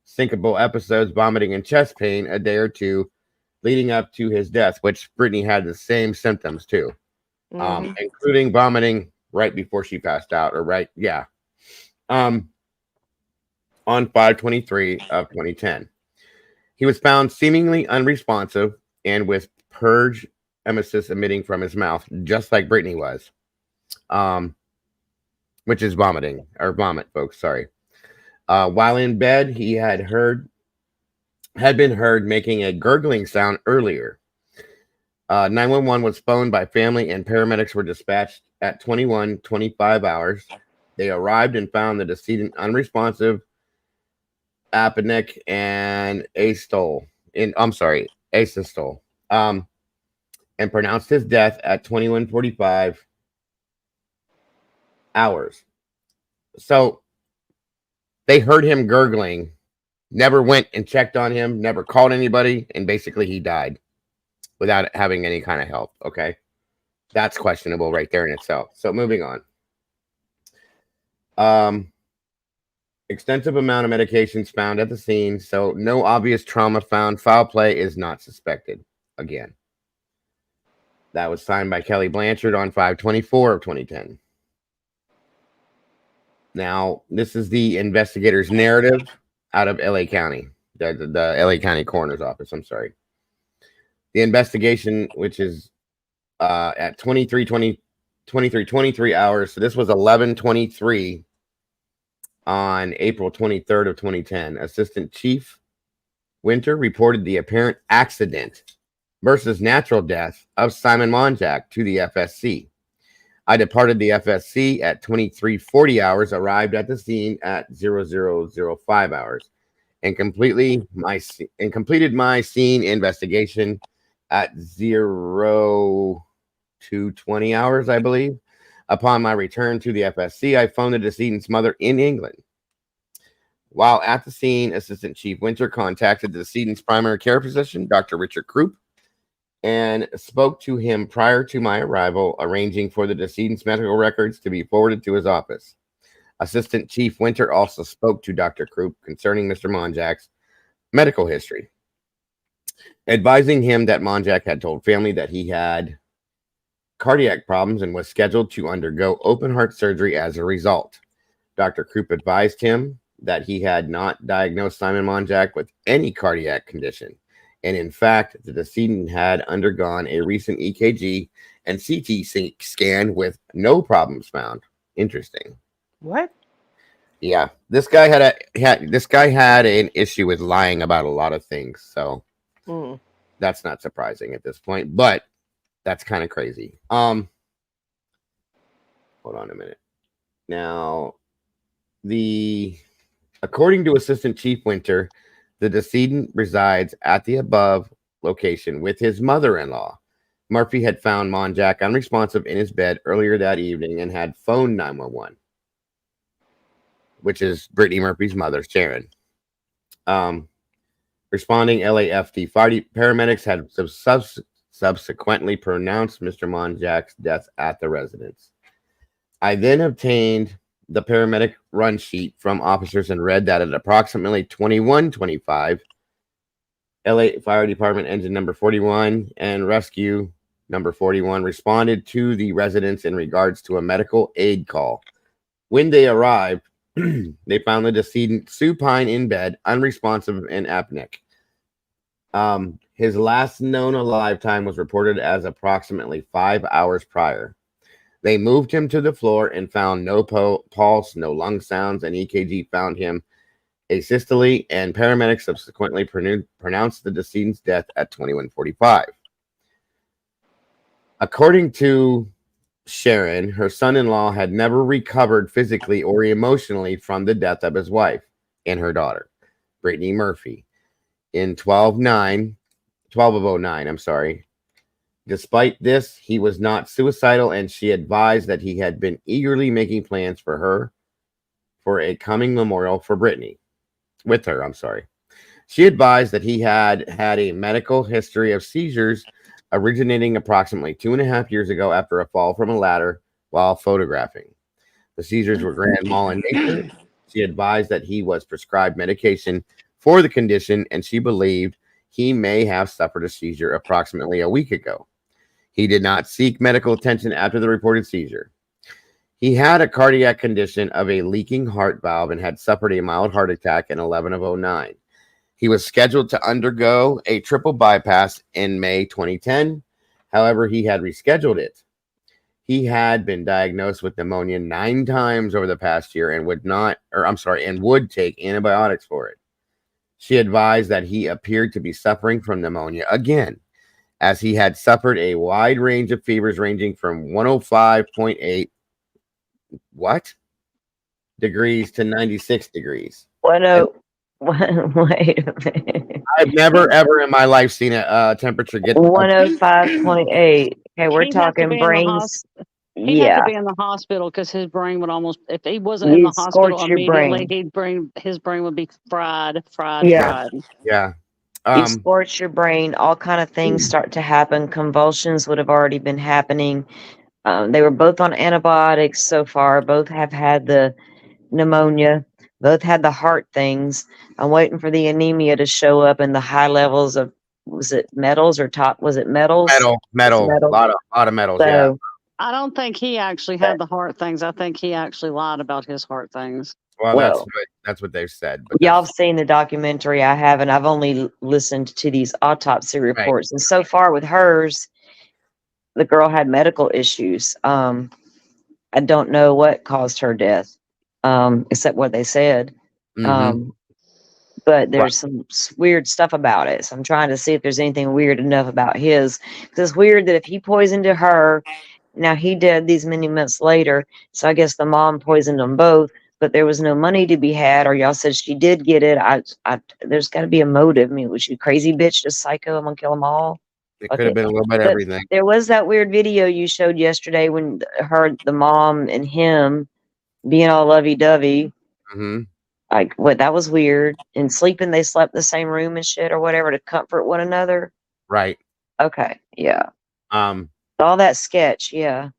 S1: syncopal episodes, vomiting, and chest pain a day or two leading up to his death, which Brittany had the same symptoms too,
S5: Mm-hmm.
S1: including vomiting right before she passed out, or right, yeah. On 5/23 of 2010, he was found seemingly unresponsive and with purge emesis emitting from his mouth, just like Brittany was, which is vomiting or vomit, folks. Sorry. While in bed, he had been heard making a gurgling sound earlier. 911 was phoned by family, and paramedics were dispatched at 21:25 hours. They arrived and found the decedent unresponsive, apneic, and asystole. Asystole. And pronounced his death at 21:45 hours. So they heard him gurgling, never went and checked on him, never called anybody, and basically he died without having any kind of help. Okay. That's questionable right there in itself. So moving on. Extensive amount of medications found at the scene, so no obvious trauma found. Foul play is not suspected. Again. That was signed by Kelly Blanchard on 5/24 of 2010. Now, this is the investigator's narrative out of LA County, the LA County Coroner's Office. I'm sorry. The investigation, which is at 23:23 hours. So this was 11:23 on April 23rd of 2010. Assistant Chief Winter reported the apparent accident versus natural death of Simon Monjack to the FSC. I departed the FSC at 23:40 hours, arrived at the scene at 00:05 hours, and completed my scene investigation at 02:20 hours, I believe. Upon my return to the FSC, I phoned the decedent's mother in England. While at the scene, Assistant Chief Winter contacted the decedent's primary care physician, Dr. Richard Krupp, and spoke to him prior to my arrival, arranging for the decedent's medical records to be forwarded to his office. Assistant Chief Winter also spoke to Dr. Krupp concerning Mr. Monjack's medical history, advising him that Monjack had told family that he had cardiac problems and was scheduled to undergo open heart surgery as a result. Dr. Krupp advised him that he had not diagnosed Simon Monjack with any cardiac condition. And in fact, the decedent had undergone a recent EKG and CT scan with no problems found. Interesting.
S5: What?
S1: Yeah, this guy had an issue with lying about a lot of things, so that's not surprising at this point. But that's kind of crazy. Hold on a minute. Now, according to Assistant Chief Winter, the decedent resides at the above location with his mother-in-law. Murphy had found Monjack unresponsive in his bed earlier that evening and had phoned 911, which is Brittany Murphy's mother, Sharon. Responding LAFD paramedics had subsequently pronounced Mr. Monjack's death at the residence. I then obtained the paramedic run sheet from officers and read that at approximately 21:25, LA Fire Department engine number 41 and rescue number 41 responded to the residence in regards to a medical aid call. When they arrived, they found the decedent supine in bed, unresponsive and apneic. His last known alive time was reported as approximately 5 hours prior. They moved him to the floor and found no pulse, no lung sounds, and EKG found him asystole, and paramedics subsequently pronounced the decedent's death at 21:45. According to Sharon, her son-in-law had never recovered physically or emotionally from the death of his wife and her daughter, Brittany Murphy, in 12/09. Despite this, he was not suicidal, and she advised that he had been eagerly making plans for a coming memorial for Brittany. She advised that he had had a medical history of seizures originating approximately 2.5 years ago after a fall from a ladder while photographing. The seizures were grand mal in nature. She advised that he was prescribed medication for the condition, and she believed he may have suffered a seizure approximately a week ago. He did not seek medical attention after the reported seizure. He had a cardiac condition of a leaking heart valve and had suffered a mild heart attack in 11/09. He was scheduled to undergo a triple bypass in May 2010. However, he had rescheduled it. He had been diagnosed with pneumonia 9 times over the past year and would take antibiotics for it. She advised that he appeared to be suffering from pneumonia again, as he had suffered a wide range of fevers ranging from 105.8 degrees to 96 degrees. And
S4: Wait a minute.
S1: I've never ever in my life seen a temperature get
S4: 105.8. Okay, we're
S2: He'd have to
S4: talking
S2: be in the
S4: brains.
S2: He'd have to
S4: Yeah,
S2: be in the hospital because his brain would almost, if he wasn't in the
S4: you'd
S2: hospital
S4: scorch your
S2: immediately,
S4: brain.
S2: his brain would be fried, fried,
S4: Yeah,
S2: fried.
S1: yeah.
S4: you'd scorch your brain. All kind of things start to happen. Convulsions would have already been happening. They were both on antibiotics so far. Both have had the pneumonia. Both had the heart things. I'm waiting for the anemia to show up and the high levels of, was it metals or top? Was it metals? It's
S1: Metal,
S4: metal.
S1: lot of metals, yeah.
S4: So,
S2: I don't think he actually
S4: but,
S2: had the heart things. I think he actually lied about his heart things.
S1: Well,
S4: well,
S1: that's what they've said, but
S4: y'all have
S1: that's
S4: seen the documentary. I haven't. I've only listened to these autopsy
S1: right.
S4: reports. And so far with hers, the girl had medical issues. I don't know what caused her death, except what they said.
S1: Mm-hmm.
S4: But
S1: Right.
S4: there's some weird stuff about it. So I'm trying to see if there's anything weird enough about his. Because it's weird that if he poisoned her, now he dead these many months later. So I guess the mom poisoned them both, but there was no money to be had, or y'all said she did get it. There's got to be a motive. I mean, was she a crazy bitch, just psycho? I'm gonna kill them all.
S1: It could
S4: Okay.
S1: have been a little bit of
S4: But
S1: everything.
S4: there was that weird video you showed yesterday when the mom and him being all lovey dovey.
S1: Mm-hmm.
S4: Like, what? That was weird. And sleeping, they slept in the same room and shit or whatever to comfort one another.
S1: Right.
S4: Okay, yeah.
S1: Um,
S4: All that sketch, yeah.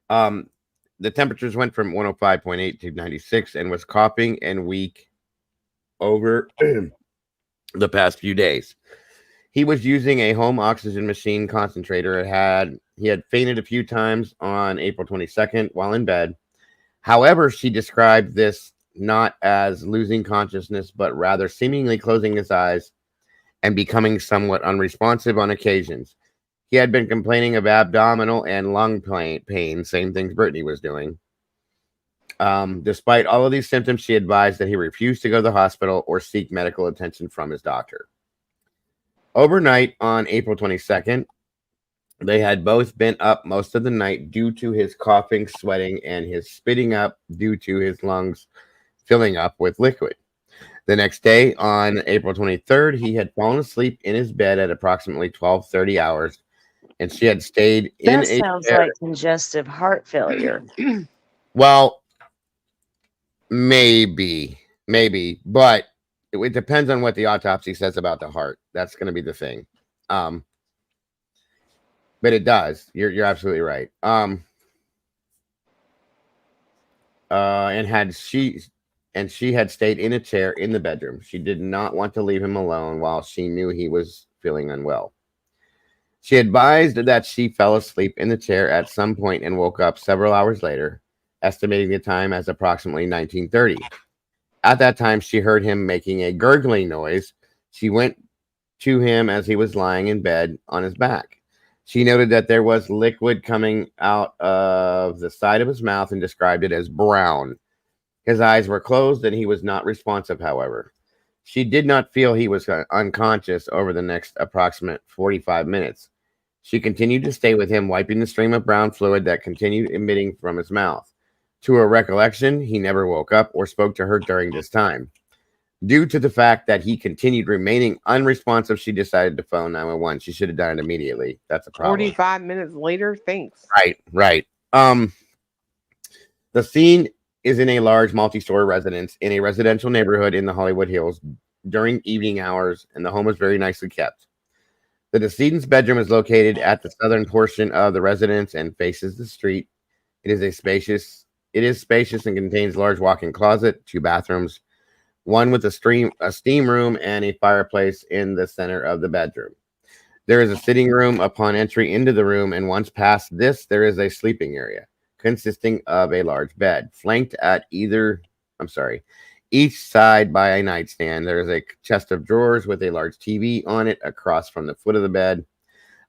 S1: the temperatures went from 105.8 to 96 and was coughing and weak over the past few days. He was using a home oxygen machine concentrator. He had fainted a few times on April 22nd while in bed. However, she described this not as losing consciousness, but rather seemingly closing his eyes and becoming somewhat unresponsive on occasions. He had been complaining of abdominal and lung pain, same things Brittany was doing. Despite all of these symptoms, she advised that he refused to go to the hospital or seek medical attention from his doctor. Overnight on April 22nd, they had both been up most of the night due to his coughing, sweating, and his spitting up due to his lungs filling up with liquid. The next day, on April 23rd, he had fallen asleep in his bed at approximately 12:30 hours, and she had stayed in
S4: That
S1: a
S4: sounds
S1: chair.
S4: like congestive heart failure.
S1: Well, maybe, but it depends on what the autopsy says about the heart. That's going to be the thing. But it does. You're absolutely right. And she had stayed in a chair in the bedroom. She did not want to leave him alone while she knew he was feeling unwell. She advised that she fell asleep in the chair at some point and woke up several hours later, estimating the time as approximately 19:30. At that time, she heard him making a gurgling noise. She went to him as he was lying in bed on his back. She noted that there was liquid coming out of the side of his mouth and described it as brown. His eyes were closed and he was not responsive, however. She did not feel he was unconscious over the next approximate 45 minutes. She continued to stay with him, wiping the stream of brown fluid that continued emitting from his mouth. To her recollection, he never woke up or spoke to her during this time. Due to the fact that he continued remaining unresponsive, she decided to phone 911. She should have done it immediately. That's a problem.
S5: 45 minutes later, thanks.
S1: Right. The scene is in a large multi-story residence in a residential neighborhood in the Hollywood Hills during evening hours, and the home was very nicely kept. The decedent's bedroom is located at the southern portion of the residence and faces the street. It is spacious and contains a large walk-in closet, 2 bathrooms, one with a steam room, and a fireplace in the center of the bedroom. There is a sitting room upon entry into the room, and once past this, there is a sleeping area consisting of a large bed, flanked at each side by a nightstand. There is a chest of drawers with a large TV on it across from the foot of the bed.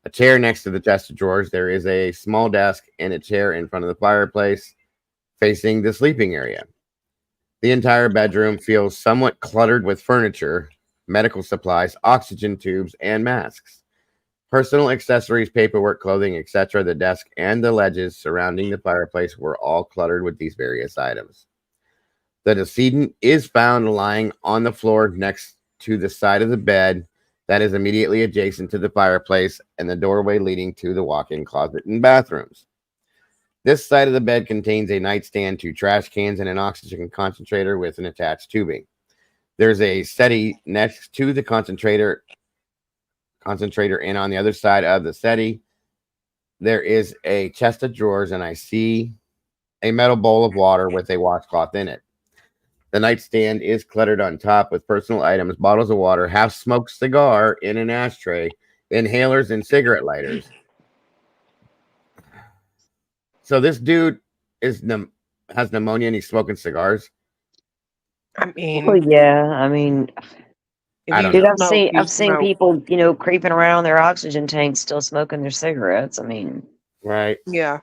S1: A chair next to the chest of drawers. There is a small desk and a chair in front of the fireplace facing the sleeping area. The entire bedroom feels somewhat cluttered with furniture, medical supplies, oxygen tubes, and masks. Personal accessories, paperwork, clothing, etc. The desk and the ledges surrounding the fireplace were all cluttered with these various items. The decedent is found lying on the floor next to the side of the bed that is immediately adjacent to the fireplace and the doorway leading to the walk-in closet and bathrooms. This side of the bed contains a nightstand, 2 trash cans, and an oxygen concentrator with an attached tubing. There's a SETI next to the concentrator, and on the other side of the SETI, there is a chest of drawers, and I see a metal bowl of water with a washcloth in it. The nightstand is cluttered on top with personal items, bottles of water, half-smoked cigar in an ashtray, inhalers, and cigarette lighters. So this dude has pneumonia and he's smoking cigars.
S5: I
S4: Well,
S5: mean,
S4: yeah. I mean,
S5: if
S1: I
S5: you
S1: don't
S4: dude,
S1: know.
S5: smoke, you
S4: I've seen
S5: smoke.
S4: people, creeping around their oxygen tanks, still smoking their cigarettes. I mean,
S1: Right.
S5: Yeah.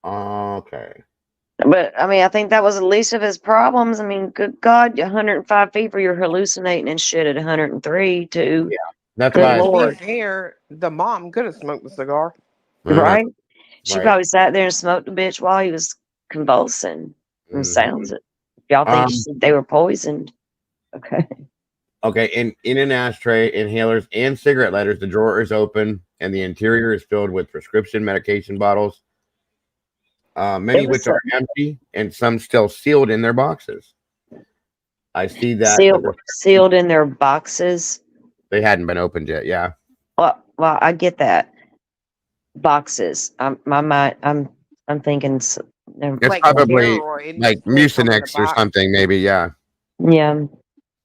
S1: Okay.
S4: but I mean, I think that was the least of his problems. I mean, good God, 105 fever, you're hallucinating and shit at 103 too.
S1: Yeah. That's
S4: Good
S1: why.
S5: And to be
S4: Lord,
S5: fair, the mom could have smoked the cigar.
S4: right? She
S1: Right.
S4: probably sat there and smoked a bitch while he was convulsing. From
S1: Mhm.
S4: sounds it. If y'all think they were poisoned, okay.
S1: Okay. In an ashtray, inhalers, and cigarette lighters, the drawer is open and the interior is filled with prescription medication bottles, many
S4: It was
S1: which are empty and some still sealed in their boxes. I see that
S4: sealed in their boxes.
S1: they hadn't been opened yet. Yeah.
S4: Well, I get that. Boxes. My mind. I'm thinking.
S1: It's
S5: Like
S1: probably
S5: steroids,
S1: like
S5: they come in a
S1: Mucinex or
S5: box,
S1: something, maybe. Yeah.
S4: Yeah.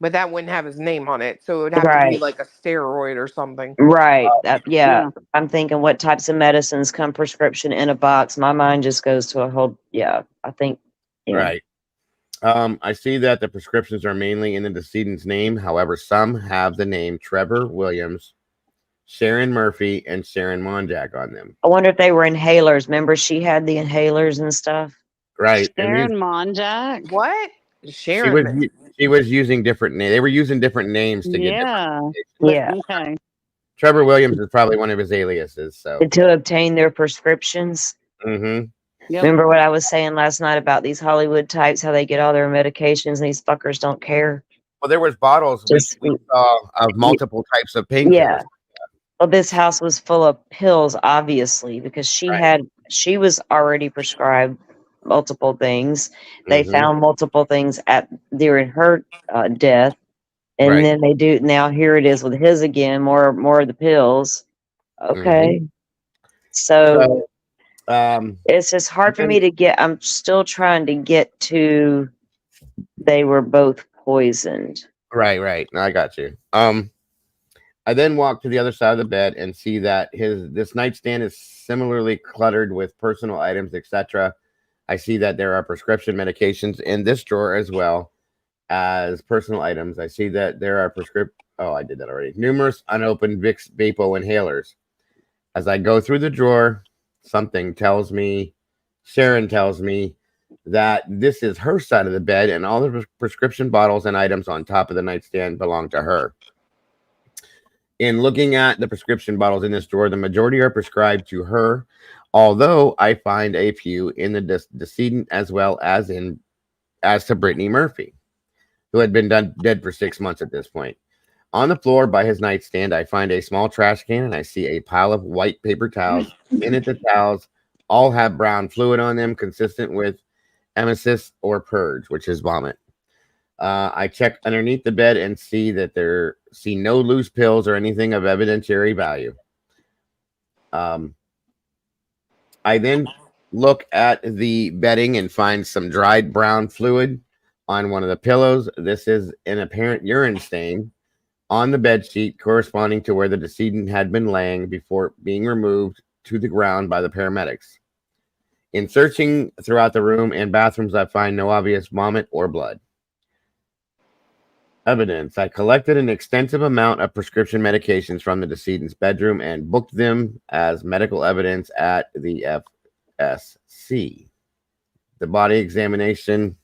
S5: but that wouldn't have his name on it. So it would have to be
S4: Right.
S5: like a steroid or something.
S4: Right. Yeah.
S2: Yeah.
S4: I'm thinking what types of medicines come prescription in a box. My mind just goes to a whole. Yeah. I think. Yeah.
S1: Right. I see that the prescriptions are mainly in the decedent's name. However, some have the name Trevor Williams, Sharon Murphy, and Sharon Monjack on them.
S4: I wonder if they were inhalers. Remember, she had the inhalers and stuff.
S1: Right.
S2: Sharon Monjack.
S5: What?
S1: She was
S5: Sharon.
S1: she was using different names. They were using different names to get different.
S2: Yeah.
S4: Yeah.
S2: Okay.
S1: Trevor Williams is probably one of his aliases. So.
S4: To obtain their prescriptions.
S1: Mm-hmm.
S2: Yep.
S4: Remember what I was saying last night about these Hollywood types, how they get all their medications and these fuckers don't care.
S1: Well, there was bottles we saw of multiple types of painkillers.
S4: Yeah. Well, this house was full of pills, obviously, because she was already prescribed multiple things. They
S1: Mhm.
S4: found multiple things during her death, and
S1: Right.
S4: then they do now. Here it is with his again, more of the pills. Okay, so it's just hard for me to get. I'm still trying to get to. They were both poisoned.
S1: Right. No, I got you. I then walk to the other side of the bed and see that this nightstand is similarly cluttered with personal items, etc. I see that there are prescription medications in this drawer as well as personal items. I see that there are I did that already. Numerous unopened Vicks Vapo inhalers. As I go through the drawer, Sharon tells me that this is her side of the bed and all the prescription bottles and items on top of the nightstand belong to her. In looking at the prescription bottles in this drawer, the majority are prescribed to her, although I find a few in the decedent as well as to Brittany Murphy, who had been dead for 6 months at this point. On the floor by his nightstand, I find a small trash can and I see a pile of white paper towels. In it, the towels all have brown fluid on them, consistent with emesis or purge, which is vomit. I check underneath the bed and see no loose pills or anything of evidentiary value. I then look at the bedding and find some dried brown fluid on one of the pillows. This is an apparent urine stain on the bed sheet corresponding to where the decedent had been laying before being removed to the ground by the paramedics. In searching throughout the room and bathrooms, I find no obvious vomit or blood. Evidence. I collected an extensive amount of prescription medications from the decedent's bedroom and booked them as medical evidence at the FSC. The body examination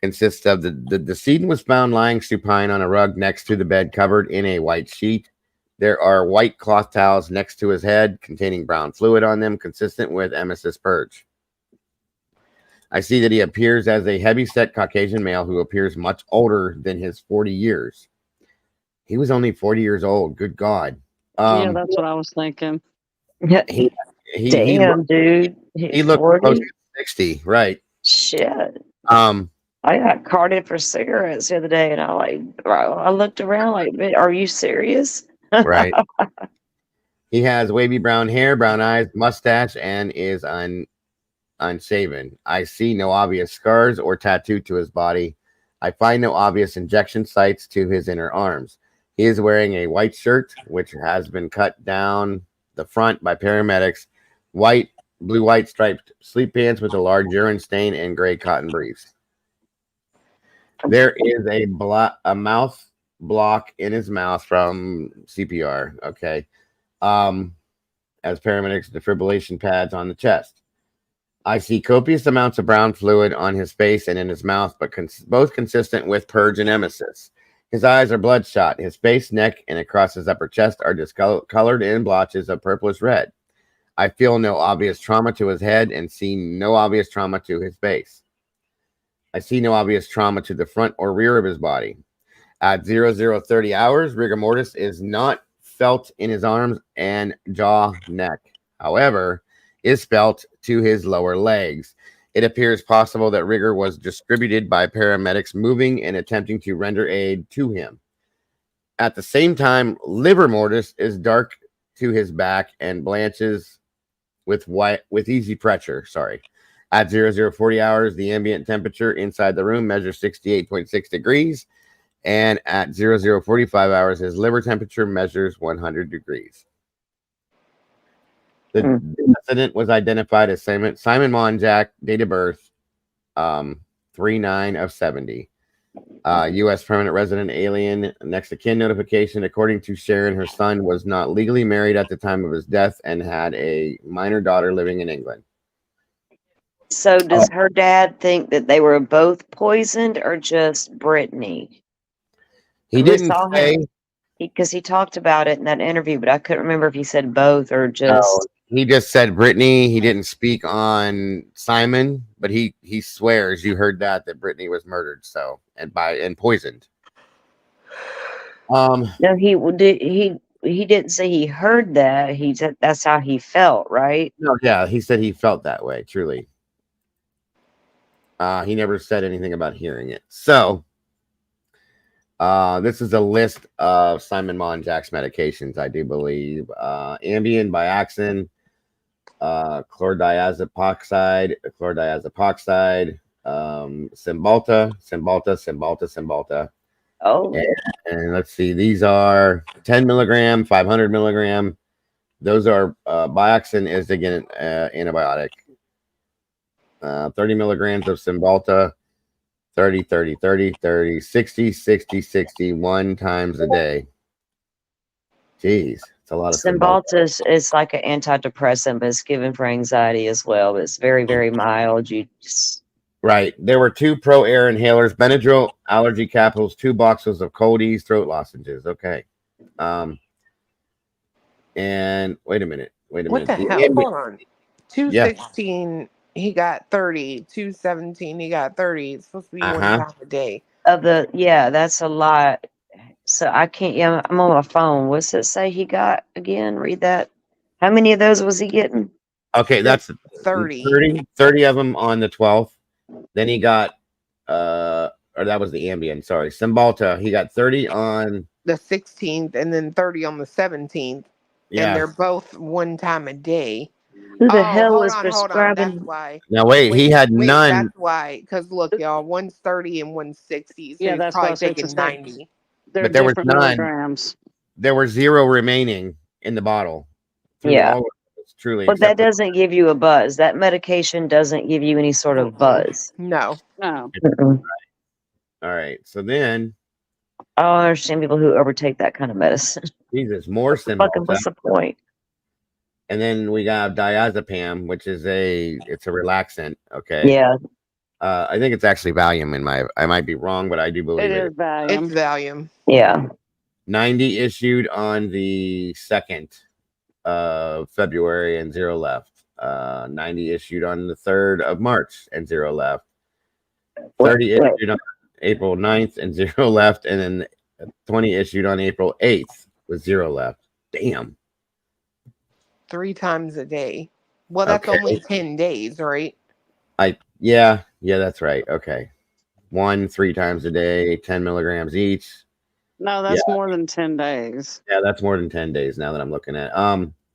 S1: consists of the decedent was found lying supine on a rug next to the bed, covered in a white sheet. There are white cloth towels next to his head containing brown fluid on them, consistent with emesis purge. I see that he appears as a heavy-set Caucasian male who appears much older than his 40 years. He was only 40 years old. Good God.
S2: Yeah, that's what I was thinking.
S1: He
S4: Damn, dude.
S1: he looked close
S4: 40?
S1: to 60, right?
S4: Shit.
S1: Um,
S4: I got carded for cigarettes the other day, and I looked around like, "Man, are you serious?"
S1: right. He has wavy brown hair, brown eyes, mustache, and is unshaven. I see no obvious scars or tattoo to his body. I find no obvious injection sites to his inner arms. He is wearing a white shirt, which has been cut down the front by paramedics, blue-white striped sleep pants with a large urine stain, and gray cotton briefs. There is a mouth block in his mouth from CPR. Okay. As paramedics, defibrillation pads on the chest. I see copious amounts of brown fluid on his face and in his mouth, but both consistent with purge and emesis. His eyes are bloodshot. His face, neck, and across his upper chest are discolored in blotches of purplish red. I feel no obvious trauma to his head and see no obvious trauma to his face. I see no obvious trauma to the front or rear of his body. At 0030 hours, rigor mortis is not felt in his arms and jaw, neck. However, is felt to his lower legs. It appears possible that rigor was distributed by paramedics moving and attempting to render aid to him. At the same time, liver mortis is dark to his back and blanches with easy pressure. At 0040 hours, the ambient temperature inside the room measures 68.6 degrees, and at 0045 hours, his liver temperature measures 100 degrees. The incident was identified as Simon Monjack, date of birth 3/9 of 70. U.S. permanent resident alien, next of kin notification. According to Sharon, her son was not legally married at the time of his death and had a minor daughter living in England.
S4: So does her dad think that they were both poisoned or just Brittany?
S1: He didn't say.
S4: Because he talked about it in that interview, but I couldn't remember if he said both or just...
S1: He just said Brittany. He didn't speak on Simon, but he swears you heard that Brittany was murdered, and poisoned.
S4: No, he didn't say he heard that. He said that's how he felt, right?
S1: No, yeah, he said he felt that way. Truly, he never said anything about hearing it. So, this is a list of Simon Monjack's medications. I do believe Ambien, Biaxin, chlordiazepoxide, Cymbalta.
S4: Oh,
S1: and let's see, these are 10 milligram, 500 milligram. Those are Biaxin is again antibiotic. 30 milligrams of Cymbalta, 30, 60, 1 times a day. Jeez, it's a lot of
S4: Cymbalta is like an antidepressant, but it's given for anxiety as well. It's very, very mild.
S1: Right. There were 2 Pro Air inhalers, Benadryl, allergy capsules, 2 boxes of Cold-Ease throat lozenges. Okay. And wait a minute.
S5: What the hell? Hold on. 216, he got 30. 217, he got 30. It's supposed to be 1 time a day.
S4: That's a lot. So I can't. Yeah, I'm on my phone. What's it say he got again? Read that. How many of those was he getting?
S1: Okay, that's
S5: 30.
S1: 30 of them on the 12th. Then he got, or that was the Ambien. Sorry, Cymbalta. He got 30 on
S5: the 16th, and then 30 on the 17th. Yeah. And they're both 1 time a day.
S4: Who the hell was prescribing?
S5: That's why.
S1: Now wait, had none.
S5: That's why, because look, y'all, one's 30 and one's 60. So
S2: yeah,
S5: that's
S2: probably
S5: taking 90.
S1: But there was none.
S2: Milligrams.
S1: There were 0 remaining in the bottle.
S4: Yeah.
S1: Truly.
S4: But that doesn't give you a buzz. That medication doesn't give you any sort of buzz.
S5: No.
S1: All right. So then
S4: I don't understand people who overtake that kind of medicine.
S1: Jesus, more
S4: Fucking,
S1: symbols.
S4: what's the point?
S1: And then we got diazepam, which is it's a relaxant. Okay.
S4: Yeah.
S1: I think it's actually Valium I might be wrong, but I do
S2: It
S1: believe
S2: is
S1: it.
S5: It's
S2: Valium.
S5: Valium.
S4: Yeah.
S1: 90 issued on the 2nd of February and 0 left. 90 issued on the 3rd of March and 0 left. 30
S4: Wait.
S1: issued on April 9th and 0 left. And then 20 issued on April 8th with 0 left. Damn.
S5: 3 times a day. Well, that's
S1: Okay.
S5: only 10 days, right?
S1: Yeah, that's right. Okay. 3 times a day, 10 milligrams each.
S2: No, that's more than 10 days.
S1: Yeah, that's more than 10 days now that I'm looking at.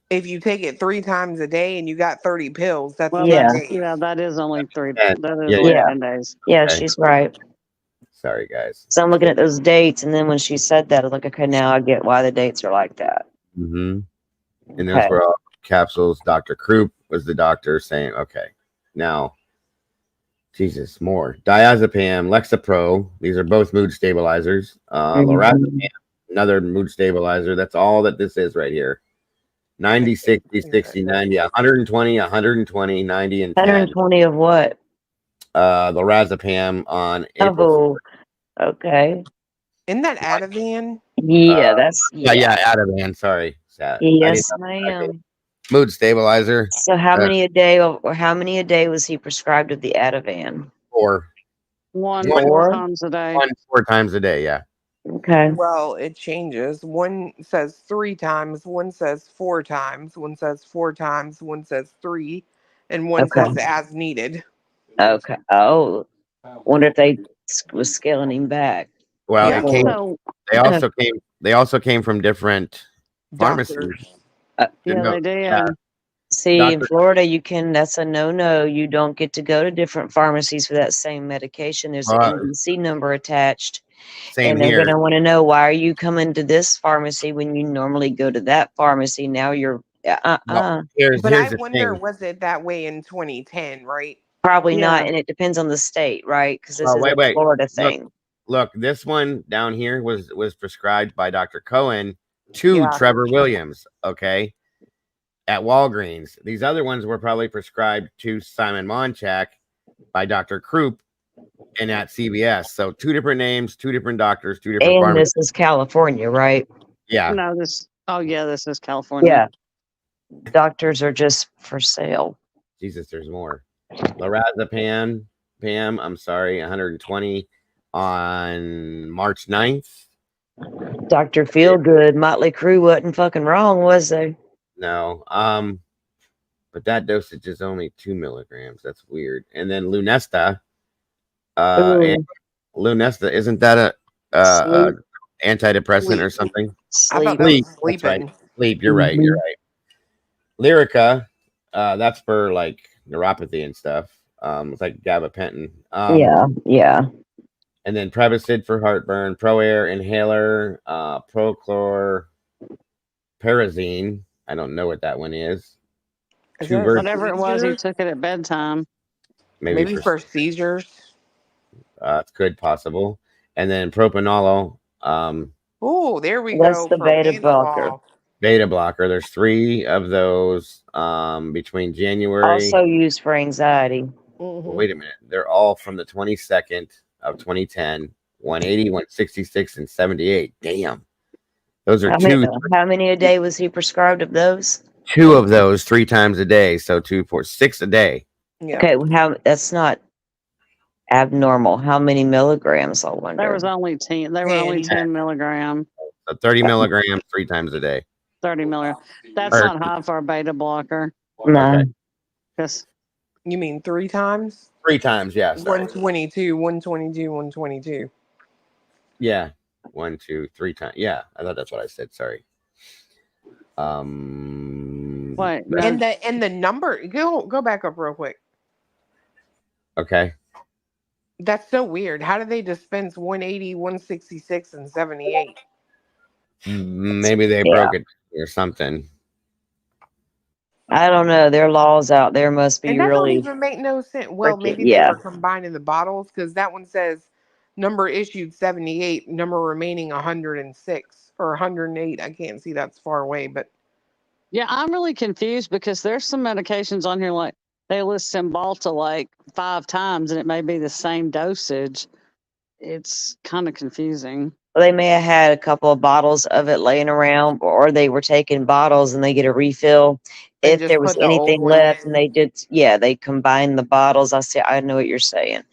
S5: If you take it 3 times a day and you got 30 pills, that's
S2: Well,
S5: 10
S4: Yeah.
S5: days.
S2: yeah, that is only three.
S1: Yeah,
S2: That is
S1: yeah,
S2: only
S4: yeah.
S2: 10 days.
S4: Yeah,
S1: Okay.
S4: she's right.
S1: Sorry, guys.
S4: So I'm looking at those dates, and then when she said that, I was like, okay, now I get why the dates are like that.
S1: Mm-hmm. And
S4: Okay.
S1: those were all capsules. Dr. Krupp was the doctor saying, okay, now, Jesus, more. Diazepam, Lexapro, these are both mood stabilizers. Lorazepam, another mood stabilizer. That's all that this is right here. 90, 60, 60, 90, 120, 120, 90, and 10.
S4: 120 of what?
S1: Lorazepam on April 4th.
S4: Okay.
S5: Isn't that Ativan?
S4: Yeah, that's
S1: Yeah, Ativan, sorry.
S4: Yes, ma'am.
S1: Mood stabilizer.
S4: So how many a day, or how many a day was he prescribed of the Ativan?
S1: 4.
S2: One,
S1: One.
S2: 4
S4: Four?
S2: times a day.
S1: 4 times a day, yeah.
S4: Okay.
S5: Well, it changes. One says 3 times, one says 4 times, one says 4 times, one says 3, and one
S4: Okay.
S5: says as needed.
S4: Okay. Oh, wonder if they was scaling him back.
S1: Well,
S5: Yeah.
S1: it came.
S2: So,
S1: They also came from different pharmacies.
S5: Doctors.
S2: yeah,
S1: No,
S2: they did.
S1: yeah.
S4: See, in
S1: Doctor-
S4: Florida, that's a no-no. You don't get to go to different pharmacies for that same medication. There's an NBC number attached.
S1: Same
S4: And they're
S1: here.
S4: going to want to know, why are you coming to this pharmacy when you normally go to that pharmacy? Now you're,
S1: Well, here's
S5: But I
S1: the
S5: wonder,
S1: thing.
S5: was it that way in 2010, right?
S4: probably
S2: Yeah.
S4: not. And it depends on the state, right? Because this
S1: Oh,
S4: is a
S1: wait.
S4: Florida thing.
S1: Look, this one down here was prescribed by Dr. Cohen to
S5: Yeah.
S1: Trevor Williams, okay, at Walgreens. These other ones were probably prescribed to Simon Monchak by Dr. Krupp and at CVS. So 2 different names, 2 different doctors, 2 different
S4: And
S1: pharmacies.
S4: this is California, right?
S1: Yeah.
S2: No, this is California.
S4: Yeah. Doctors are just for sale.
S1: Jesus, there's more. Lorazepam, Pam, I'm sorry, 120 on March 9th.
S4: Dr. Feelgood, Motley Crue wasn't fucking wrong, was they?
S1: No. But that dosage is only 2 milligrams. That's weird. And then Lunesta. And Lunesta, isn't that a
S4: Sleep.
S1: antidepressant
S5: Sleep.
S1: or something?
S5: I thought
S4: Sleep.
S5: that was
S1: That's
S5: sleeping.
S1: right. Sleep. You're right. You're right. Lyrica, that's for like neuropathy and stuff. It's like gabapentin.
S4: Yeah.
S1: And then Prevacid for heartburn, ProAir inhaler, Prochlor Parazine. I don't know what that one is.
S5: Is
S1: Two
S5: that
S1: versions.
S2: Whatever it was, he
S5: seizures?
S2: took it at bedtime.
S5: Maybe for seizures.
S1: It's good, possible. And then propanolol,
S5: Oh, there we
S4: That's
S5: go.
S4: the
S5: For
S4: beta blocker.
S5: Anadol.
S1: beta blocker. There's 3 of those between January.
S4: Also used for anxiety.
S5: Mhm.
S1: Wait a minute. They're all from the 22nd of 2010, 180, 166, and 78. Damn. Those are
S4: How many a day was he prescribed of those?
S1: 2 of those 3 times a day. So 2, 4, 6 a day.
S5: Yeah.
S4: Okay, well, that's not abnormal. How many milligrams, I wonder?
S2: There was only 10. They were only 10 milligram,
S1: So 30 milligrams 3 times a day.
S2: 30 milligram. That's
S1: Or-
S2: not high for a beta blocker.
S4: No.
S1: Okay.
S2: Because
S5: You mean 3 times?
S1: 3 times, yeah. Sorry.
S5: 122, 122, 122.
S1: Yeah. 1, 2, 3 times. Yeah, I thought that's what I said. Sorry.
S2: Wait,
S5: And the number, go back up real quick.
S1: Okay.
S5: That's so weird. How do they dispense 180, 166, and 78?
S1: Maybe they broke it or something.
S4: I don't know. There are laws out there must be
S5: And that
S4: really.
S5: don't even make no sense. Well,
S4: freaking-
S5: maybe
S4: yeah.
S5: they were combining the bottles because that one says Number issued 78, number remaining 106 or 108. I can't see, that's far away, but
S2: Yeah, I'm really confused because there's some medications on here like they list Cymbalta like 5 times and it may be the same dosage. It's kind of confusing.
S4: They may have had a couple of bottles of it laying around, or they were taking bottles and they get a refill.
S5: and
S4: If
S5: just
S4: there was
S5: put the old
S4: anything
S5: ones
S4: left, and
S5: in.
S4: they did, yeah, they combined the bottles. I know what you're saying.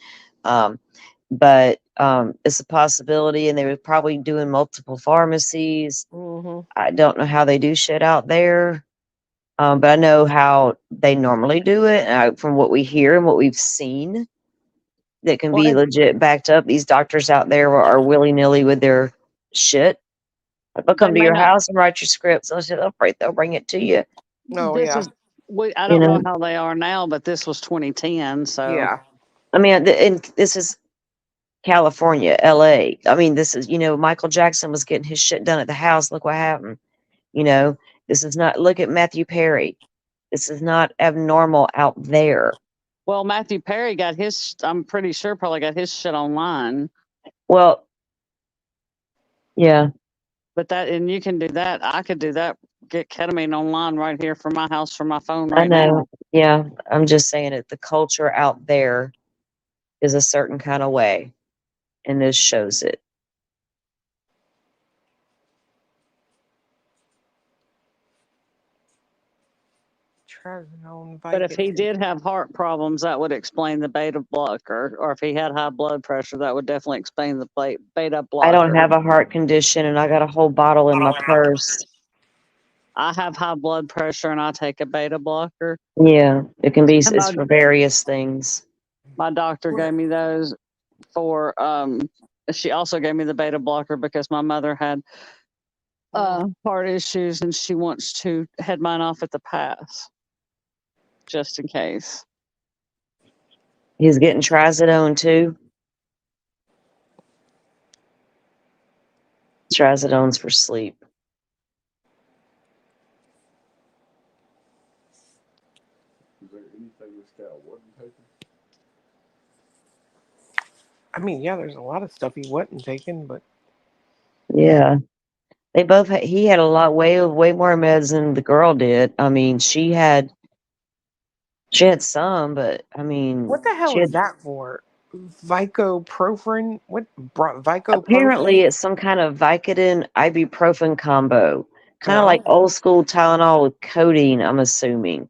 S4: But it's a possibility, and they were probably doing multiple pharmacies.
S5: Mm-hmm.
S4: I don't know how they do shit out there, but I know how they normally do it. And from what we hear and what we've seen, that can
S2: Well,
S4: be legit backed up. These doctors out there are willy nilly with their shit. They'll
S2: they
S4: come to
S2: may
S4: your
S2: not.
S4: house and write your scripts. They'll bring it to you.
S5: Oh,
S2: This
S5: yeah.
S2: is I
S4: You
S2: don't know
S4: know,
S2: how they are now, but this was 2010, so
S5: Yeah.
S4: I mean, and this is California, LA. I mean, this is, Michael Jackson was getting his shit done at the house. Look what happened. You know, this is not, look at Matthew Perry. This is not abnormal out there.
S2: well, Matthew Perry got his. I'm pretty sure probably got his shit online.
S4: Well, yeah,
S2: But and you can do that. I could do that. Get ketamine online right here from my house from my phone
S4: I
S2: right now.
S4: know. Yeah, I'm just saying it. The culture out there is a certain kind of way, and this shows it.
S5: Trazodone,
S2: But if he
S5: Vicodin.
S2: did have heart problems, that would explain the beta blocker. Or if he had high blood pressure, that would definitely explain the beta
S4: I don't
S2: blocker.
S4: have a heart condition, and I got a whole bottle in my purse.
S2: I have high blood pressure and I take a beta blocker.
S4: Yeah, it can be.
S2: And
S4: It's for various things.
S2: my doctor gave me those for she also gave me the beta blocker because my mother had heart issues and she wants to head mine off at the pass just in case.
S4: He's getting trazodone too. Trazodone's for sleep.
S6: Is there anything this guy wasn't taking?
S5: I mean, yeah, there's a lot of stuff he wasn't taking, but
S4: Yeah, they both. He had a lot, way more meds than the girl did. I mean, she had some, but I mean,
S5: what the hell
S4: she
S5: is
S4: had.
S5: that for? Vicoprofen? What?
S4: Apparently,
S5: Vicoprofen?
S4: it's some kind of Vicodin ibuprofen combo, kind of like
S5: Oh.
S4: old school Tylenol with codeine. I'm assuming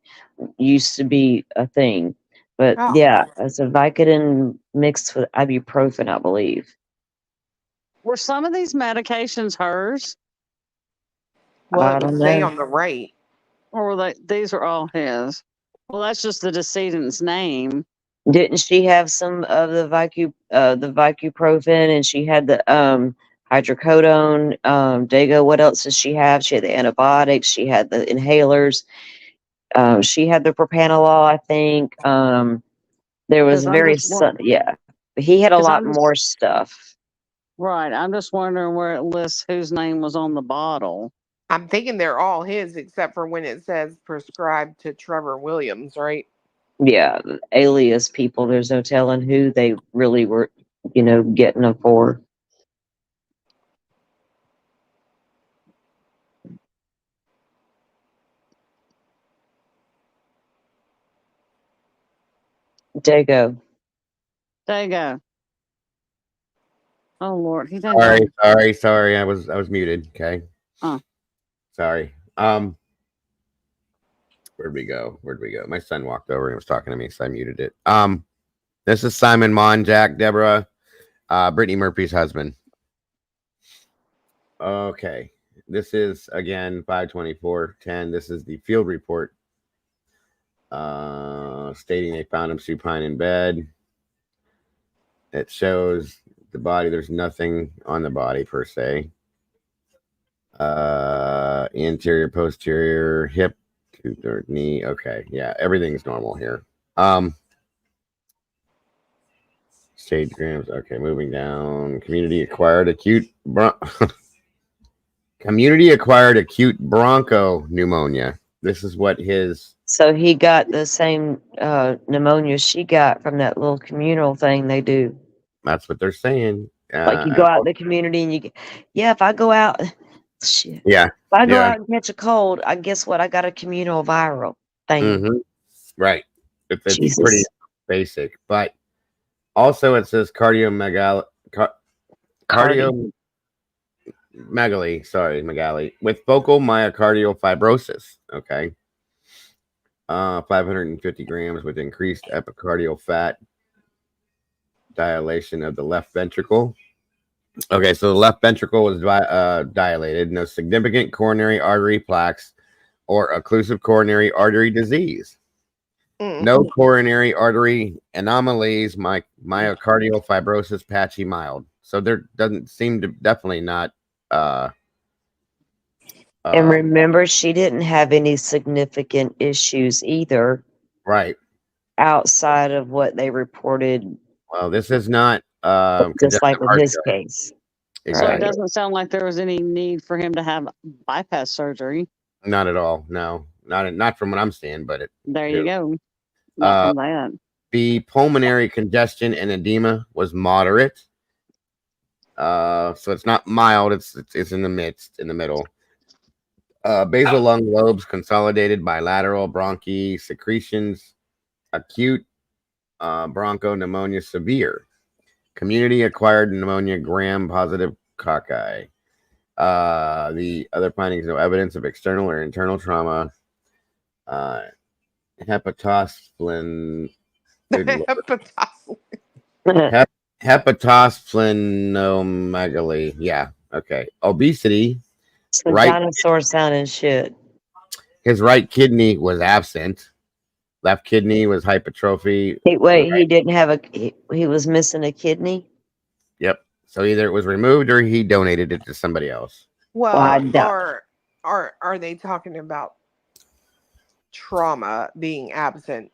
S4: used to be a thing, but
S5: Oh.
S4: yeah, it's a Vicodin mixed with ibuprofen, I believe.
S2: Were some of these medications hers?
S5: Well,
S4: I
S5: it would
S4: don't
S5: say
S4: know.
S5: on the right.
S2: Or were these are all his? Well, that's just the decedent's name.
S4: Didn't she have some of the Vicuprofen, and she had the hydrocodone, Dago? What else does she have? She had the antibiotics. She had the inhalers. She had the propanolol, I think. There was
S2: Because I'm just
S4: various, yeah. He had a
S2: because
S4: lot
S2: I'm just
S4: more stuff.
S2: right. I'm just wondering where it lists whose name was on the bottle.
S5: I'm thinking they're all his except for when it says prescribed to Trevor Williams, right?
S4: Yeah, alias people. There's no telling who they really were, getting them for. Dago.
S2: There you go. Oh Lord, he done got.
S1: Sorry. I was muted. Okay.
S2: Oh.
S1: Sorry. Where'd we go? My son walked over and was talking to me, so I muted it. This is Simon Monjack, Deborah, Brittany Murphy's husband. Okay. This is again 5/24/10. This is the field report. Stating they found him supine in bed. It shows the body. There's nothing on the body per se. Anterior, posterior, hip, two-third knee. Okay, yeah, everything's normal here. Stage grams. Okay, moving down. Community acquired acute broncho pneumonia. This is what his.
S4: So he got the same pneumonia she got from that little communal thing they do.
S1: That's what they're saying.
S4: Like you go out in the community and yeah, if I go out, shit.
S1: Yeah.
S4: If I go
S1: Yeah.
S4: out and catch a cold, I guess what? I got a communal viral thing.
S1: Mm-hmm. Right. It's pretty
S4: Jesus.
S1: basic, but also it says cardiomegaly.
S4: Cardi.
S1: Cardiomegaly. Sorry, megaly with focal myocardial fibrosis. Okay. 550 grams with increased epicardial fat, dilation of the left ventricle. Okay, so the left ventricle was dilated. No significant coronary artery plaques or occlusive coronary artery disease. No coronary artery anomalies. Myocardial fibrosis patchy mild. So there doesn't seem to definitely not.
S4: And remember, she didn't have any significant issues either
S1: Right.
S4: outside of what they reported,
S1: Well, this is not
S4: just like
S1: congestive
S4: with
S1: heart
S4: his
S1: failure.
S4: case.
S2: So it
S1: Exactly.
S2: doesn't sound like there was any need for him to have bypass surgery.
S1: Not at all. No, not from what I'm seeing. But
S2: There you go. Not from that.
S1: the pulmonary congestion and edema was moderate. So it's not mild. It's in the midst, in the middle. Basal lung lobes consolidated, bilateral bronchi secretions, acute bronchopneumonia severe, community acquired pneumonia gram positive cocci. The other findings: no evidence of external or internal trauma. Hepatosplin. Hepatosplenomegaly. Yeah. Okay. Obesity.
S4: So
S1: Right.
S4: dinosaur sounding shit.
S1: His right kidney was absent. Left kidney was hypertrophy.
S4: He didn't have he was missing a kidney?
S1: Yep. So either it was removed or he donated it to somebody else.
S5: Well, are they talking about trauma being absent?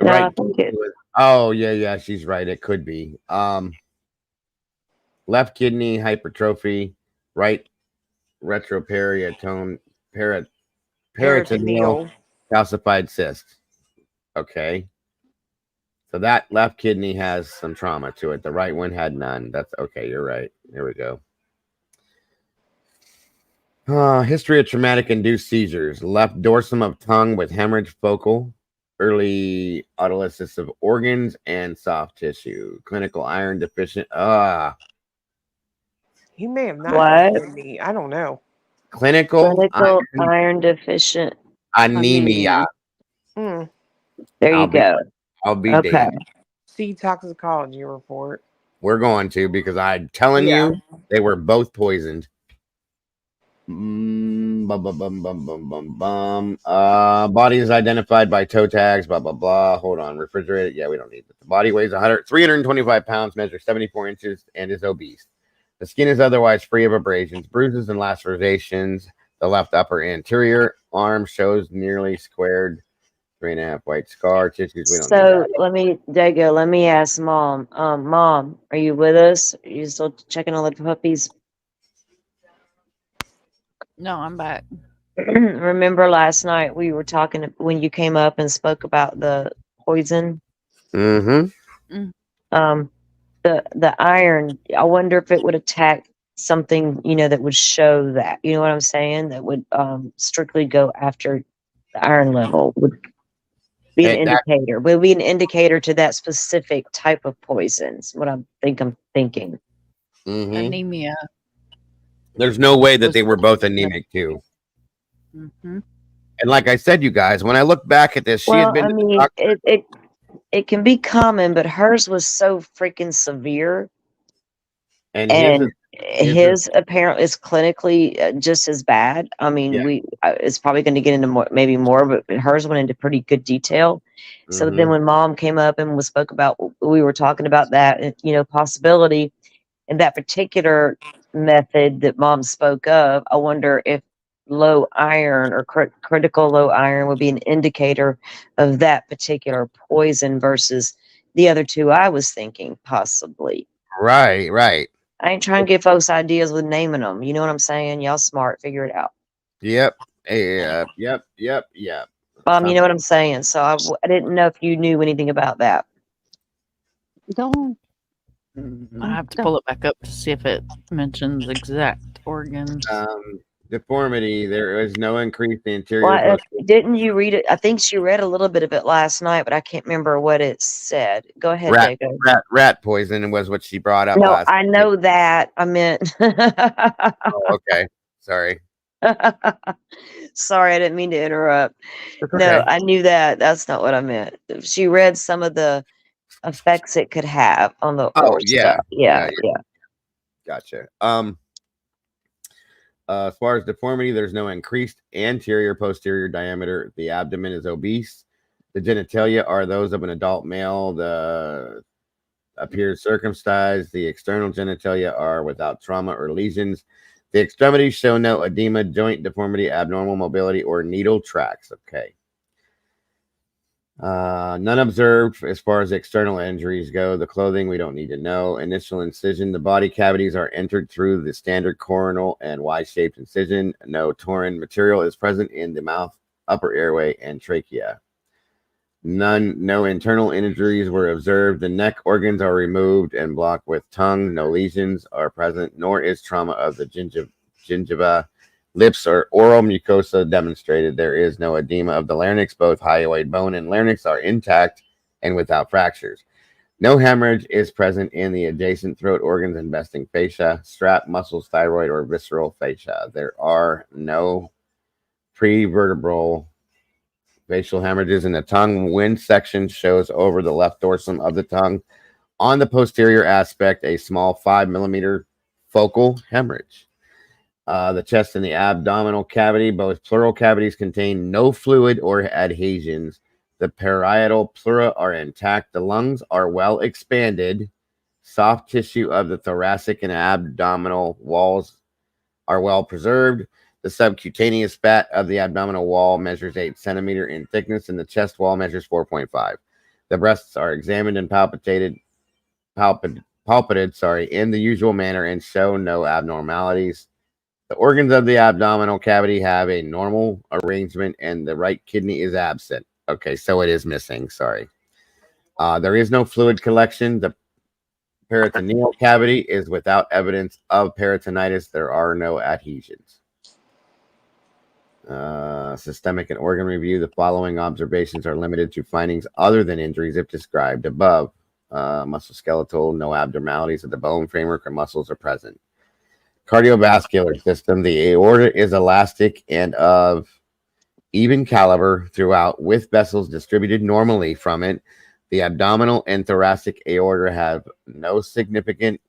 S4: No,
S1: Right.
S4: I think it
S1: Oh yeah, she's right. It could be. Left kidney hypertrophy, right retroperitoneal peritoneal calcified cyst. Okay. So that left kidney has some trauma to it. The right one had none. That's okay. You're right. There we go. History of traumatic induced seizures. Left dorsum of tongue with hemorrhage focal. Early autolysis of organs and soft tissue. Clinical iron deficient.
S5: He may have not
S4: What?
S5: had kidney. I don't know.
S1: Clinical
S4: iron deficient
S1: anemia.
S5: Mm.
S4: There you go.
S1: I'll be
S4: Okay.
S1: damned.
S5: See toxicology report.
S1: We're going to, because I'm telling you, they were both poisoned. Body is identified by toe tags, blah, blah, blah. Hold on. Refrigerated. Yeah, we don't need it. The body weighs 325 pounds, measures 74 inches, and is obese. The skin is otherwise free of abrasions, bruises, and lacerations. The left upper anterior arm shows nearly squared 3.5 white scar tissues. We don't need that.
S4: Dago, let me ask Mom. Mom, are you with us? Are you still checking on the puppies?
S3: No, I'm back.
S4: Remember last night we were talking when you came up and spoke about the poison?
S1: Mm-hmm.
S4: The iron, I wonder if it would attack something, that would show that, you know what I'm saying? That would strictly go after the iron level, would be an indicator. Would be an indicator to that specific type of poisons. What I'm thinking.
S1: Mm-hmm.
S3: Anemia.
S1: There's no way that they were both anemic too.
S3: Mm-hmm.
S1: And like I said, you guys, when I look back at this, she had been.
S4: It can be common, but hers was so freaking severe.
S1: And
S4: his apparently is clinically just as bad. I mean, it's probably going to get into maybe more, but hers went into pretty good detail. So then when Mom came up and we were talking about that, possibility in that particular method that Mom spoke of, I wonder if low iron or critical low iron would be an indicator of that particular poison versus the other two I was thinking possibly.
S1: Right.
S4: I ain't trying to give folks ideas with naming them. You know what I'm saying? Y'all smart. Figure it out.
S1: Yep. Yep.
S4: You know what I'm saying? So I didn't know if you knew anything about that.
S2: Don't.
S3: I have to pull it back up to see if it mentions exact organs.
S1: Deformity. There is no increased anterior.
S4: Well, didn't you read it? I think she read a little bit of it last night, but I can't remember what it said. Go ahead, Dago.
S1: Rat poison was what she brought up
S4: No,
S1: last
S4: I
S1: night.
S4: know that. I meant.
S1: Oh, okay. Sorry.
S4: Sorry, I didn't mean to interrupt.
S1: It's
S4: No,
S1: okay.
S4: I knew that. That's not what I meant. She read some of the effects it could have on the
S1: Oh,
S4: or
S1: yeah.
S4: stuff. Yeah.
S1: Gotcha. As far as deformity, there's no increased anterior posterior diameter. The abdomen is obese. The genitalia are those of an adult male. The appears circumcised. The external genitalia are without trauma or lesions. The extremities show no edema, joint deformity, abnormal mobility, or needle tracks. Okay. None observed as far as external injuries go. The clothing, we don't need to know. Initial incision, the body cavities are entered through the standard coronal and Y-shaped incision. No torn material is present in the mouth, upper airway, and trachea. No internal injuries were observed. The neck organs are removed and blocked with tongue. No lesions are present, nor is trauma of the gingiva. Lips or oral mucosa demonstrated. There is no edema of the larynx. Both hyoid bone and larynx are intact and without fractures. No hemorrhage is present in the adjacent throat organs and vesting fascia, strap, muscles, thyroid, or visceral fascia. There are no prevertebral facial hemorrhages in the tongue. Wind section shows over the left dorsum of the tongue. On the posterior aspect, a small 5 millimeter focal hemorrhage. The chest and the abdominal cavity, both pleural cavities, contain no fluid or adhesions. The parietal pleura are intact. The lungs are well expanded. Soft tissue of the thoracic and abdominal walls are well preserved. The subcutaneous fat of the abdominal wall measures 8 centimeters in thickness, and the chest wall measures 4.5. The breasts are examined and palpated in the usual manner and show no abnormalities. The organs of the abdominal cavity have a normal arrangement, and the right kidney is absent. Okay, so it is missing. Sorry. There is no fluid collection. The peritoneal cavity is without evidence of peritonitis. There are no adhesions. Systemic and organ review. The following observations are limited to findings other than injuries if described above. Musculoskeletal, no abnormalities of the bone framework or muscles are present. Cardiovascular system. The aorta is elastic and of even caliber throughout, with vessels distributed normally from it. The abdominal and thoracic aorta have no significant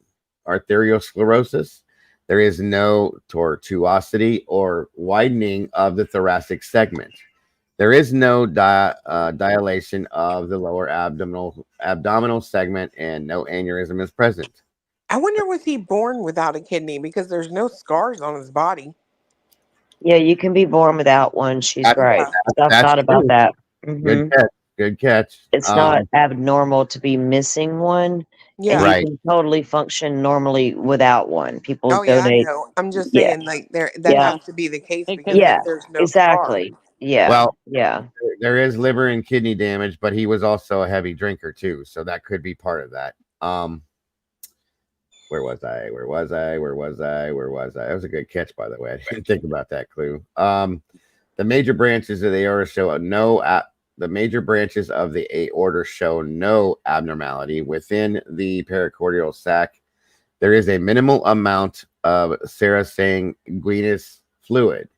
S1: arteriosclerosis. There is no tortuosity or widening of the thoracic segment. There is no dilation of the lower abdominal segment, and no aneurysm is present.
S5: I wonder, was he born without a kidney? Because there's no scars on his body.
S4: Yeah, you can be born without one. She's right. I've
S1: That's
S4: thought about
S1: true.
S4: that.
S1: Good catch. Good catch.
S4: It's not abnormal to be missing one.
S5: Yeah.
S4: And
S1: Right.
S4: you can totally function normally without one. People
S5: Oh yeah,
S4: donate.
S5: I know. I'm just
S4: Yeah.
S5: saying, like that
S4: Yeah.
S5: has to be the case
S2: It
S5: because
S2: could-
S4: Yeah,
S5: there's no
S4: exactly. Yeah.
S1: Well,
S4: yeah.
S1: there is liver and kidney damage, but he was also a heavy drinker too, so that could be part of that. Where was I? That was a good catch, by the way. I didn't think about that clue. The major branches of the aorta show the major branches of the aorta show no abnormality. Within the pericardial sac, there is a minimal amount of serosanguinous fluid.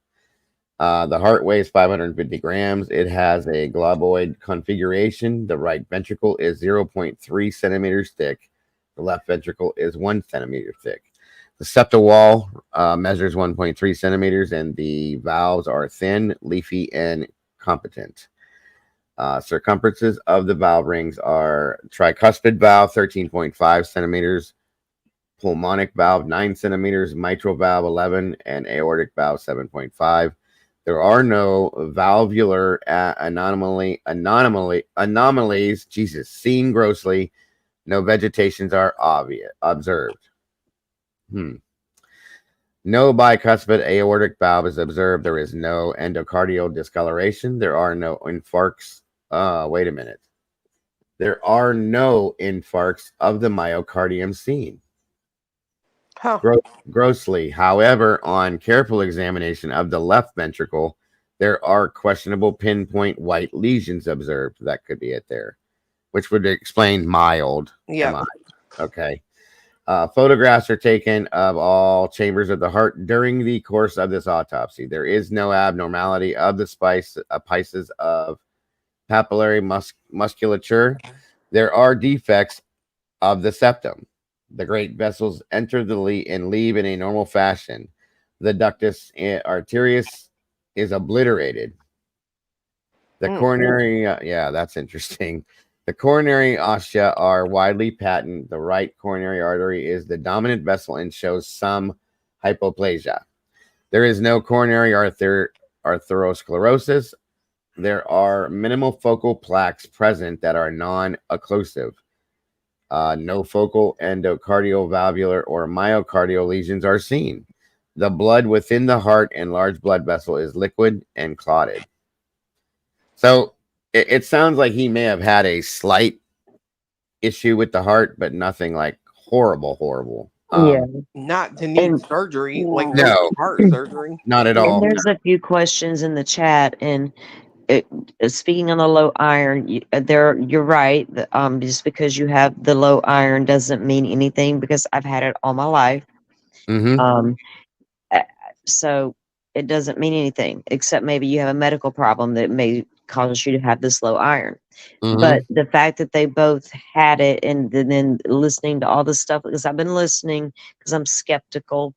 S1: The heart weighs 550 grams. It has a globoid configuration. The right ventricle is 0.3 centimeters thick. The left ventricle is 1 centimeter thick. The septal wall measures 1.3 centimeters, and the valves are thin, leafy, and competent. Circumferences of the valve rings are tricuspid valve 13.5 centimeters, pulmonic valve 9 centimeters, mitral valve 11, and aortic valve 7.5. There are no valvular anomalies. Jesus, seen grossly. No vegetations are observed. No bicuspid aortic valve is observed. There is no endocardial discoloration. There are no infarcts. Wait a minute. There are no infarcts of the myocardium seen.
S5: Huh.
S1: Grossly. However, on careful examination of the left ventricle, there are questionable pinpoint white lesions observed. That could be it there, which would explain mild
S5: Yep.
S1: MI. Okay. Photographs are taken of all chambers of the heart during the course of this autopsy. There is no abnormality of the spices of papillary musculature. There are defects of the septum. The great vessels enter and leave in a normal fashion. The ductus arterius is obliterated. The coronary, yeah, that's interesting. The coronary ostia are widely patent. The right coronary artery is the dominant vessel and shows some hypoplasia. There is no coronary atherosclerosis. There are minimal focal plaques present that are non-occlusive. No focal endocardial, valvular, or myocardial lesions are seen. The blood within the heart and large blood vessel is liquid and clotted. So it sounds like he may have had a slight issue with the heart, but nothing like horrible.
S4: Yeah.
S5: Not to need
S4: And
S5: surgery, like
S2: Yeah.
S1: No,
S5: open heart surgery.
S1: not at
S4: and
S1: all.
S4: there's a few questions in the chat, and it, speaking on the low iron, you're right. Just because you have the low iron doesn't mean anything, because I've had it all my life.
S1: Mm-hmm.
S4: Um, so it doesn't mean anything, except maybe you have a medical problem that may cause you to have this low iron.
S1: Mm-hmm.
S4: But the fact that they both had it, and then listening to all this stuff, because I've been listening, because I'm skeptical,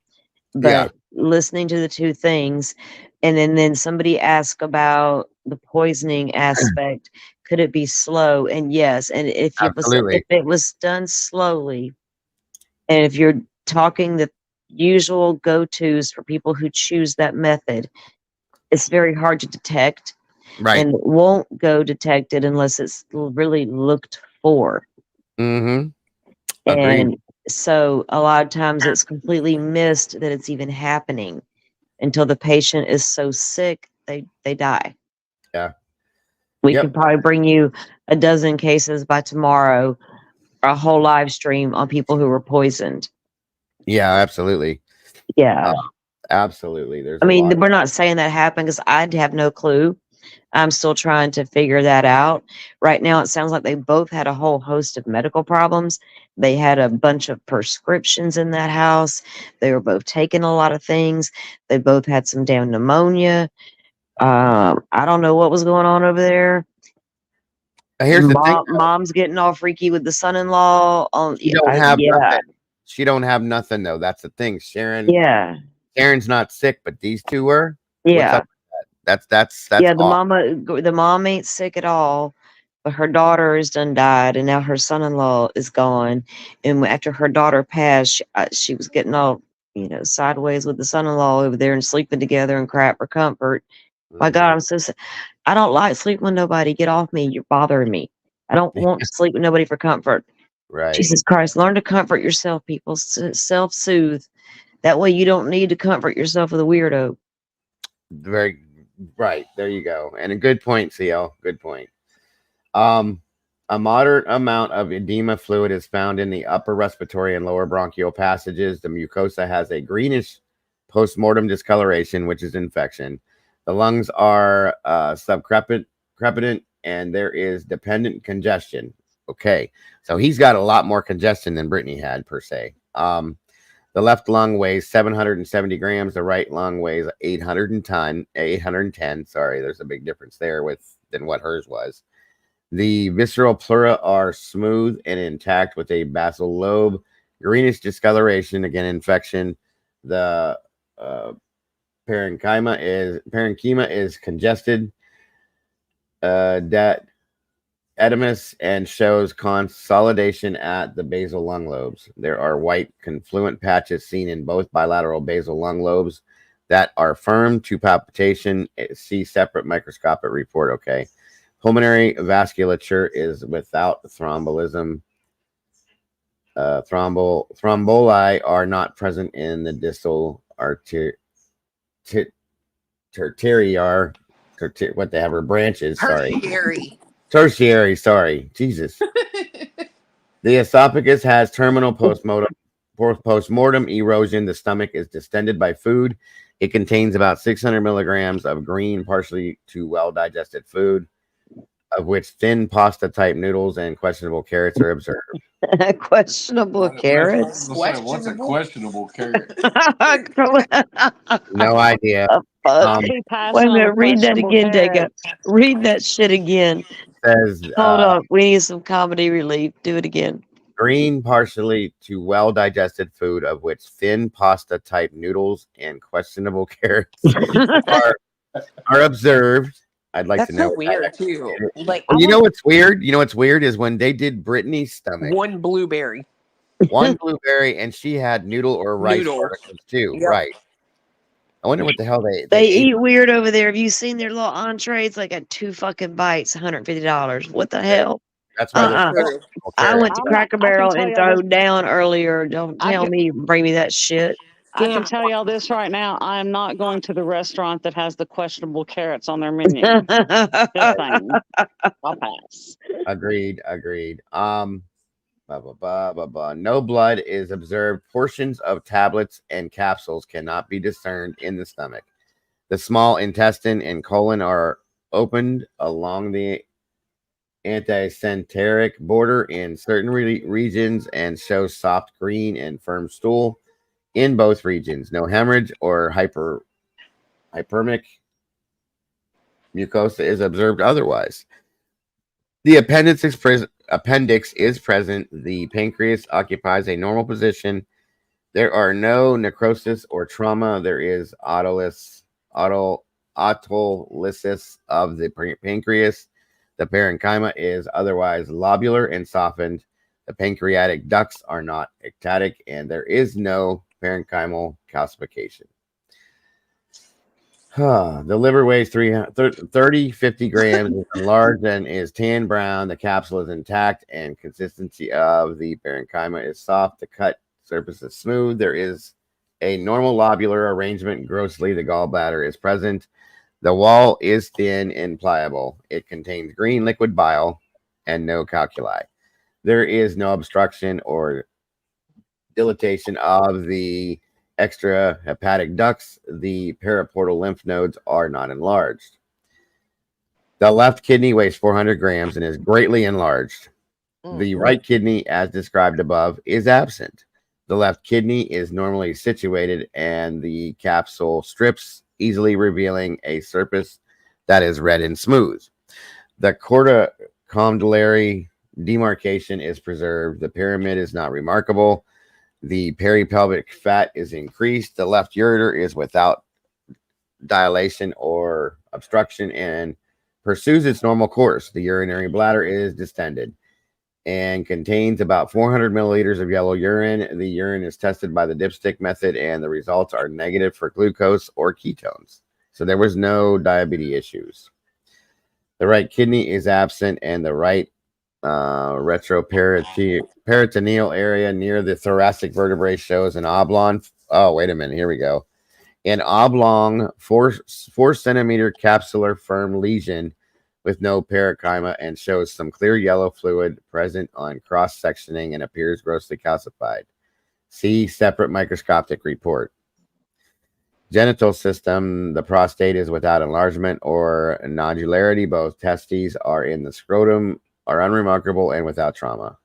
S1: Yeah.
S4: but listening to the two things, and then somebody asked about the poisoning aspect. Could it be slow? And yes, and if
S1: Absolutely.
S4: it was done slowly, and if you're talking the usual go-tos for people who choose that method, it's very hard to detect,
S1: Right.
S4: and it won't go detected unless it's really looked for.
S1: Mm-hmm. Agreed.
S4: And so a lot of times it's completely missed that it's even happening until the patient is so sick they die.
S1: Yeah.
S4: We
S1: Yep.
S4: could probably bring you a dozen cases by tomorrow, a whole live stream on people who were poisoned.
S1: Yeah, absolutely.
S4: Yeah.
S1: Absolutely. There's
S4: I
S1: a
S4: mean,
S1: lot.
S4: we're not saying that happened, because I'd have no clue. I'm still trying to figure that out. Right now, it sounds like they both had a whole host of medical problems. They had a bunch of prescriptions in that house. They were both taking a lot of things. They both had some damn pneumonia. I don't know what was going on over there.
S1: Here's the thing, though.
S4: Mom's getting all freaky with the son-in-law.
S1: She don't have
S4: Yeah,
S1: nothing. She don't have nothing though. That's the thing.
S4: yeah,
S1: Sharon's not sick, but these two were. What's
S4: yeah.
S1: up with that? That's
S4: Yeah, the
S1: awful.
S4: mom ain't sick at all, but her daughter has done died, and now her son-in-law is gone. And after her daughter passed, she was getting all, sideways with the son-in-law over there and sleeping together and crap for comfort. My God, I'm so I don't like sleeping with nobody. Get off me! You're bothering me. I don't want to sleep with nobody for comfort.
S1: Right.
S4: Jesus Christ, learn to comfort yourself, people. Self-soothe. That way, you don't need to comfort yourself with a weirdo.
S1: Very right. There you go. And a good point, CL. Good point. A moderate amount of edema fluid is found in the upper respiratory and lower bronchial passages. The mucosa has a greenish postmortem discoloration, which is infection. The lungs are subcrepitant, and there is dependent congestion. Okay, so he's got a lot more congestion than Brittany had, per se. The left lung weighs 770 grams. The right lung weighs 810. Sorry, there's a big difference there than what hers was. The visceral pleura are smooth and intact with a basal lobe, greenish discoloration, again infection. The parenchyma is congested, that edematous, and shows consolidation at the basal lung lobes. There are white confluent patches seen in both bilateral basal lung lobes that are firm to palpitation. See separate microscopic report. Okay. Pulmonary vasculature is without thrombolism. Thromboli are not present in the distal tertiary. What they have are branches. Sorry. Tertiary, sorry. Jesus. The esophagus has terminal postmortem erosion. The stomach is distended by food. It contains about 600 milligrams of green, partially to well-digested food, of which thin pasta-type noodles and questionable carrots are observed.
S4: Questionable carrots.
S6: What's a questionable carrot?
S1: No idea.
S4: Fuck.
S2: Be passing
S4: Wait a
S2: on
S4: minute. Read that
S2: questionable
S4: again, Dago.
S2: carrots.
S4: Read that shit again.
S1: Says
S4: Hold up. We need some comedy relief. Do it again.
S1: green, partially to well-digested food, of which thin pasta-type noodles and questionable carrots are observed. I'd like
S5: That's
S1: to know.
S5: so weird too. Like
S1: Well, you know what's weird? You know what's weird is when they did Brittany's stomach,
S5: one blueberry
S1: one blueberry, and she had noodle or rice
S5: noodles.
S1: particles too.
S5: Yep.
S1: Right. I wonder what the hell
S4: They
S1: they ate.
S4: eat weird over there. Have you seen their little entree? It's like at 2 fucking bites, $150. What the hell?
S1: That's why
S4: Uh-uh.
S1: they're
S5: True.
S4: I went to
S2: I
S4: Cracker
S2: can
S4: Barrel
S2: tell
S4: and
S2: y'all this.
S4: throw down earlier. Don't
S2: I
S4: tell
S2: can,
S4: me, bring me that shit.
S2: I can tell y'all this right now. I am not going to the restaurant that has the questionable carrots on their menu. Just saying. I'll pass.
S1: Agreed. Blah, blah, blah, blah, blah. No blood is observed. Portions of tablets and capsules cannot be discerned in the stomach. The small intestine and colon are opened along the anticenteric border in certain regions and show soft green and firm stool in both regions. No hemorrhage or hypermic mucosa is observed otherwise. The appendix is present. The pancreas occupies a normal position. There are no necrosis or trauma. There is autolysis of the pancreas. The parenchyma is otherwise lobular and softened. The pancreatic ducts are not ectatic, and there is no parenchymal calcification. The liver weighs 50 grams, is enlarged and is tan brown. The capsule is intact, and consistency of the parenchyma is soft. The cut surface is smooth. There is a normal lobular arrangement. Grossly, the gallbladder is present. The wall is thin and pliable. It contains green liquid bile and no calculi. There is no obstruction or dilatation of the extrahepatic ducts. The periportal lymph nodes are not enlarged. The left kidney weighs 400 grams and is greatly enlarged. The right kidney, as described above, is absent. The left kidney is normally situated, and the capsule strips, easily revealing a surface that is red and smooth. The corticondylary demarcation is preserved. The pyramid is not remarkable. The peripelvic fat is increased. The left ureter is without dilation or obstruction and pursues its normal course. The urinary bladder is distended and contains about 400 milliliters of yellow urine. The urine is tested by the dipstick method, and the results are negative for glucose or ketones. So there was no diabetes issues. The right kidney is absent, and the right retroperitoneal area near the thoracic vertebrae shows an oblong. Oh, wait a minute. Here we go. An oblong 4 centimeter capsular firm lesion with no parenchyma, and shows some clear yellow fluid present on cross sectioning and appears grossly calcified. See separate microscopic report. Genital system, the prostate is without enlargement or nodularity. Both testes are in the scrotum, are unremarkable and without trauma.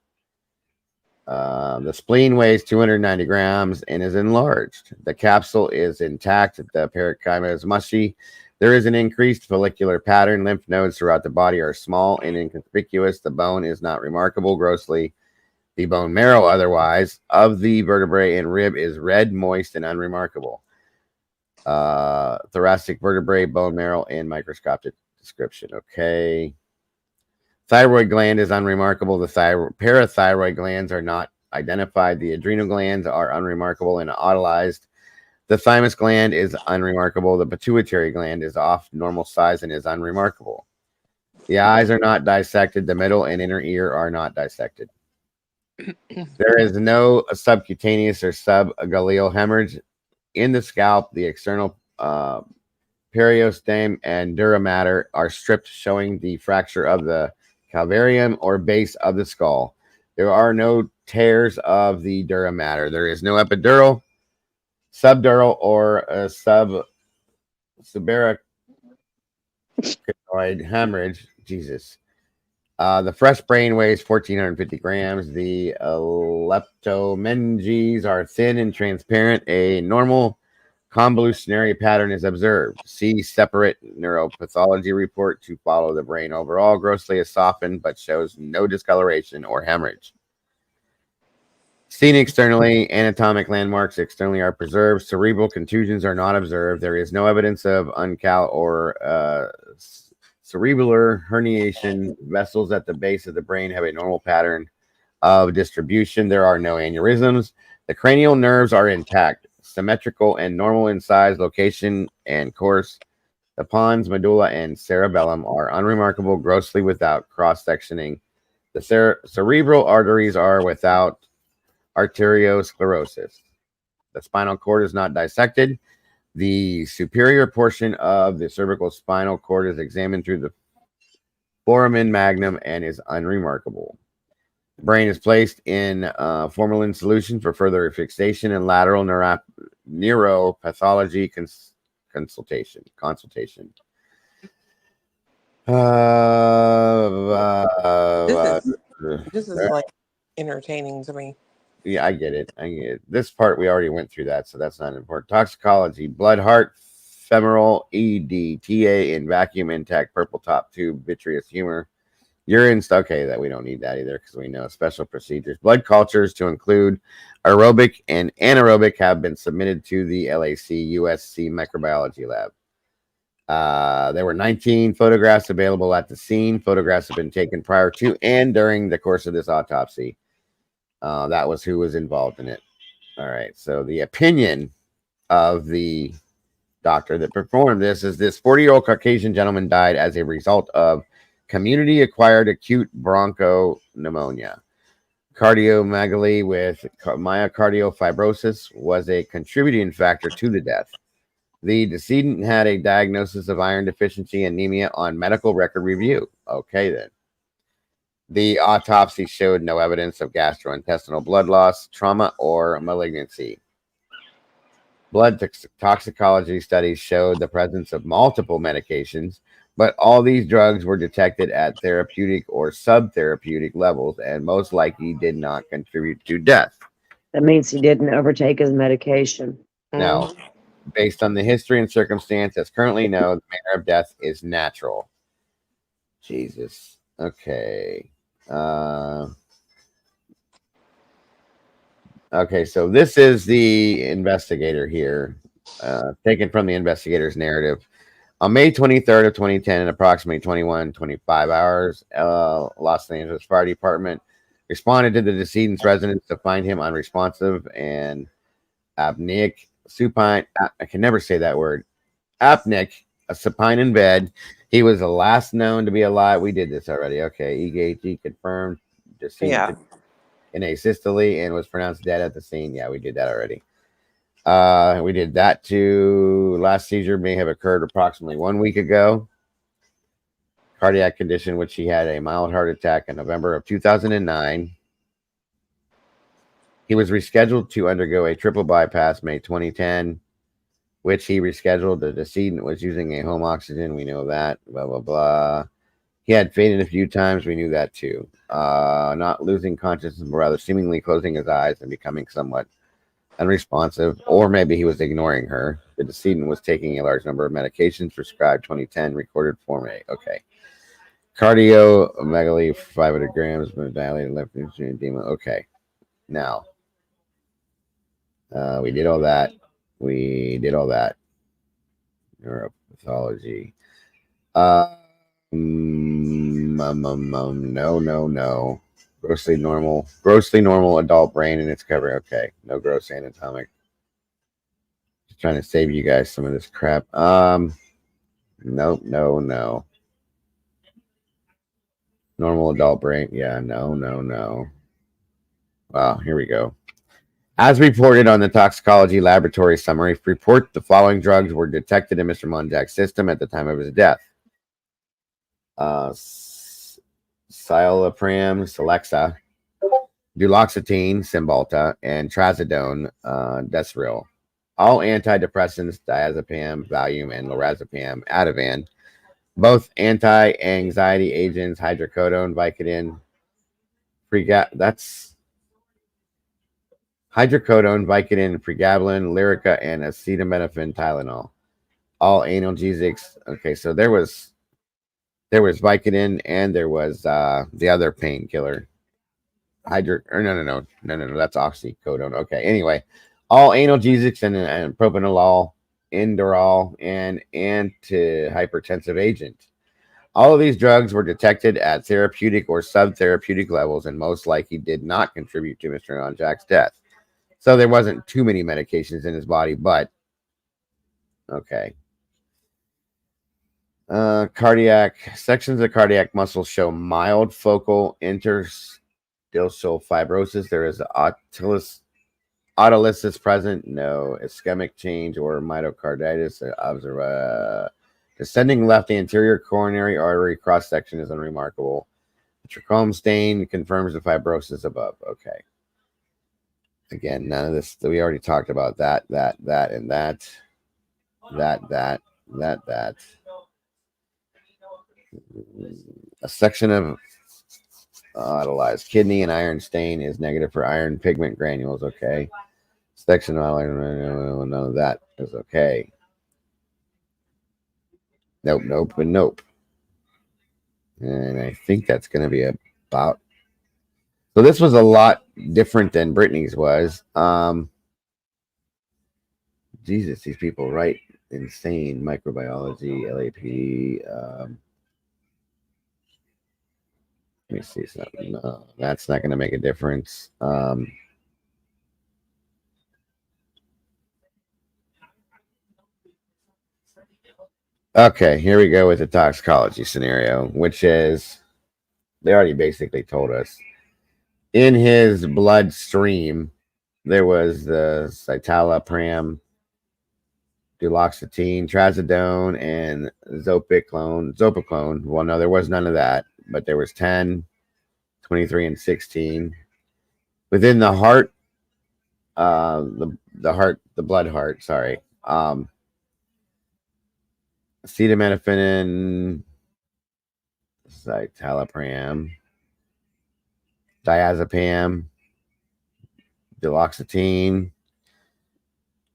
S1: The spleen weighs 290 grams and is enlarged. The capsule is intact. The parenchyma is mushy. There is an increased follicular pattern. Lymph nodes throughout the body are small and inconspicuous. The bone is not remarkable grossly. The bone marrow, otherwise, of the vertebrae and rib is red, moist, and unremarkable. Thoracic vertebrae, bone marrow, and microscopic description. Okay. Thyroid gland is unremarkable. The parathyroid glands are not identified. The adrenal glands are unremarkable and autolyzed. The thymus gland is unremarkable. The pituitary gland is off normal size and is unremarkable. The eyes are not dissected. The middle and inner ear are not dissected. There is no subcutaneous or subgaleal hemorrhage in the scalp. The external periostome and dura mater are stripped, showing the fracture of the calvarium, or base of the skull. There are no tears of the dura mater. There is no epidural, subdural, or subarachnoid hemorrhage. Jesus. The fresh brain weighs 1,450 grams. The leptomeninges are thin and transparent. A normal convolutionary pattern is observed. See separate neuropathology report to follow the brain. Overall, grossly is softened but shows no discoloration or hemorrhage. Seen externally, anatomic landmarks externally are preserved. Cerebral contusions are not observed. There is no evidence of uncal or cerebellar herniation. Vessels at the base of the brain have a normal pattern of distribution. There are no aneurysms. The cranial nerves are intact, symmetrical, and normal in size, location, and course. The pons, medulla, and cerebellum are unremarkable, grossly without cross-sectioning. The cerebral arteries are without arteriosclerosis. The spinal cord is not dissected. The superior portion of the cervical spinal cord is examined through the foramen magnum and is unremarkable. The brain is placed in formalin solution for further fixation and lateral neuropathology consultation.
S5: This is like entertaining to me.
S1: Yeah, I get it. This part we already went through that, so that's not important. Toxicology: blood, heart, femoral, EDTA in vacuum intact, purple top tube, vitreous humor, urine. Okay, that we don't need that either because we know special procedures. Blood cultures to include aerobic and anaerobic have been submitted to the LAC USC microbiology lab. There were 19 photographs available at the scene. Photographs have been taken prior to and during the course of this autopsy. That was who was involved in it. All right. So the opinion of the doctor that performed this is this 40-year-old Caucasian gentleman died as a result of community-acquired acute bronchopneumonia. Cardiomegaly with myocardial fibrosis was a contributing factor to the death. The decedent had a diagnosis of iron deficiency anemia on medical record review. Okay, then. The autopsy showed no evidence of gastrointestinal blood loss, trauma, or malignancy. Blood toxicology studies showed the presence of multiple medications, but all these drugs were detected at therapeutic or subtherapeutic levels and most likely did not contribute to death.
S4: That means he didn't overtake his medication.
S1: No. Based on the history and circumstance as currently known, the manner of death is natural. Jesus. Okay. Okay, so this is the investigator here, taken from the investigator's narrative. On May 23rd of 2010, at approximately 21:25 hours, Los Angeles Fire Department responded to the decedent's residence to find him unresponsive and apneic, supine. I can never say that word. Apneic, supine in bed. He was the last known to be alive. We did this already. Okay, EKG confirmed. Decedent in asystole and was pronounced dead at the scene. Yeah, we did that already. We did that too. Last seizure may have occurred approximately 1 week ago. Cardiac condition, which he had a mild heart attack in November of 2009. He was rescheduled to undergo a triple bypass May 2010, which he rescheduled. The decedent was using a home oxygen. We know that. Blah, blah, blah. He had fainted a few times. We knew that too. Not losing consciousness, but rather seemingly closing his eyes and becoming somewhat unresponsive, or maybe he was ignoring her. The decedent was taking a large number of medications prescribed 2010, recorded Form A. Okay. Cardiomegaly, 500 grams, dilated left ventricular edema. Okay. Now, we did all that. Neuropathology. No. Grossly normal adult brain in its cover. Okay. No gross anatomic. Just trying to save you guys some of this crap. Nope. No. Normal adult brain. Yeah, no. Wow, here we go. As reported on the toxicology laboratory summary report, the following drugs were detected in Mr. Monjak's system at the time of his death. citalopram, Celexa, duloxetine, Cymbalta, and trazodone, Desril. All antidepressants, diazepam, Valium, and lorazepam, Ativan. Both anti-anxiety agents, hydrocodone, Vicodin, that's hydrocodone, Vicodin, pregabalin, Lyrica, and acetaminophen, Tylenol. All analgesics. Okay, so there was Vicodin and there was the other painkiller. No, that's oxycodone. Okay, anyway, all analgesics and propranolol, Inderal, and antihypertensive agent. All of these drugs were detected at therapeutic or subtherapeutic levels and most likely did not contribute to Mr. Nonjack's death. So there wasn't too many medications in his body, but okay. Cardiac sections of cardiac muscle show mild focal interstitial fibrosis. There is autolysis present, no ischemic change or myocarditis. Descending left anterior coronary artery cross section is unremarkable. The trachoma stain confirms the fibrosis above. Okay. Again, none of this. We already talked about that, and that. A section of autolyzed kidney and iron stain is negative for iron pigment granules. Okay. Section of iron, none of that is okay. Nope, and nope. And I think that's going to be about. So this was a lot different than Brittany's was. Jesus, these people write insane microbiology, LAP. Let me see something. No, that's not going to make a difference. Okay, here we go with the toxicology scenario, which is they already basically told us. In his bloodstream, there was the citalopram, duloxetine, trazodone, and zopiclone. Well, no, there was none of that, but there was 10, 23, and 16. Within the heart, the blood heart, sorry. Acetaminophen, citalopram, diazepam, duloxetine.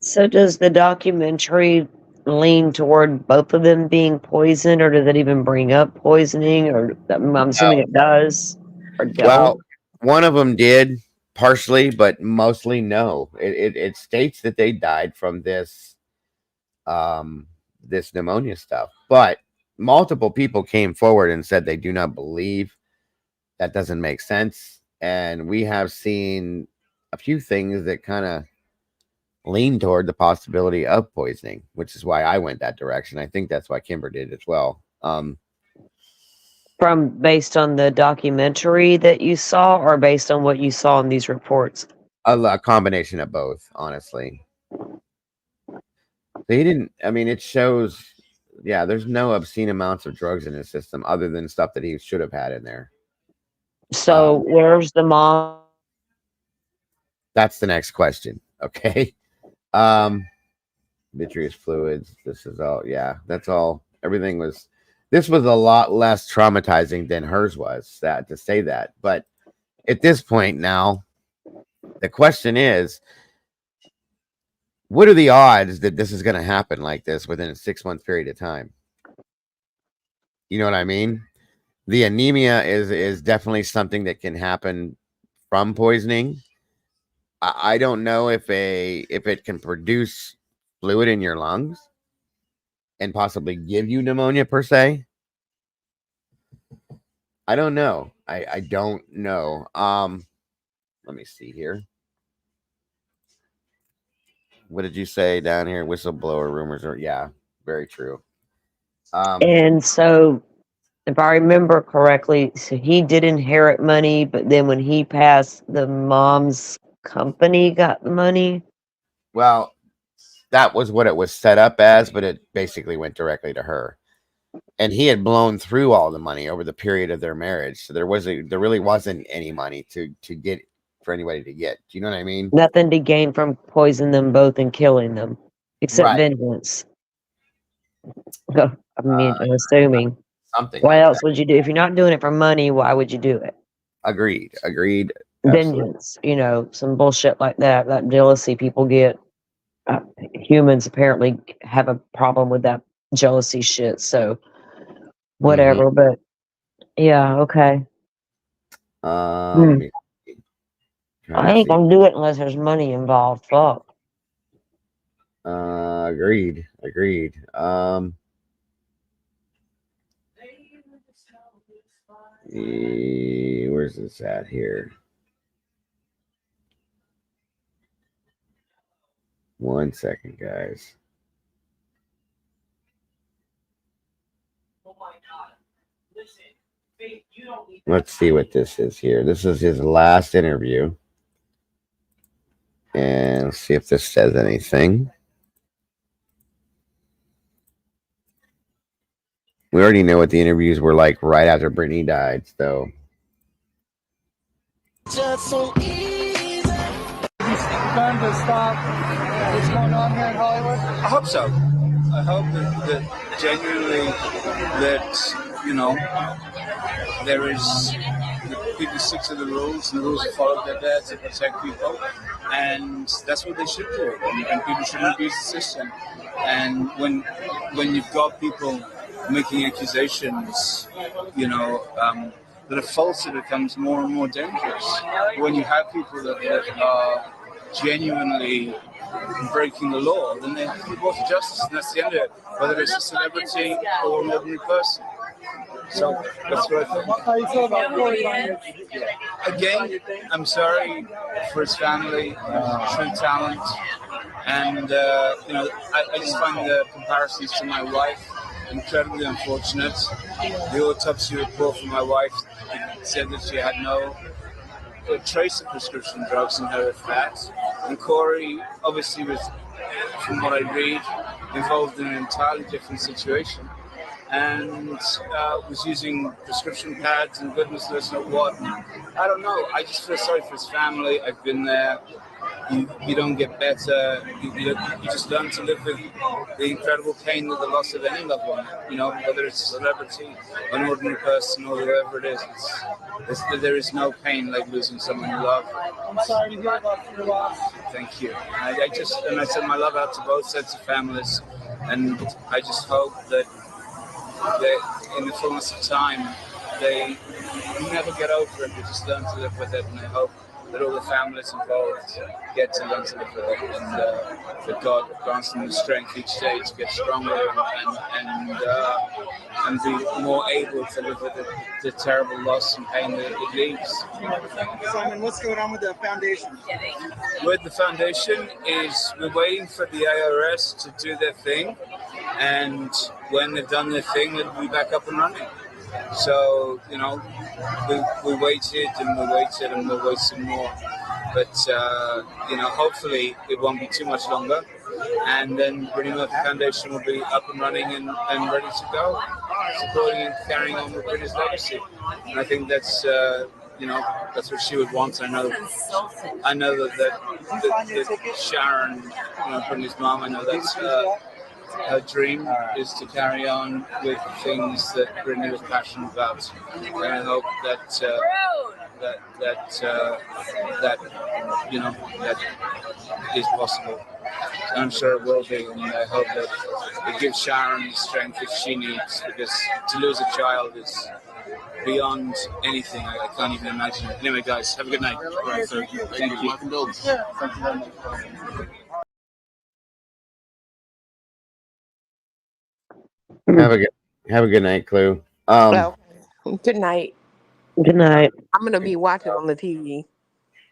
S4: So does the documentary lean toward both of them being poisoned, or does it even bring up poisoning? Or I'm assuming it does, or don't.
S1: Well, one of them did partially, but mostly no. It states that they died from this pneumonia stuff, but multiple people came forward and said they do not believe that doesn't make sense. And we have seen a few things that kind of lean toward the possibility of poisoning, which is why I went that direction. I think that's why Kimber did as well.
S4: From based on the documentary that you saw, or based on what you saw in these reports?
S1: A combination of both, honestly. They didn't. I mean, it shows. Yeah, there's no obscene amounts of drugs in his system other than stuff that he should have had in there.
S4: So where's the mom?
S1: That's the next question. Okay. Vitreous fluids. This is all. Yeah, that's all. Everything was. This was a lot less traumatizing than hers was. That to say that, but at this point now, the question is, what are the odds that this is going to happen like this within a 6-month period of time? You know what I mean? The anemia is definitely something that can happen from poisoning. I don't know if it can produce fluid in your lungs and possibly give you pneumonia per se. I don't know. I don't know. Let me see here. What did you say down here? Whistleblower rumors are very true.
S4: And so, if I remember correctly, so he did inherit money, but then when he passed, the mom's company got the money.
S1: Well, that was what it was set up as, but it basically went directly to her. and he had blown through all the money over the period of their marriage. So there really wasn't any money to get for anybody to get. Do you know what I mean?
S4: Nothing to gain from poisoning them both and killing them, except
S1: Right.
S4: vengeance. I mean, I'm assuming.
S1: Something
S4: What
S1: like
S4: else
S1: that.
S4: would you do if you're not doing it for money? Why would you do it?
S1: Agreed. Absolutely.
S4: Vengeance, some bullshit like that. That jealousy people get. Humans apparently have a problem with that jealousy shit. So whatever, but yeah, okay.
S1: Let me try
S4: I
S1: to
S4: ain't
S1: see.
S4: gonna do it unless there's money involved. Fuck.
S1: Agreed. Where's this at here? 1 second, guys. Let's see what this is here. This is his last interview. And let's see if this says anything. We already know what the interviews were like right after Brittany died, so.
S7: Just so easy. Done to stop what's going on here in Hollywood?
S8: I hope so. I hope that genuinely there is people stick to the rules, and the rules are followed. They're there to protect people, and that's what they should do. And people shouldn't abuse the system. And when you've got people making accusations, that are false, it becomes more and more dangerous. When you have people that are genuinely breaking the law, then they have to be brought to justice, and that's the end of it, whether it's a celebrity or an ordinary person. So that's what I think.
S7: How you feel about Corey?
S8: Again, I'm sorry for his family, true talent, and I just find the comparisons to my wife incredibly unfortunate. The autopsy report from my wife said that she had no trace of prescription drugs in her fat, and Corey obviously was, from what I read, involved in an entirely different situation, and was using prescription pads and goodness knows not what. I don't know. I just feel sorry for his family. I've been there. You don't get better. You just learn to live with the incredible pain of the loss of any loved one. Whether it's a celebrity, an ordinary person, or whoever it is. There is no pain like losing someone you love.
S7: I'm sorry to hear about your loss.
S8: Thank you. I send my love out to both sets of families, and I just hope that in the fullness of time, they never get over it. They just learn to live with it, and I hope that all the families involved get to learn to live with it, and that God grants them the strength each day to get stronger and be more able to live with the terrible loss and pain that it leaves.
S7: Simon, what's going on with the foundation?
S8: With the foundation is we're waiting for the IRS to do their thing, and when they've done their thing, they'll be back up and running. So, we waited and we waited and we'll wait some more. But, hopefully it won't be too much longer. And then pretty much the foundation will be up and running and ready to go, supporting and carrying on with Britain's legacy. And I think that's what she would want. I know that Sharon, Brittany's mom, I know that's her dream is to carry on with things that Brittany was passionate about, and I hope that is possible. And I'm sure it will be, and I hope that it gives Sharon the strength that she needs, because to lose a child is beyond anything. I can't even imagine it. Anyway, guys, have a good night.
S7: Right, thank you.
S8: Thank you.
S7: Thank you very much.
S1: Have a good night, Clue.
S5: Well, good night.
S4: Good night.
S5: I'm gonna be watching on the TV.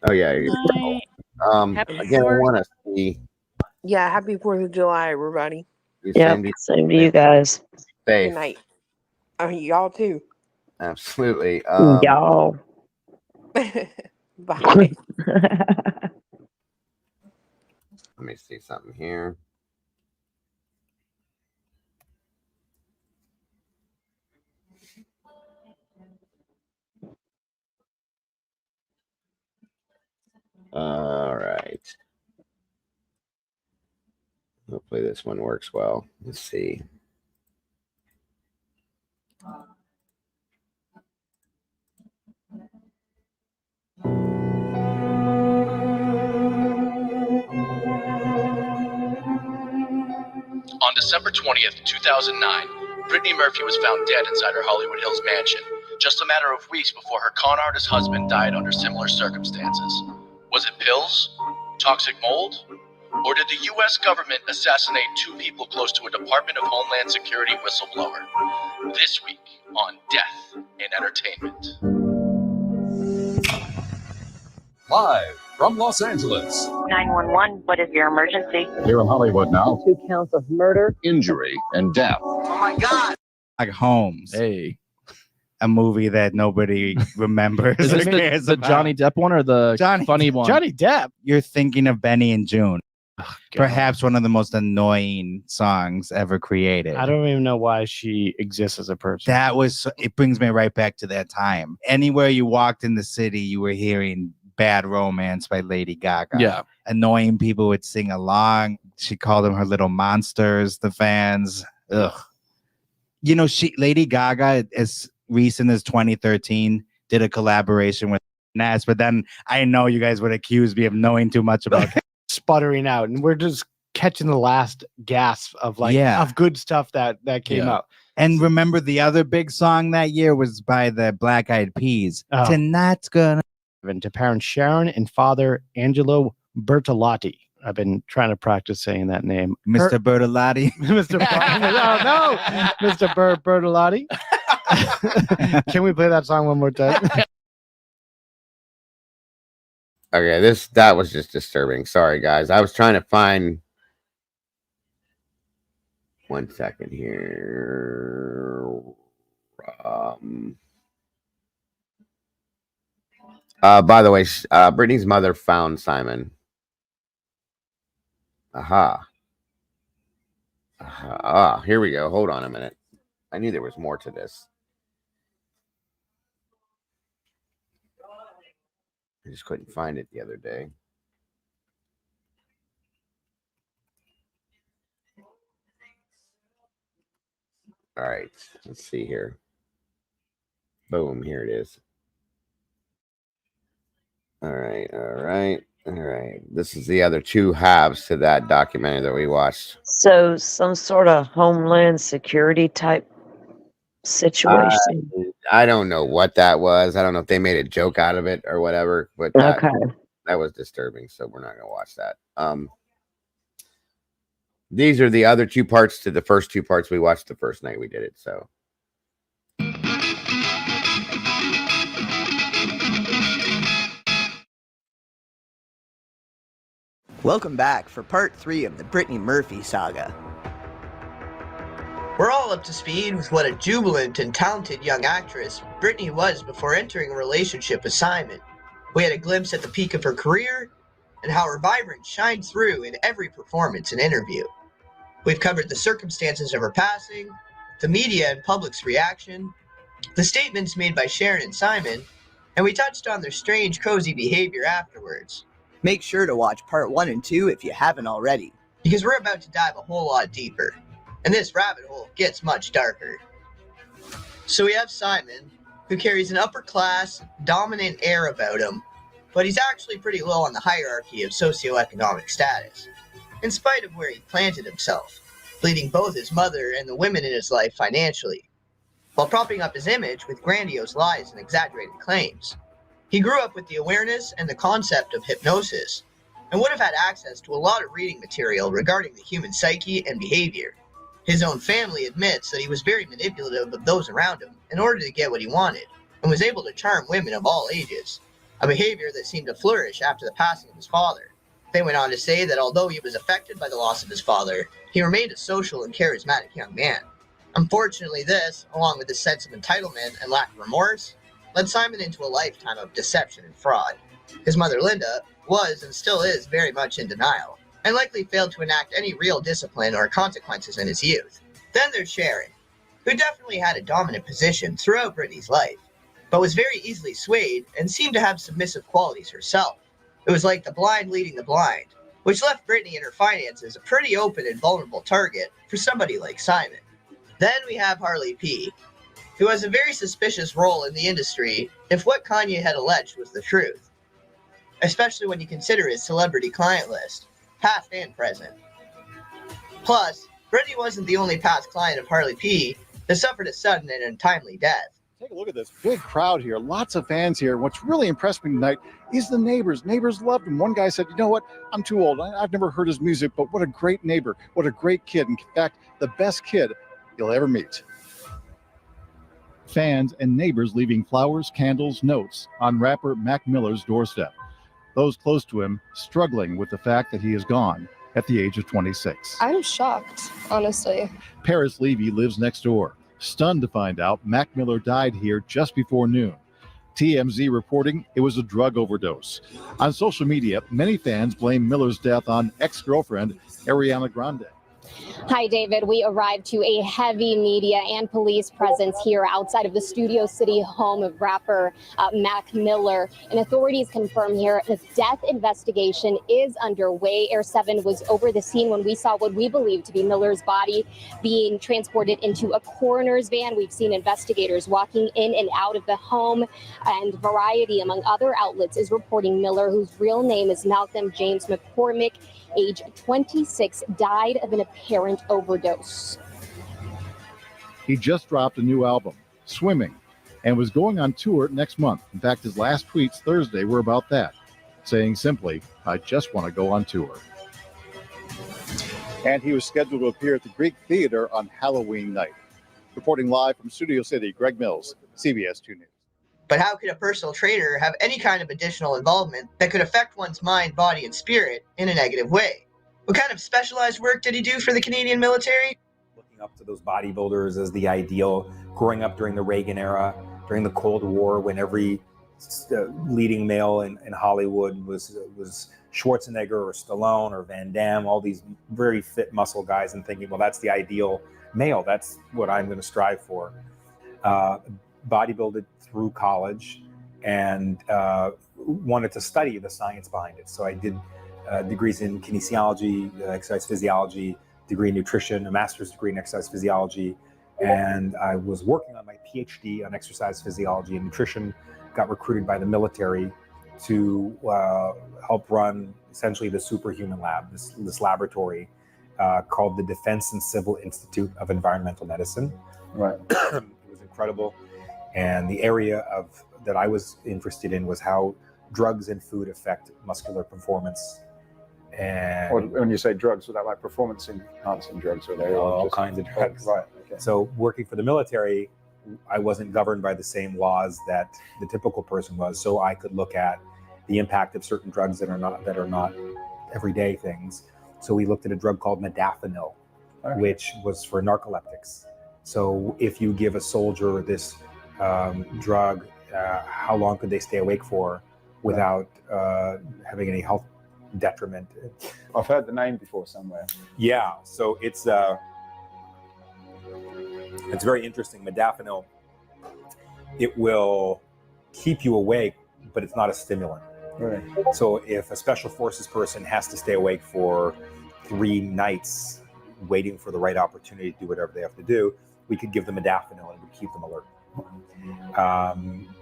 S1: Oh yeah.
S3: Happy
S1: Again, I
S3: 4th.
S1: want to see.
S5: Yeah, happy 4th of July, everybody.
S4: Yep. Same to you guys.
S5: Good
S1: Safe.
S5: night. Y'all too.
S1: Absolutely.
S4: Y'all.
S5: Bye.
S1: Let me see something here. All right. Hopefully this one works well. Let's see.
S9: On December 20th, 2009, Brittany Murphy was found dead inside her Hollywood Hills mansion, just a matter of weeks before her con artist husband died under similar circumstances. Was it pills? Toxic mold? Or did the U.S. government assassinate 2 people close to a Department of Homeland Security whistleblower? This week on Death in Entertainment.
S10: Live from Los Angeles.
S11: 911, what is your emergency?
S10: Here in Hollywood now.
S4: 2 counts of murder,
S10: Injury and death.
S5: Oh my God.
S12: Like Holmes.
S13: Hey,
S12: A movie that nobody remembers.
S13: is this
S12: or cares
S13: the
S12: about.
S13: Johnny Depp one or the funny one?
S12: Johnny Depp. You're thinking of Benny and June.
S13: God.
S12: Perhaps one of the most annoying songs ever created.
S13: I don't even know why she exists as a person.
S12: It brings me right back to that time. Anywhere you walked in the city, you were hearing Bad Romance by Lady Gaga.
S13: Yeah.
S12: Annoying people would sing along. She called them her little monsters, the fans. Ugh. You know, Lady Gaga, as recent as 2013, did a collaboration with Nas, but then I know you guys would accuse me of knowing too much about
S13: Sputtering out, and we're just catching the last gasp of of good stuff that came out.
S12: And remember, the other big song that year was by the Black Eyed Peas.
S13: Oh.
S12: Tonight's gonna.
S13: And to parents Sharon and father Angelo Bertolotti. I've been trying to practice saying that name.
S12: Mr. Bertolotti.
S13: Mr. Oh, no. Mr. Bertolotti. Can we play that song one more time?
S1: Okay, that was just disturbing. Sorry, guys. I was trying to find. One second here. By the way, Brittany's mother found Simon. Aha. Here we go. Hold on a minute. I knew there was more to this. I just couldn't find it the other day. All right. Let's see here. Boom. Here it is. All right. This is the other 2 halves to that documentary that we watched.
S4: so some sort of Homeland Security type situation.
S1: I don't know what that was. I don't know if they made a joke out of it or whatever, but that was disturbing. So we're not going to watch that. These are the other 2 parts to the first 2 parts we watched the first night we did it. So.
S14: Welcome back for part 3 of the Brittany Murphy saga. We're all up to speed with what a jubilant and talented young actress Brittany was before entering a relationship with Simon. We had a glimpse at the peak of her career and how her vibrance shined through in every performance and interview. We've covered the circumstances of her passing, the media and public's reaction, the statements made by Sharon and Simon, and we touched on their strange, cozy behavior afterwards. Make sure to watch part 1 and 2 if you haven't already, because we're about to dive a whole lot deeper, and this rabbit hole gets much darker. So we have Simon, who carries an upper-class, dominant air about him, but he's actually pretty low on the hierarchy of socioeconomic status, in spite of where he planted himself, bleeding both his mother and the women in his life financially, while propping up his image with grandiose lies and exaggerated claims. He grew up with the awareness and the concept of hypnosis, and would have had access to a lot of reading material regarding the human psyche and behavior. His own family admits that he was very manipulative of those around him in order to get what he wanted, and was able to charm women of all ages, a behavior that seemed to flourish after the passing of his father. They went on to say that although he was affected by the loss of his father, he remained a social and charismatic young man. Unfortunately, this, along with his sense of entitlement and lack of remorse, led Simon into a lifetime of deception and fraud. His mother, Linda, was and still is very much in denial, and likely failed to enact any real discipline or consequences in his youth. Then there's Sharon, who definitely had a dominant position throughout Brittany's life, but was very easily swayed and seemed to have submissive qualities herself. It was like the blind leading the blind, which left Brittany and her finances a pretty open and vulnerable target for somebody like Simon. Then we have Harley P., who has a very suspicious role in the industry if what Kanye had alleged was the truth, especially when you consider his celebrity client list, past and present. Plus, Brittany wasn't the only past client of Harley P. that suffered a sudden and untimely death.
S15: Take a look at this big crowd here, lots of fans here. What's really impressed me tonight is the neighbors. Neighbors loved him. One guy said, you know what, I'm too old. I've never heard his music, but what a great neighbor. What a great kid. In fact, the best kid you'll ever meet. Fans and neighbors leaving flowers, candles, notes on rapper Mac Miller's doorstep. Those close to him struggling with the fact that he is gone at the age of 26.
S16: I'm shocked, honestly.
S15: Paris Levy lives next door. Stunned to find out Mac Miller died here just before noon. TMZ reporting it was a drug overdose. On social media, many fans blame Miller's death on ex-girlfriend Ariana Grande.
S16: Hi, David. We arrived to a heavy media and police presence here outside of the Studio City home of rapper Mac Miller. And authorities confirm here the death investigation is underway. Air 7 was over the scene when we saw what we believe to be Miller's body being transported into a coroner's van. We've seen investigators walking in and out of the home, and Variety, among other outlets, is reporting Miller, whose real name is Malcolm James McCormick, age 26, died of an apparent overdose.
S15: He just dropped a new album, Swimming, and was going on tour next month. In fact, his last tweets Thursday were about that, saying simply, I just want to go on tour. And he was scheduled to appear at the Greek Theater on Halloween night. Reporting live from Studio City, Greg Mills, CBS 2 News.
S14: But how could a personal trainer have any kind of additional involvement that could affect one's mind, body, and spirit in a negative way? What kind of specialized work did he do for the Canadian military?
S17: Looking up to those bodybuilders as the ideal, growing up during the Reagan era, during the Cold War, when every leading male in Hollywood was Schwarzenegger or Stallone or Van Damme, all these very fit muscle guys, and thinking, well, that's the ideal male. That's what I'm going to strive for. Bodybuilded through college and wanted to study the science behind it. So I did degrees in kinesiology, exercise physiology, degree in nutrition, a master's degree in exercise physiology, and I was working on my PhD on exercise physiology and nutrition, got recruited by the military to help run essentially the superhuman lab, this laboratory called the Defense and Civil Institute of Environmental Medicine.
S15: Right.
S17: It was incredible. And the area that I was interested in was how drugs and food affect muscular performance. And
S18: when you say drugs, was that like performance enhancing drugs, or they
S17: all kinds of drugs?
S18: Right. Okay.
S17: So working for the military, I wasn't governed by the same laws that the typical person was. So I could look at the impact of certain drugs that are not everyday things. So we looked at a drug called modafinil, which was for narcoleptics. So if you give a soldier this drug, how long could they stay awake for without having any health detriment?
S18: I've heard the name before somewhere.
S17: Yeah, so it's very interesting. Modafinil, it will keep you awake, but it's not a stimulant.
S18: Right.
S17: So if a special forces person has to stay awake for 3 nights waiting for the right opportunity to do whatever they have to do, we could give them modafinil and it would keep them alert.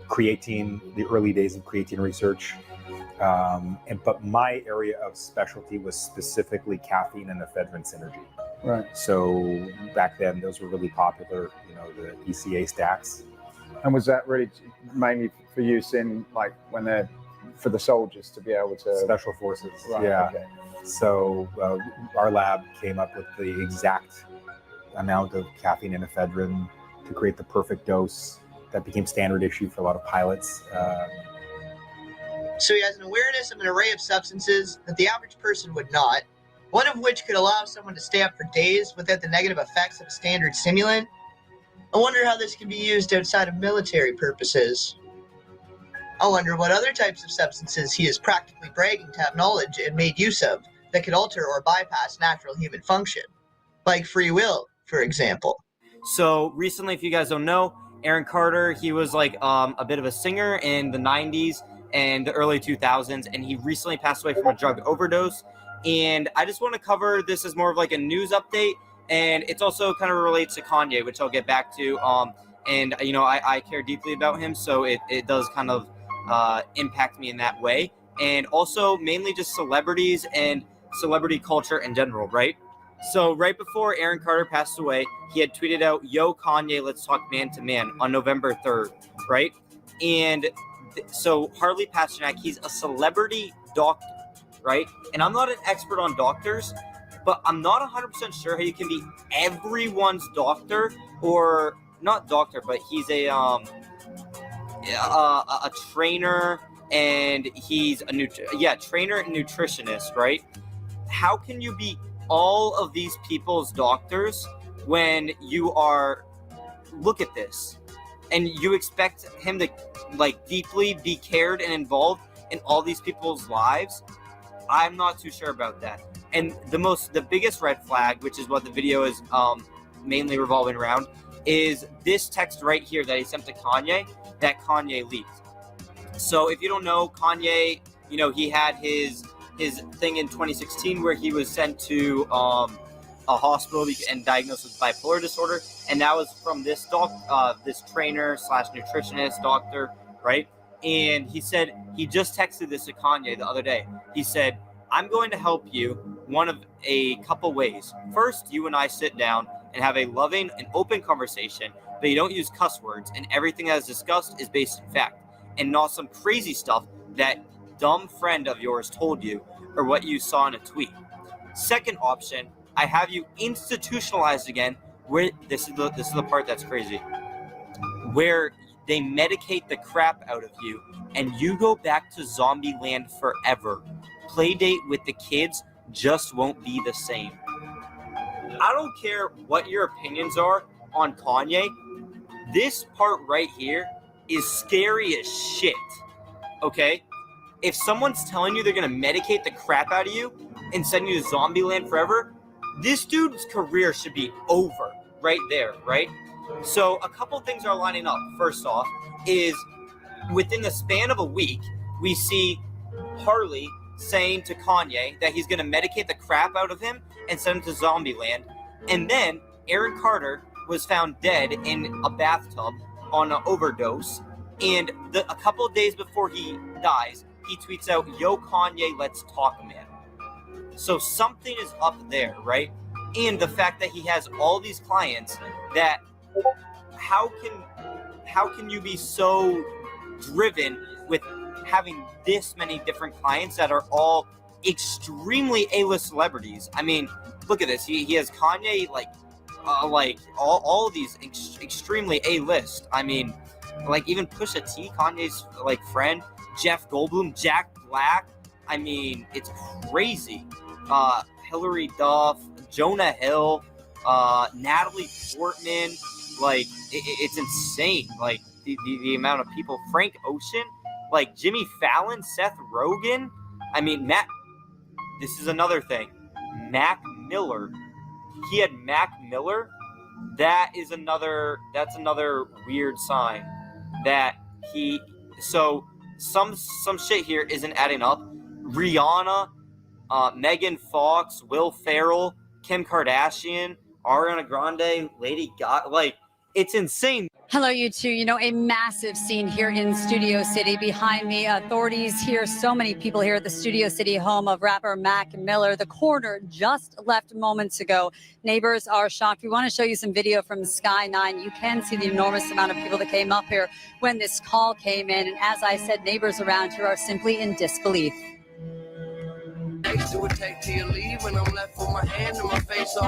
S17: Creatine, the early days of creatine research. But my area of specialty was specifically caffeine and ephedrine synergy.
S18: Right.
S17: So back then, those were really popular, the ECA stacks.
S18: And was that really mainly for use in, like, when they're for the soldiers to be able to...
S17: Special forces,
S18: right,
S17: yeah.
S18: Okay.
S17: So our lab came up with the exact amount of caffeine and ephedrine to create the perfect dose that became standard issue for a lot of pilots.
S14: So he has an awareness of an array of substances that the average person would not, one of which could allow someone to stay up for days without the negative effects of a standard stimulant. I wonder how this can be used outside of military purposes. I wonder what other types of substances he is practically bragging to have knowledge and made use of that could alter or bypass natural human function, like free will, for example.
S19: So recently, if you guys don't know, Aaron Carter, he was like a bit of a singer in the 90s, in the early 2000s, and he recently passed away from a drug overdose. And I just want to cover this as more of like a news update, and it's also kind of relates to Kanye, which I'll get back to. And you know, I care deeply about him, so it does kind of impact me in that way. And also mainly just celebrities and celebrity culture in general, right? So right before Aaron Carter passed away, he had tweeted out, "Yo, Kanye, let's talk man to man," on November 3rd, right? And so Harley Pasternak, he's a celebrity doctor, right? And I'm not an expert on doctors, but I'm not 100% sure how you can be everyone's doctor, or not doctor, but he's a trainer, and he's a trainer and nutritionist, right? How can you be all of these people's doctors when you are, look at this, and you expect him to like deeply be cared and involved in all these people's lives? I'm not too sure about that. And the biggest red flag, which is what the video is mainly revolving around, is this text right here that he sent to Kanye, that Kanye leaked. So if you don't know, Kanye, you know, he had his thing in 2016 where he was sent to a hospital and diagnosed with bipolar disorder, and that was from this this trainer / nutritionist doctor, right? And he said he just texted this to Kanye the other day. He said, "I'm going to help you one of a couple ways. First, you and I sit down and have a loving and open conversation, but you don't use cuss words, and everything that is discussed is based in fact, and not some crazy stuff that dumb friend of yours told you or what you saw in a tweet. Second option, I have you institutionalized again, where this is the part that's crazy, where they medicate the crap out of you and you go back to zombie land forever. Playdate with the kids just won't be the same." I don't care what your opinions are on Kanye. This part right here is scary as shit, okay? If someone's telling you they're going to medicate the crap out of you and send you to zombie land forever, this dude's career should be over right there, right? So a couple things are lining up. First off is within the span of a week, we see Harley saying to Kanye that he's going to medicate the crap out of him and send him to zombie land. And then Aaron Carter was found dead in a bathtub on an overdose. And a couple of days before he dies, he tweets out, "Yo, Kanye, let's talk, man." So something is up there, right? And the fact that he has all these clients, that how can you be so driven with having this many different clients that are all extremely A-list celebrities? I mean, look at this. He has Kanye, like all of these extremely A-list. I mean, like even Pusha T, Kanye's like friend, Jeff Goldblum, Jack Black. I mean, it's crazy. Hillary Duff, Jonah Hill, Natalie Portman. Like it's insane. Like the amount of people. Frank Ocean, like Jimmy Fallon, Seth Rogen. I mean, this is another thing. Mac Miller. He had Mac Miller. That's another weird sign that so some shit here isn't adding up. Rihanna, Megan Fox, Will Ferrell, Kim Kardashian, Ariana Grande, Lady Gaga, like it's insane.
S20: Hello, you two. You know, a massive scene here in Studio City. Behind me, authorities here, so many people here at the Studio City home of rapper Mac Miller. The coroner just left moments ago. Neighbors are shocked. We want to show you some video from Sky 9. You can see the enormous amount of people that came up here when this call came in. And as I said, neighbors around here are simply in disbelief.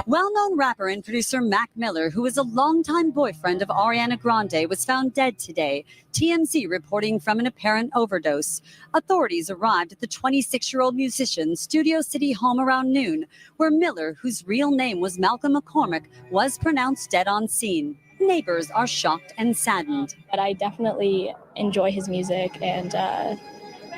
S20: Well-known rapper and producer Mac Miller, who is a longtime boyfriend of Ariana Grande, was found dead today. TMZ reporting from an apparent overdose. Authorities arrived at the 26-year-old musician's Studio City home around noon, where Miller, whose real name was Malcolm McCormick, was pronounced dead on scene. Neighbors are shocked and saddened.
S21: But I definitely enjoy his music and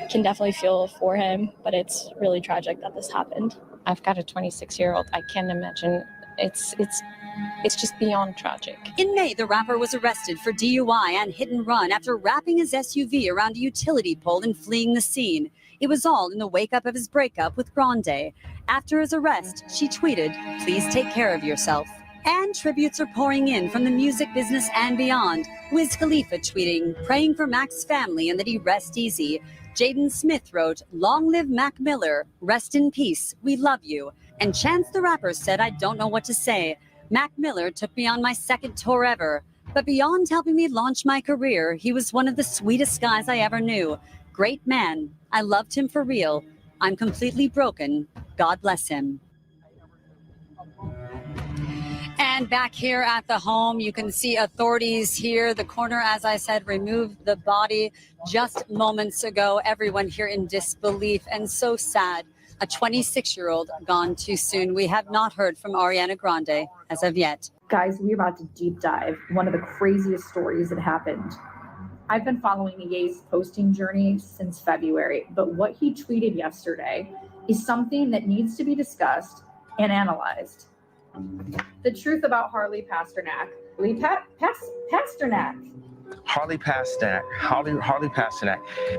S21: can definitely feel for him, but it's really tragic that this happened.
S22: I've got a 26-year-old. I can't imagine
S21: it's just beyond tragic.
S20: In May, the rapper was arrested for DUI and hit and run after wrapping his SUV around a utility pole and fleeing the scene. It was all in the wake up of his breakup with Grande. After his arrest, she tweeted, "Please take care of yourself." And tributes are pouring in from the music business and beyond. Wiz Khalifa tweeting, praying for Mac's family and that he rest easy. Jaden Smith wrote, "Long live Mac Miller. Rest in peace. We love you." And Chance the Rapper said, "I don't know what to say. Mac Miller took me on my second tour ever. But beyond helping me launch my career, he was one of the sweetest guys I ever knew. Great man. I loved him for real. I'm completely broken. God bless him." And back here at the home, you can see authorities here. The coroner, as I said, removed the body just moments ago. Everyone here in disbelief and so sad. A 26-year-old gone too soon. We have not heard from Ariana Grande as of yet.
S6: Guys, we're about to deep dive one of the craziest stories that happened. I've been following Ye's posting journey since February, but what he tweeted yesterday is something that needs to be discussed and analyzed. The truth about Harley Pasternak. Pasternak.
S22: Harley Pasternak.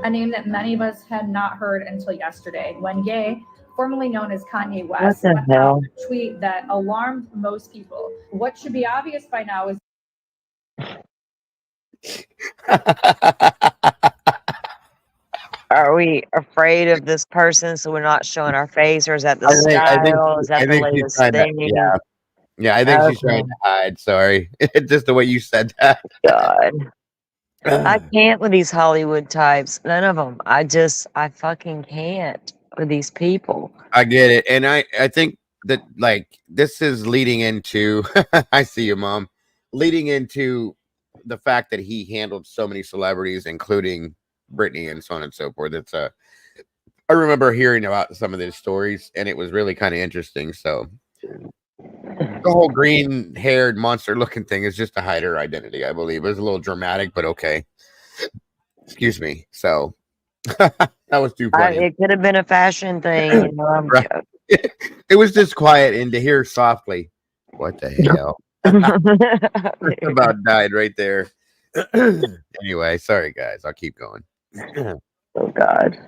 S6: A name that many of us had not heard until yesterday, when Ye, formerly known as Kanye West,
S4: What the
S6: put out
S4: hell?
S6: a tweet that alarmed most people. What should be obvious by now is
S4: Are we afraid of this person, so we're not showing our face, or is that the
S1: I think
S4: style? Is that
S1: I
S4: the
S1: think she's
S4: latest
S1: trying to,
S4: thing?
S1: yeah, I think she's trying
S4: Okay.
S1: to hide. Sorry, just the way you said that.
S4: God. I can't with these Hollywood types. None of them. I fucking can't with these people.
S1: I get it, and I think that like this is leading into. I see you, Mom. Leading into the fact that he handled so many celebrities, including Britney and so on and so forth. It's I remember hearing about some of these stories, and it was really kind of interesting. So the whole green-haired monster-looking thing is just to hide her identity, I believe. It was a little dramatic, but okay. Excuse me. So that was too funny.
S4: It could have been a fashion thing. You know,
S1: Right. It was just quiet, and to hear softly, "What the hell?" About died right there. Anyway, sorry guys. I'll keep going.
S4: Oh God.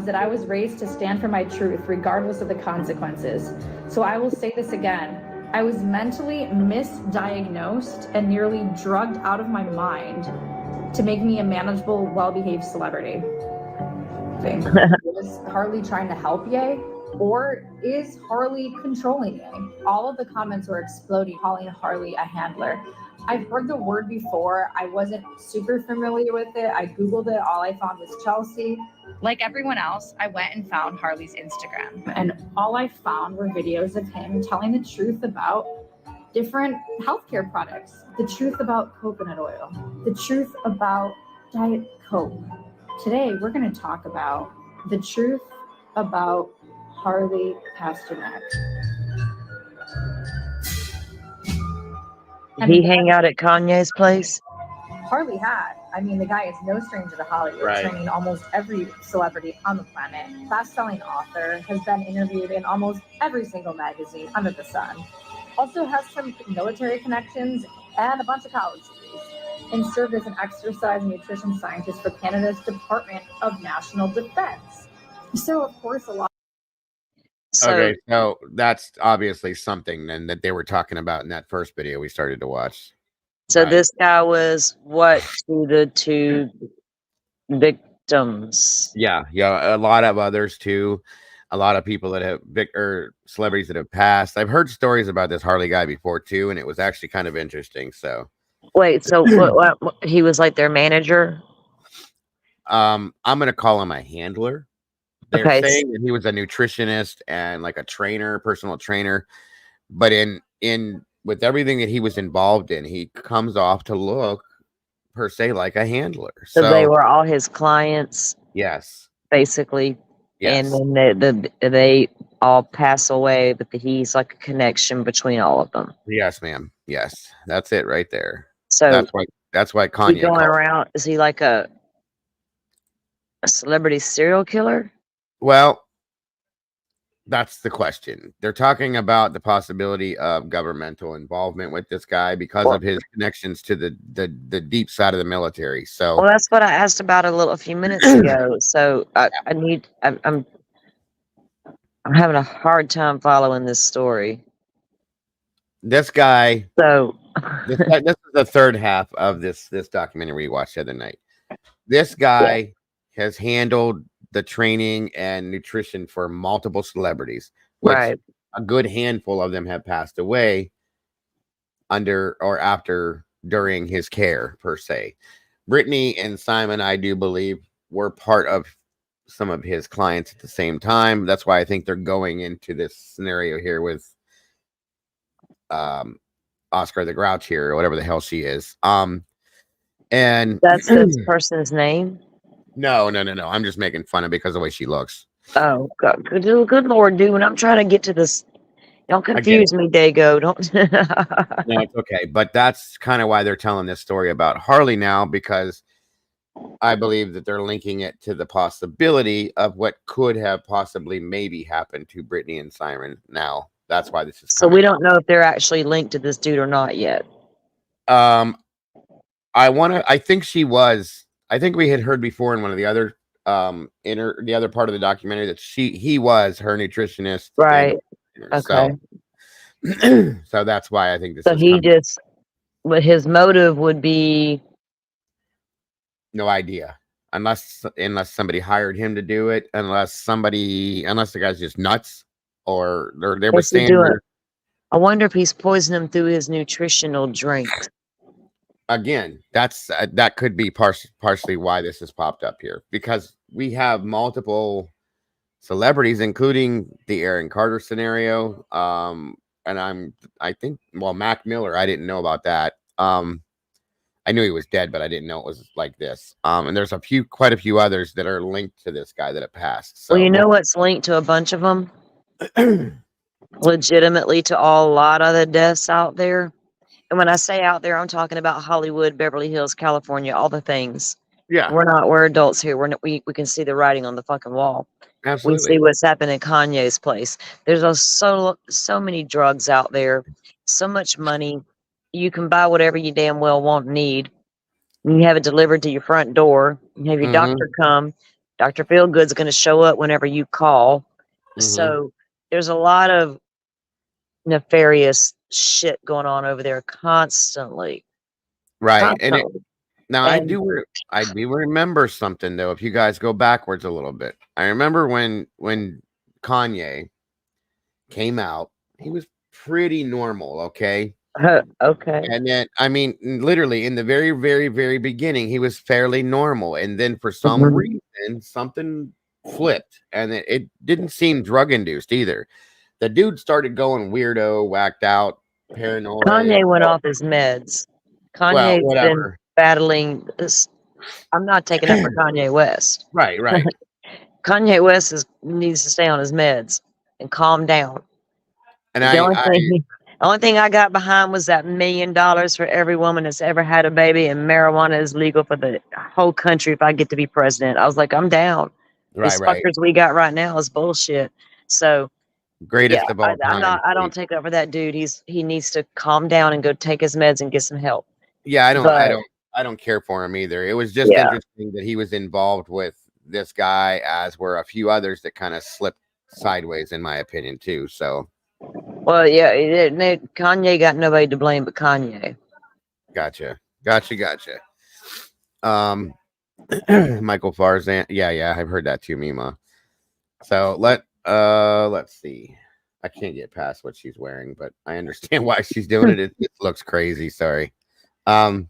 S6: that I was raised to stand for my truth regardless of the consequences. So I will say this again. I was mentally misdiagnosed and nearly drugged out of my mind to make me a manageable, well-behaved celebrity. Is Harley trying to help Ye? Or is Harley controlling Ye? All of the comments were exploding, calling Harley a handler. I've heard the word before. I wasn't super familiar with it. I Googled it. All I found was Chelsea. Like everyone else, I went and found Harley's Instagram. And all I found were videos of him telling the truth about different healthcare products, the truth about coconut oil, the truth about Diet Coke. Today, we're going to talk about the truth about Harley Pasternak.
S4: Did he hang out at Kanye's place?
S6: Harley had. I mean, the guy is no stranger to Hollywood,
S4: Right.
S6: training almost every celebrity on the planet. Best-selling author, has been interviewed in almost every single magazine under the sun. Also has some military connections and a bunch of college degrees, and served as an exercise and nutrition scientist for Canada's Department of National Defense. So, of course, a lot.
S1: Okay, so that's obviously something then that they were talking about in that first video we started to watch.
S4: So this guy was what to the two victims?
S1: Yeah, a lot of others too. A lot of people that have or celebrities that have passed. I've heard stories about this Harley guy before too, and it was actually kind of interesting. So,
S4: Wait, so what, he was like their manager?
S1: I'm gonna call him a handler. They're
S4: Okay.
S1: saying that he was a nutritionist and like a trainer, personal trainer, but in with everything that he was involved in, he comes off to look per se like a handler.
S4: So they were all his clients,
S1: yes,
S4: basically.
S1: Yes.
S4: And then they all pass away, but he's like a connection between all of them.
S1: Yes, ma'am. Yes, that's it right there.
S4: So
S1: that's why
S4: Is he
S1: Kanye
S4: going
S1: called.
S4: around? Is he like a celebrity serial killer?
S1: Well, That's the question. They're talking about the possibility of governmental involvement with this guy because of his connections to the deep side of the military. So,
S4: Well, that's what I asked about a few minutes ago. So I'm having a hard time following this story.
S1: this guy.
S4: So
S1: this is the third half of this documentary we watched the other night. This guy has handled the training and nutrition for multiple celebrities, which
S4: Right.
S1: a good handful of them have passed away under or after during his care, per se. Brittany and Simon, I do believe, were part of some of his clients at the same time. That's why I think they're going into this scenario here with Oscar the Grouch here, or whatever the hell she is. And
S4: that's this person's name?
S1: No. I'm just making fun of because of the way she looks.
S4: Oh, God. Good Lord, dude. When I'm trying to get to this, don't
S1: I get
S4: confuse me, Dago. Don't.
S1: No, it's okay. But that's kind of why they're telling this story about Harley now, because I believe that they're linking it to the possibility of what could have possibly maybe happened to Brittany and Simon. Now, that's why this is
S4: So
S1: coming
S4: we don't know if they're actually linked to this dude or not yet.
S1: I think she was. I think we had heard before in one of the other the other part of the documentary that he was her nutritionist.
S4: Right.
S1: So,
S4: Okay.
S1: so that's why I think this
S4: So
S1: is
S4: he
S1: coming.
S4: just, but his motive would be
S1: No idea. Unless somebody hired him to do it, unless the guy's just nuts, or they were
S4: what's he
S1: saying
S4: doing? I wonder if he's poisoning him through his nutritional drinks.
S1: again, that could be partially why this has popped up here, because we have multiple celebrities, including the Aaron Carter scenario. And I think Mac Miller, I didn't know about that. I knew he was dead, but I didn't know it was like this. And there's quite a few others that are linked to this guy that have passed. So
S4: Well, you know what's linked to a bunch of them? Legitimately to a lot of the deaths out there. And when I say out there, I'm talking about Hollywood, Beverly Hills, California, all the things.
S1: Yeah.
S4: We're adults here. We can see the writing on the fucking wall. We
S1: Absolutely.
S4: see what's happened in Kanye's place. There's so many drugs out there, so much money. You can buy whatever you damn well want and need. You have it delivered to your front door. You have your doctor come. Dr. Feelgood's going to show up whenever you call. So there's a lot of nefarious shit going on over there constantly.
S1: Right.
S4: Constantly.
S1: I do remember something though. If you guys go backwards a little bit, I remember when Kanye came out, he was pretty normal. Okay.
S4: Okay.
S1: And then, I mean, literally in the very, very, very beginning, he was fairly normal. And then for some reason, something flipped, and it didn't seem drug induced either. The dude started going weirdo, whacked out, paranoid.
S4: Kanye went off his meds. Kanye's been battling this. I'm not taking up for Kanye West.
S1: Right.
S4: Kanye West needs to stay on his meds and calm down.
S1: And
S4: the only thing I got behind was that $1 million for every woman that's ever had a baby, and marijuana is legal for the whole country if I get to be president. I was like, I'm down. These fuckers we got right now is bullshit. So
S1: greatest of all time.
S4: I don't take up for that dude. He needs to calm down and go take his meds and get some help.
S1: Yeah, I don't care for him either. It was just interesting that he was involved with this guy, as were a few others that kind of slipped sideways, in my opinion, too. So,
S4: well, yeah, Kanye got nobody to blame but Kanye.
S1: Gotcha. Michael Farzan. Yeah, I've heard that too, Mima. So let's see. I can't get past what she's wearing, but I understand why she's doing it. It looks crazy. Sorry.
S6: A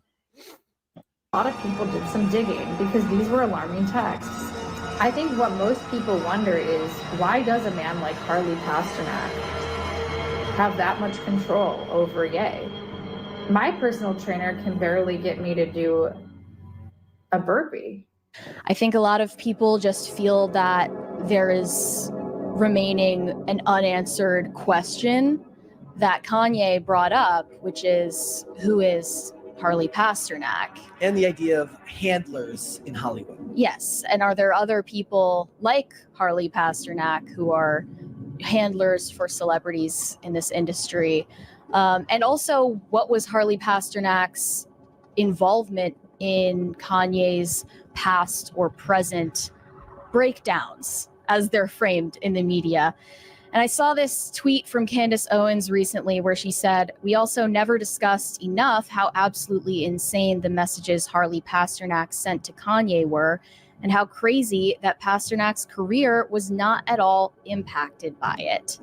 S6: lot of people did some digging because these were alarming texts. I think what most people wonder is, why does a man like Harley Pasternak have that much control over Ye? My personal trainer can barely get me to do a burpee.
S21: I think a lot of people just feel that there is remaining an unanswered question that Kanye brought up, which is, who is Harley Pasternak?
S2: And the idea of handlers in Hollywood.
S21: Yes, and are there other people like Harley Pasternak who are handlers for celebrities in this industry. And also, what was Harley Pasternak's involvement in Kanye's past or present breakdowns as they're framed in the media? And I saw this tweet from Candace Owens recently where she said, "We also never discussed enough how absolutely insane the messages Harley Pasternak sent to Kanye were, and how crazy that Pasternak's career was not at all impacted by it."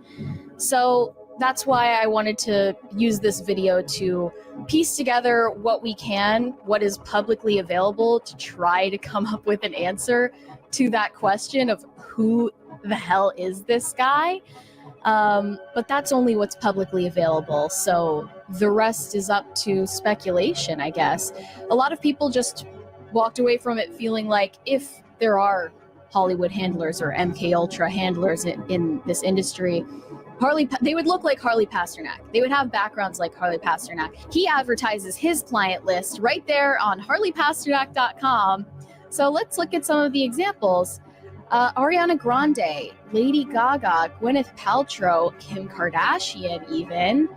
S21: So that's why I wanted to use this video to piece together what we can, what is publicly available, to try to come up with an answer to that question of who the hell is this guy? But that's only what's publicly available. So the rest is up to speculation, I guess. A lot of people just walked away from it feeling like if there are Hollywood handlers or MK Ultra handlers in this industry, they would look like Harley Pasternak. They would have backgrounds like Harley Pasternak. He advertises his client list right there on harleypasternak.com. So let's look at some of the examples. Ariana Grande, Lady Gaga, Gwyneth Paltrow, Kim Kardashian even,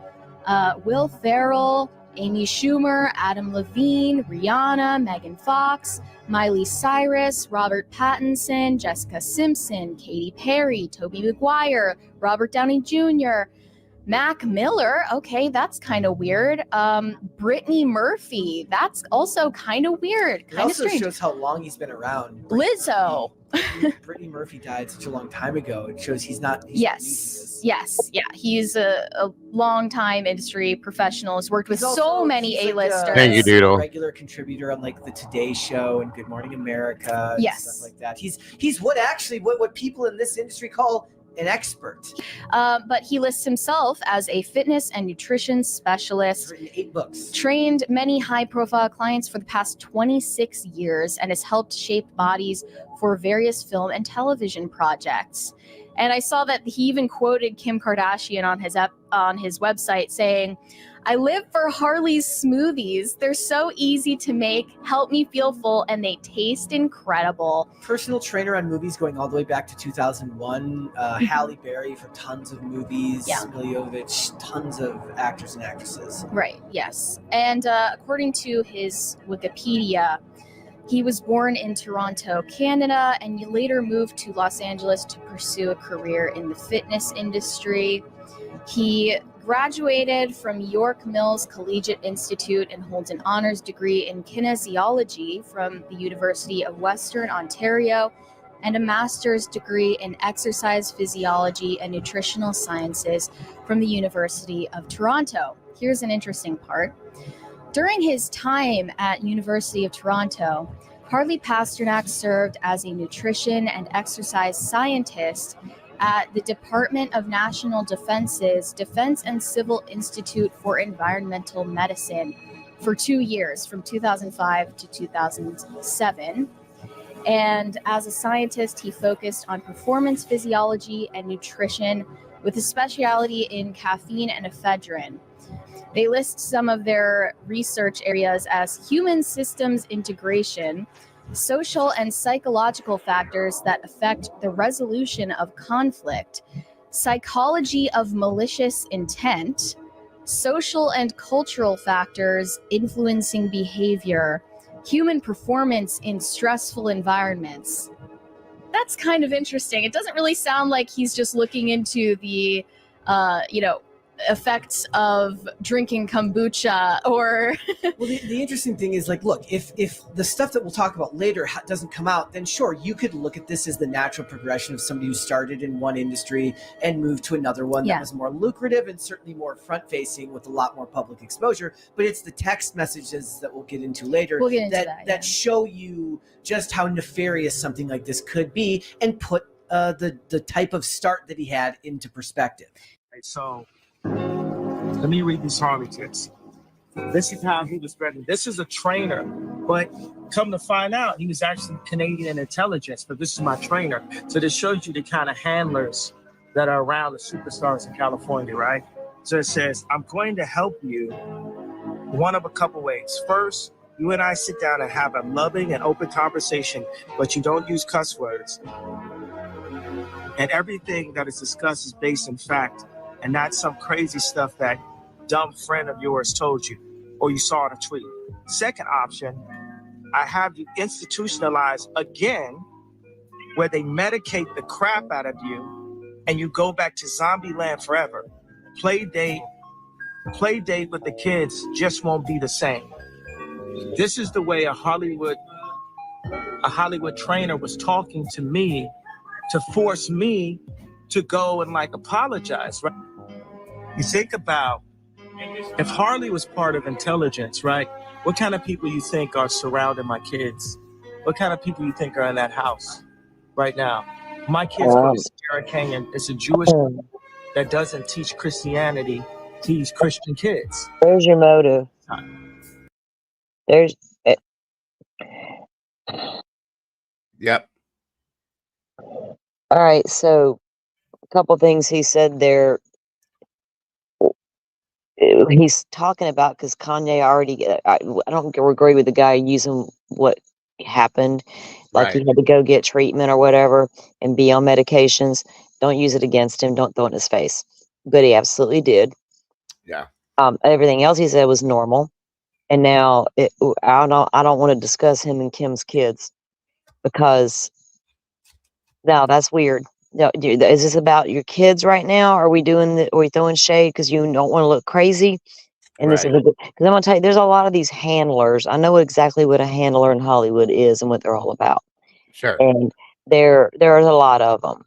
S21: Will Ferrell, Amy Schumer, Adam Levine, Rihanna, Megan Fox, Miley Cyrus, Robert Pattinson, Jessica Simpson, Katy Perry, Tobey Maguire, Robert Downey Jr., Mac Miller, okay, that's kind of weird. Brittany Murphy, that's also kind of weird.
S2: It
S21: Kind of
S2: also
S21: strange.
S2: shows how long he's been around.
S21: Lizzo.
S2: Brittany Murphy died such a long time ago. It shows he's not. He's
S21: Yes, yeah. He's a long-time industry professional. Has worked with
S2: He's
S21: so
S2: also-
S21: many
S2: he's like
S21: A-listers.
S1: Thank you,
S2: a
S1: Doodle.
S2: regular contributor on like the Today Show and Good Morning America. And
S21: Yes.
S2: stuff like that. He's what people in this industry call an expert.
S21: But he lists himself as a fitness and nutrition specialist.
S2: He's written 8 books.
S21: Trained many high-profile clients for the past 26 years and has helped shape bodies for various film and television projects. And I saw that he even quoted Kim Kardashian on his website saying, "I live for Harley's smoothies. They're so easy to make, help me feel full, and they taste incredible."
S2: Personal trainer on movies going all the way back to 2001. Halle Berry for tons of movies.
S21: Yeah.
S2: Miliovich, tons of actors and actresses.
S21: Right, yes. And according to his Wikipedia, he was born in Toronto, Canada, and he later moved to Los Angeles to pursue a career in the fitness industry. He graduated from York Mills Collegiate Institute and holds an honors degree in kinesiology from the University of Western Ontario and a master's degree in exercise physiology and nutritional sciences from the University of Toronto. Here's an interesting part. During his time at University of Toronto, Harley Pasternak served as a nutrition and exercise scientist at the Department of National Defense's Defense and Civil Institute for Environmental Medicine for 2 years, from 2005 to 2007. And as a scientist, he focused on performance physiology and nutrition with a specialty in caffeine and ephedrine. They list some of their research areas as human systems integration, social and psychological factors that affect the resolution of conflict, psychology of malicious intent, social and cultural factors influencing behavior, human performance in stressful environments. That's kind of interesting. It doesn't really sound like he's just looking into the, effects of drinking kombucha or
S2: Well, the interesting thing is, like, look, if the stuff that we'll talk about later doesn't come out, then sure, you could look at this as the natural progression of somebody who started in one industry and moved to another one that was more lucrative and certainly more front-facing with a lot more public exposure. But it's the text messages that we'll get into later
S21: We'll get into that,
S2: show you just how nefarious something like this could be and put the type of start that he had into perspective.
S7: Right, so let me read these Harley tips. This is how he was spreading. This is a trainer, but come to find out, he was actually Canadian intelligence, but this is my trainer. So this shows you the kind of handlers that are around the superstars in California, right? So it says, I'm going to help you one of a couple ways. First, you and I sit down and have a loving and open conversation, but you don't use cuss words. And everything that is discussed is based in fact, and not some crazy stuff that dumb friend of yours told you or you saw in a tweet. Second option, I have you institutionalized again, where they medicate the crap out of you and you go back to zombie land forever. Play date with the kids just won't be the same. This is the way a Hollywood trainer was talking to me to force me to go and like apologize, right? You think about if Harley was part of intelligence, right? What kind of people you think are surrounding my kids? What kind of people you think are in that house right now? My kids go to Sierra Canyon. It's a Jewish school that doesn't teach Christianity, teach Christian kids.
S4: There's your motive. There's
S1: Yep.
S4: all right. So a couple things he said there. He's talking about because Kanye already. I don't agree with the guy using what happened, like
S1: Right.
S4: he had to go get treatment or whatever and be on medications. Don't use it against him. Don't throw it in his face. But he absolutely did.
S1: Yeah.
S4: Everything else he said was normal. And now I don't want to discuss him and Kim's kids because now that's weird. No, is this about your kids right now? Are we throwing shade because you don't want to look crazy? And this is
S1: Right.
S4: because I'm gonna tell you, there's a lot of these handlers. I know exactly what a handler in Hollywood is and what they're all about.
S1: Sure.
S4: And there's a lot of them,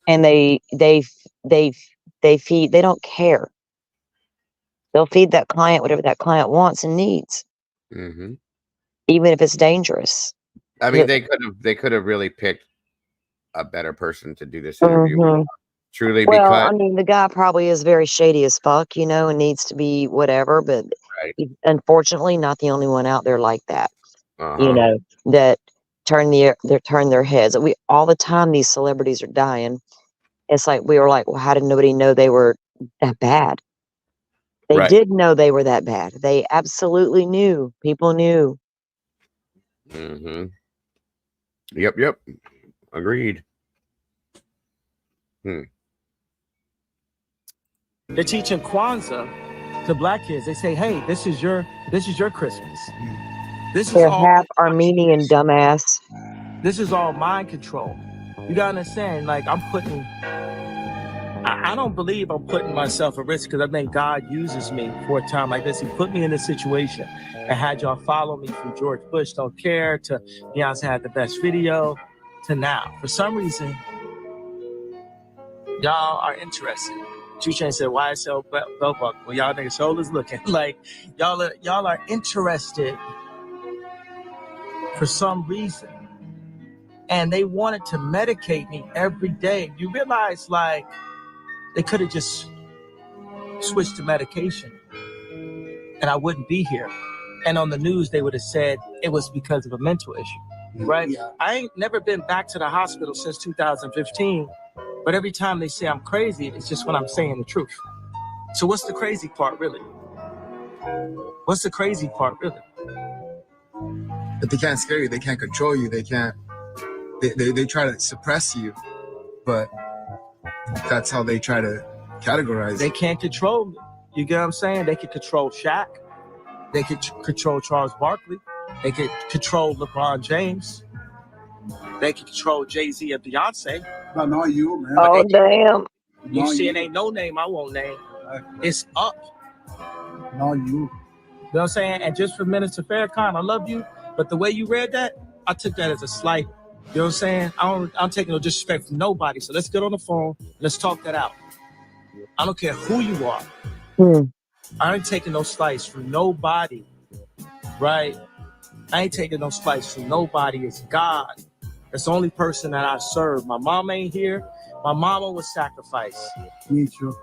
S4: and they feed. They don't care. They'll feed that client whatever that client wants and needs,
S1: Mm-hmm.
S4: even if it's dangerous.
S1: I mean, they could have really picked a better person to do this interview.
S4: Mhm.
S1: Truly,
S4: Well,
S1: because
S4: I mean, the guy probably is very shady as fuck, and needs to be whatever. But
S1: right.
S4: he's unfortunately not the only one out there like that.
S1: Uh-huh.
S4: That turn their heads. We all the time these celebrities are dying. It's like we were like, well, how did nobody know they were that bad? They
S1: Right.
S4: did know they were that bad. They absolutely knew. People knew.
S1: Mm-hmm. Yep. Agreed.
S7: They're teaching Kwanzaa to black kids. They say, "Hey, this is your Christmas. This is
S4: They're
S7: all
S4: half Armenian, dumbass.
S7: This is all mind control." You gotta understand. Like I don't believe I'm putting myself at risk because I think God uses me for a time like this. He put me in this situation and had y'all follow me from George Bush Don't Care to Beyonce Had the Best Video to now. For some reason, y'all are interested. 2 Chainz said, "Why sell belt buckle?" Well, y'all niggas shoulders looking like y'all are interested for some reason, and they wanted to medicate me every day. You realize, like, they could have just switched to medication, and I wouldn't be here. And on the news, they would have said it was because of a mental issue, right? Yeah. I ain't never been back to the hospital since 2015. But every time they say I'm crazy, it's just when I'm saying the truth. So what's the crazy part, really? What's the crazy part, really?
S3: But they can't scare you. They can't control you. They can't. They try to suppress you, but that's how they try to categorize.
S7: They can't control me. You get what I'm saying? They can control Shaq. They can control Charles Barkley. They can control LeBron James. They can control Jay-Z and Beyonce.
S3: But not you, man.
S4: Oh, damn.
S7: You see, it ain't no name I won't name. It's up.
S3: Not you.
S7: You know what I'm saying? And just for Minister Farrakhan, I love you, but the way you read that, I took that as a slight. You know what I'm saying? I'm taking no disrespect from nobody. So let's get on the phone. Let's talk that out. I don't care who you are. I ain't taking no slice from nobody, right? I ain't taking no slice from nobody. It's God. That's the only person that I serve. My mom ain't here. My mama was sacrificed.
S3: Me too.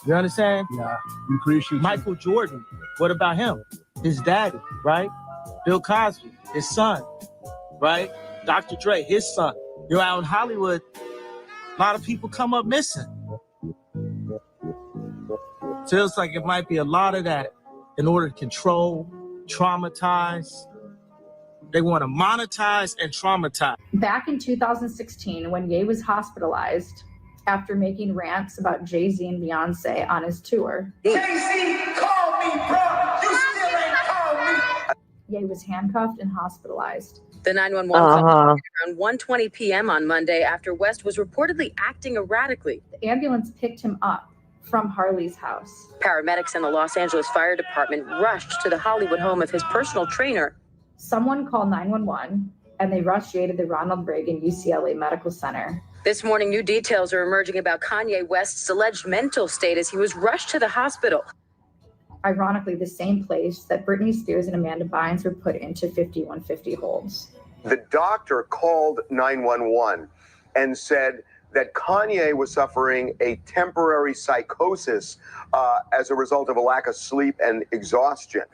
S7: You understand?
S3: Yeah, we appreciate
S7: Michael Jordan. What about him? His daddy, right? Bill Cosby, his son, right? Dr. Dre, his son. You're out in Hollywood. A lot of people come up missing. Feels like it might be a lot of that in order to control, traumatize. They want to monetize and traumatize.
S6: Back in 2016, when Ye was hospitalized, after making rants about Jay-Z and Beyonce on his tour.
S8: Jay-Z, call me, bro. You still ain't called me.
S6: Ye was handcuffed and hospitalized.
S9: The 911 call around 1:20 p.m. on Monday after West was reportedly acting erratically.
S6: The ambulance picked him up from Harley's house.
S9: Paramedics and the Los Angeles Fire Department rushed to the Hollywood home of his personal trainer.
S6: Someone called 911 and they rushed Ye to the Ronald Reagan UCLA Medical Center.
S9: This morning, new details are emerging about Kanye West's alleged mental state as he was rushed to the hospital.
S6: Ironically, the same place that Britney Spears and Amanda Bynes were put into 5150 holds.
S23: The doctor called 911 and said that Kanye was suffering a temporary psychosis as a result of a lack of sleep and exhaustion.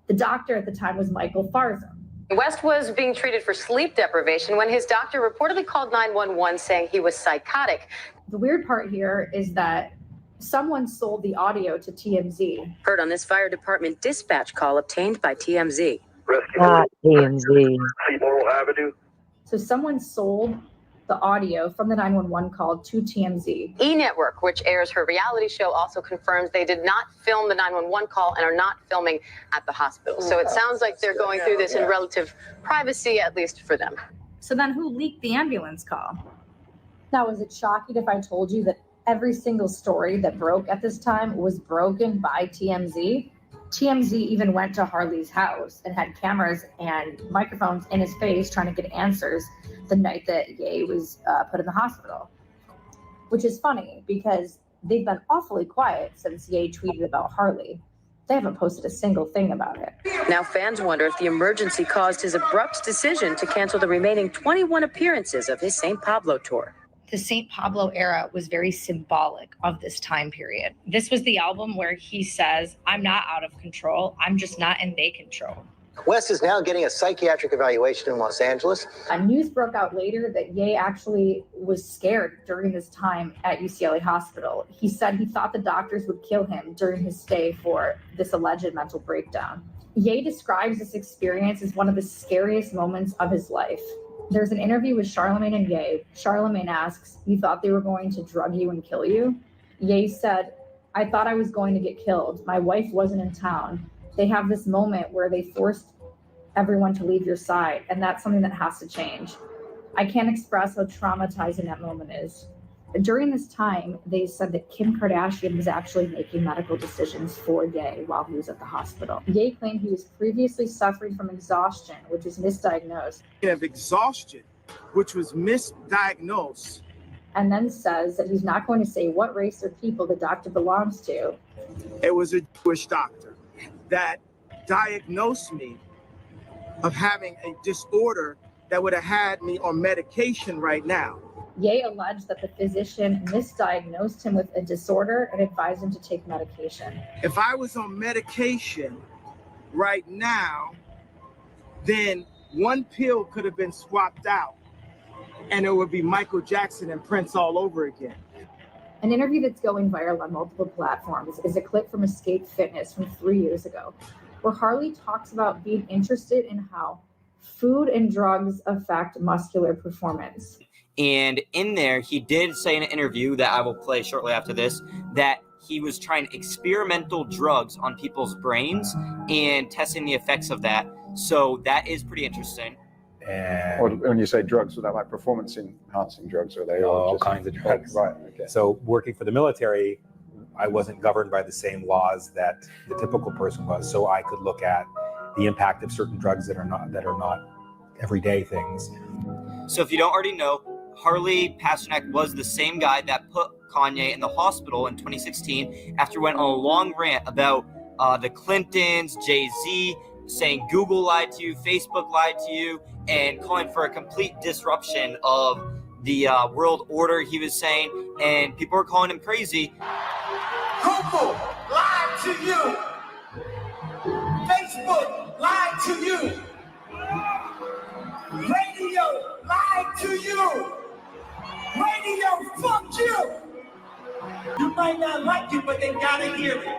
S6: The doctor at the time was Michael Farza.
S9: West was being treated for sleep deprivation when his doctor reportedly called 911 saying he was psychotic.
S6: The weird part here is that someone sold the audio to TMZ.
S9: Heard on this fire department dispatch call obtained by TMZ.
S4: Not TMZ.
S23: Laurel Avenue.
S6: So someone sold the audio from the 911 call to TMZ.
S9: E! Network, which airs her reality show, also confirms they did not film the 911 call and are not filming at the hospital. So it sounds like they're going through this in relative privacy, at least for them.
S6: So then who leaked the ambulance call? Now, is it shocking if I told you that every single story that broke at this time was broken by TMZ? TMZ even went to Harley's house and had cameras and microphones in his face trying to get answers the night that Ye was put in the hospital. Which is funny because they've been awfully quiet since Ye tweeted about Harley. They haven't posted a single thing about it.
S9: Now fans wonder if the emergency caused his abrupt decision to cancel the remaining 21 appearances of his St. Pablo tour.
S24: The St. Pablo era was very symbolic of this time period. This was the album where he says, I'm not out of control, I'm just not in their control.
S25: West is now getting a psychiatric evaluation in Los Angeles.
S6: News broke out later that Ye actually was scared during this time at UCLA Hospital. He said he thought the doctors would kill him during his stay for this alleged mental breakdown. Ye describes this experience as one of the scariest moments of his life. There's an interview with Charlemagne and Ye. Charlemagne asks, "You thought they were going to drug you and kill you?" Ye said, "I thought I was going to get killed. My wife wasn't in town. They have this moment where they forced everyone to leave your side, and that's something that has to change. I can't express how traumatizing that moment is." During this time, they said that Kim Kardashian was actually making medical decisions for Ye while he was at the hospital. Ye claimed he was previously suffering from exhaustion, which was misdiagnosed.
S7: Of exhaustion, which was misdiagnosed.
S6: And then says that he's not going to say what race or people the doctor belongs to.
S7: It was a Jewish doctor that diagnosed me of having a disorder that would have had me on medication right now.
S6: Ye alleged that the physician misdiagnosed him with a disorder and advised him to take medication.
S7: If I was on medication right now, then one pill could have been swapped out and it would be Michael Jackson and Prince all over again.
S6: An interview that's going viral on multiple platforms is a clip from Escape Fitness from 3 years ago, where Harley talks about being interested in how food and drugs affect muscular performance.
S19: And in there, he did say in an interview that I will play shortly after this, that he was trying experimental drugs on people's brains and testing the effects of that. So that is pretty interesting.
S18: And well, when you say drugs, are that like performance-enhancing drugs, or are they
S17: all
S18: just
S17: kinds of drugs?
S18: Right. Okay.
S17: So working for the military, I wasn't governed by the same laws that the typical person was. So I could look at the impact of certain drugs that are not everyday things.
S19: So if you don't already know, Harley Pasternak was the same guy that put Kanye in the hospital in 2016 after he went on a long rant about the Clintons, Jay-Z, saying Google lied to you, Facebook lied to you, and calling for a complete disruption of the world order, he was saying, and people were calling him crazy.
S8: Google lied to you. Facebook lied to you. Radio lied to you. Radio, fuck you. You might not like it, but they gotta hear it.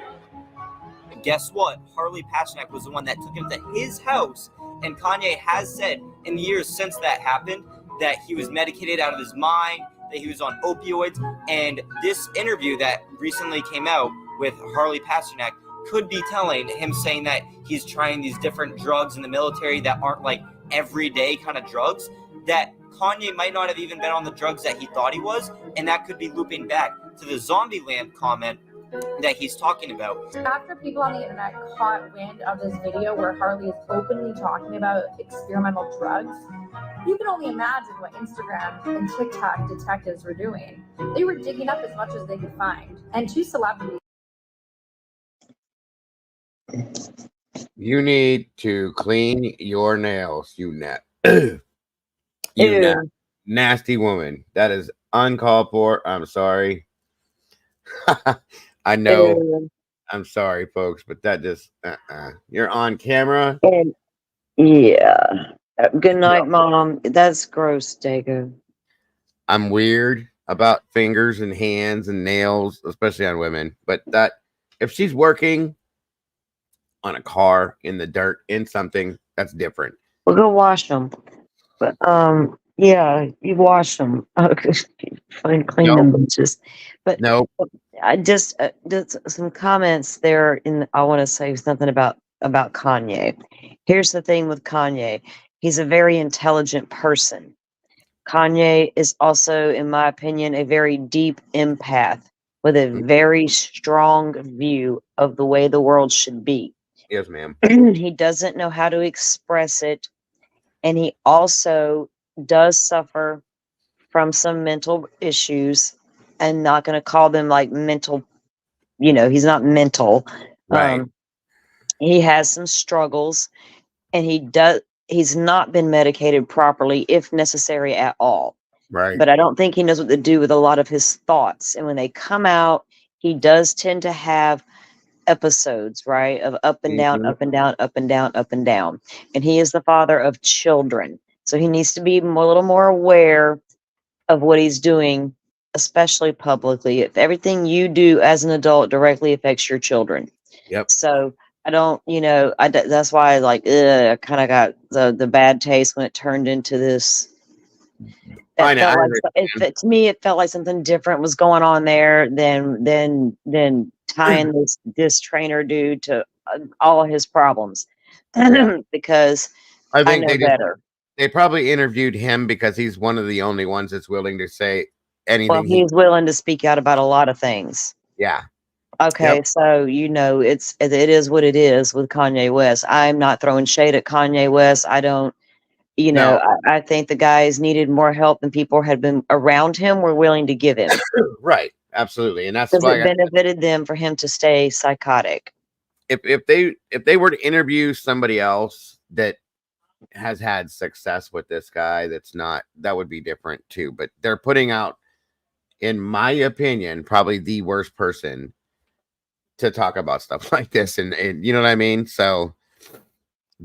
S19: And guess what? Harley Pasternak was the one that took him to his house, and Kanye has said in the years since that happened that he was medicated out of his mind that he was on opioids. And this interview that recently came out with Harley Pasternak could be telling, him saying that he's trying these different drugs in the military that aren't like everyday kind of drugs, that Kanye might not have even been on the drugs that he thought he was, and that could be looping back to the Zombieland comment that he's talking about.
S6: After people on the internet caught wind of this video where Harley is openly talking about experimental drugs, you can only imagine what Instagram and TikTok detectives were doing. They were digging up as much as they could find. And two celebrities.
S1: You need to clean your nails, you nasty woman. That is uncalled for. I'm sorry. I know.
S4: Ew.
S1: I'm sorry, folks, but that just you're on camera.
S4: And yeah. Good night, Mom. That's gross, Dago.
S1: I'm weird about fingers and hands and nails, especially on women. But that if she's working on a car in the dirt in something, that's different.
S4: We'll go wash them. But yeah, you wash them. Fine, clean them bitches. But I just some comments there. I want to say something about Kanye. Here's the thing with Kanye. He's a very intelligent person. Kanye is also, in my opinion, a very deep empath with a very strong view of the way the world should be.
S1: Yes, ma'am.
S4: He doesn't know how to express it. And he also does suffer from some mental issues, and not going to call them like mental, he's not mental.
S1: Right.
S4: He has some struggles, and he's not been medicated properly, if necessary at all.
S1: Right.
S4: But I don't think he knows what to do with a lot of his thoughts. And when they come out, he does tend to have episodes, right, of up and down, up and down, up and down, up and down. And he is the father of children, so he needs to be a little more aware of what he's doing, especially publicly. If everything you do as an adult directly affects your children.
S1: Yep.
S4: So I don't, that's why I kind of got the bad taste when it turned into this. To me, it felt like something different was going on there than tying this trainer dude to all of his problems. Because
S1: I think
S4: know better.
S1: They probably interviewed him because he's one of the only ones that's willing to say anything.
S4: Well, he's willing to speak out about a lot of things.
S1: Yeah.
S4: Okay, so it is what it is with Kanye West. I'm not throwing shade at Kanye West. I don't. I think the guys needed more help than people had been around him were willing to give him.
S1: Right, absolutely, and that's
S4: why
S1: it
S4: benefited them for him to stay psychotic.
S1: If they were to interview somebody else that has had success with this guy, that would be different too. But they're putting out, in my opinion, probably the worst person to talk about stuff like this, and you know what I mean. So.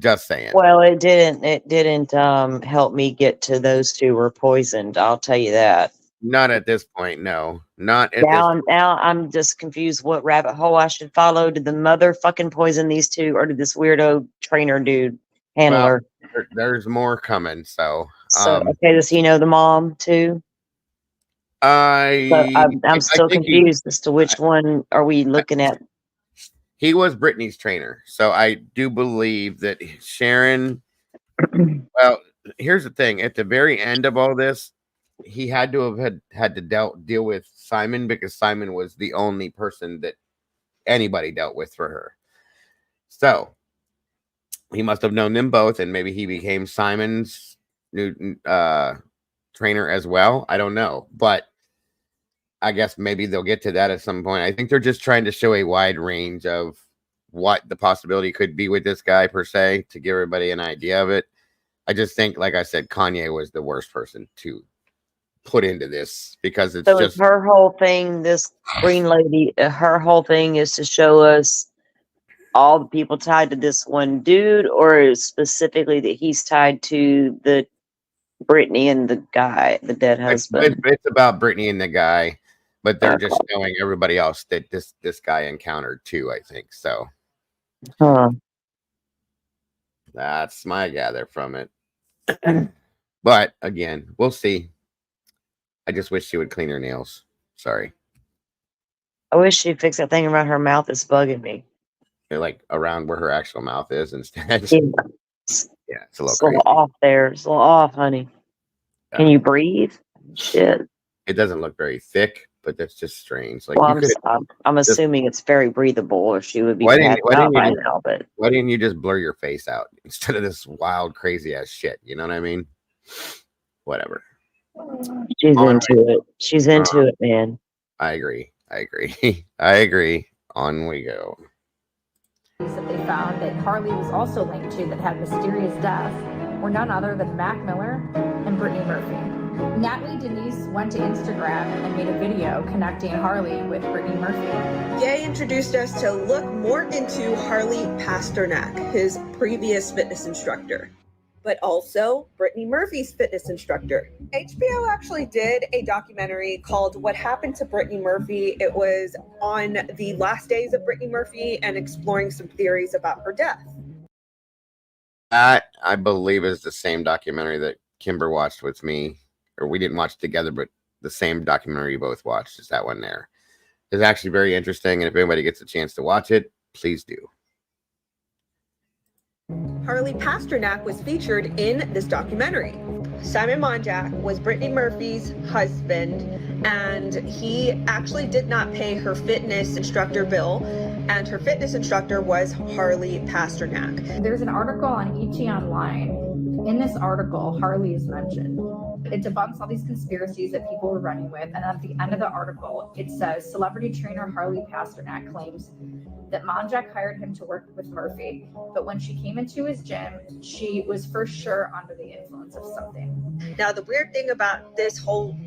S1: Just saying.
S4: Well, it didn't help me get to those two were poisoned. I'll tell you that.
S1: Not at this point. No, not at
S4: now. Now I'm just confused. What rabbit hole I should follow? Did the mother fucking poison these two, or did this weirdo trainer dude handler?
S1: Well, there's more coming. So
S4: okay, does he know the mom too? I'm still confused as to which one are we looking at.
S1: He was Britney's trainer, so I do believe that Sharon. Well, here's the thing: at the very end of all this, he had to have had to deal with Simon, because Simon was the only person that anybody dealt with for her. So he must have known them both, and maybe he became Simon's new trainer as well. I don't know, but I guess maybe they'll get to that at some point. I think they're just trying to show a wide range of what the possibility could be with this guy per se, to give everybody an idea of it. I just think, like I said, Kanye was the worst person to put into this, because it's just
S4: her whole thing. This green lady, her whole thing is to show us all the people tied to this one dude, or specifically that he's tied to the Brittany and the guy, the dead husband.
S1: It's about Brittany and the guy. But they're just showing everybody else that this guy encountered too, I think. So that's my gather from it. But again, we'll see. I just wish she would clean her nails. Sorry.
S4: I wish she'd fix that thing around her mouth that's bugging me.
S1: They're like around where her actual mouth is instead.
S4: Yeah,
S1: Yeah, it's a little
S4: it's a little
S1: crazy.
S4: off there. It's a little off, honey. Can you breathe? Shit.
S1: It doesn't look very thick, but that's just strange. Like
S4: Well,
S1: you could.
S4: I'm assuming it's very breathable, or she would be
S1: Why
S4: passed out by now. But
S1: why didn't you just blur your face out instead of this wild, crazy ass shit? You know what I mean? Whatever.
S4: she's
S1: On
S4: into it. She's into it, man.
S1: I agree. I agree. On we go.
S6: That they found that Harley was also linked to that had mysterious deaths were none other than Mac Miller and Brittany Murphy. Natalie Denise went to Instagram and made a video connecting Harley with Brittany Murphy.
S5: Ye introduced us to look more into Harley Pasternak, his previous fitness instructor, but also Brittany Murphy's fitness instructor. HBO actually did a documentary called What Happened to Brittany Murphy. It was on the last days of Brittany Murphy and exploring some theories about her death.
S1: That, I believe, is the same documentary that Kimber watched with me. Or we didn't watch together, but the same documentary we both watched is that one there. It's actually very interesting, and if anybody gets a chance to watch it, please do.
S5: Harley Pasternak was featured in this documentary. Simon Monjack was Brittany Murphy's husband, and he actually did not pay her fitness instructor bill, and her fitness instructor was Harley Pasternak.
S6: There's an article on ET Online. In this article, Harley is mentioned. It debunks all these conspiracies that people were running with, and at the end of the article, it says celebrity trainer Harley Pasternak claims that Monjack hired him to work with Murphy, but when she came into his gym, she was for sure under the influence of something.
S5: Now, the weird thing about this whole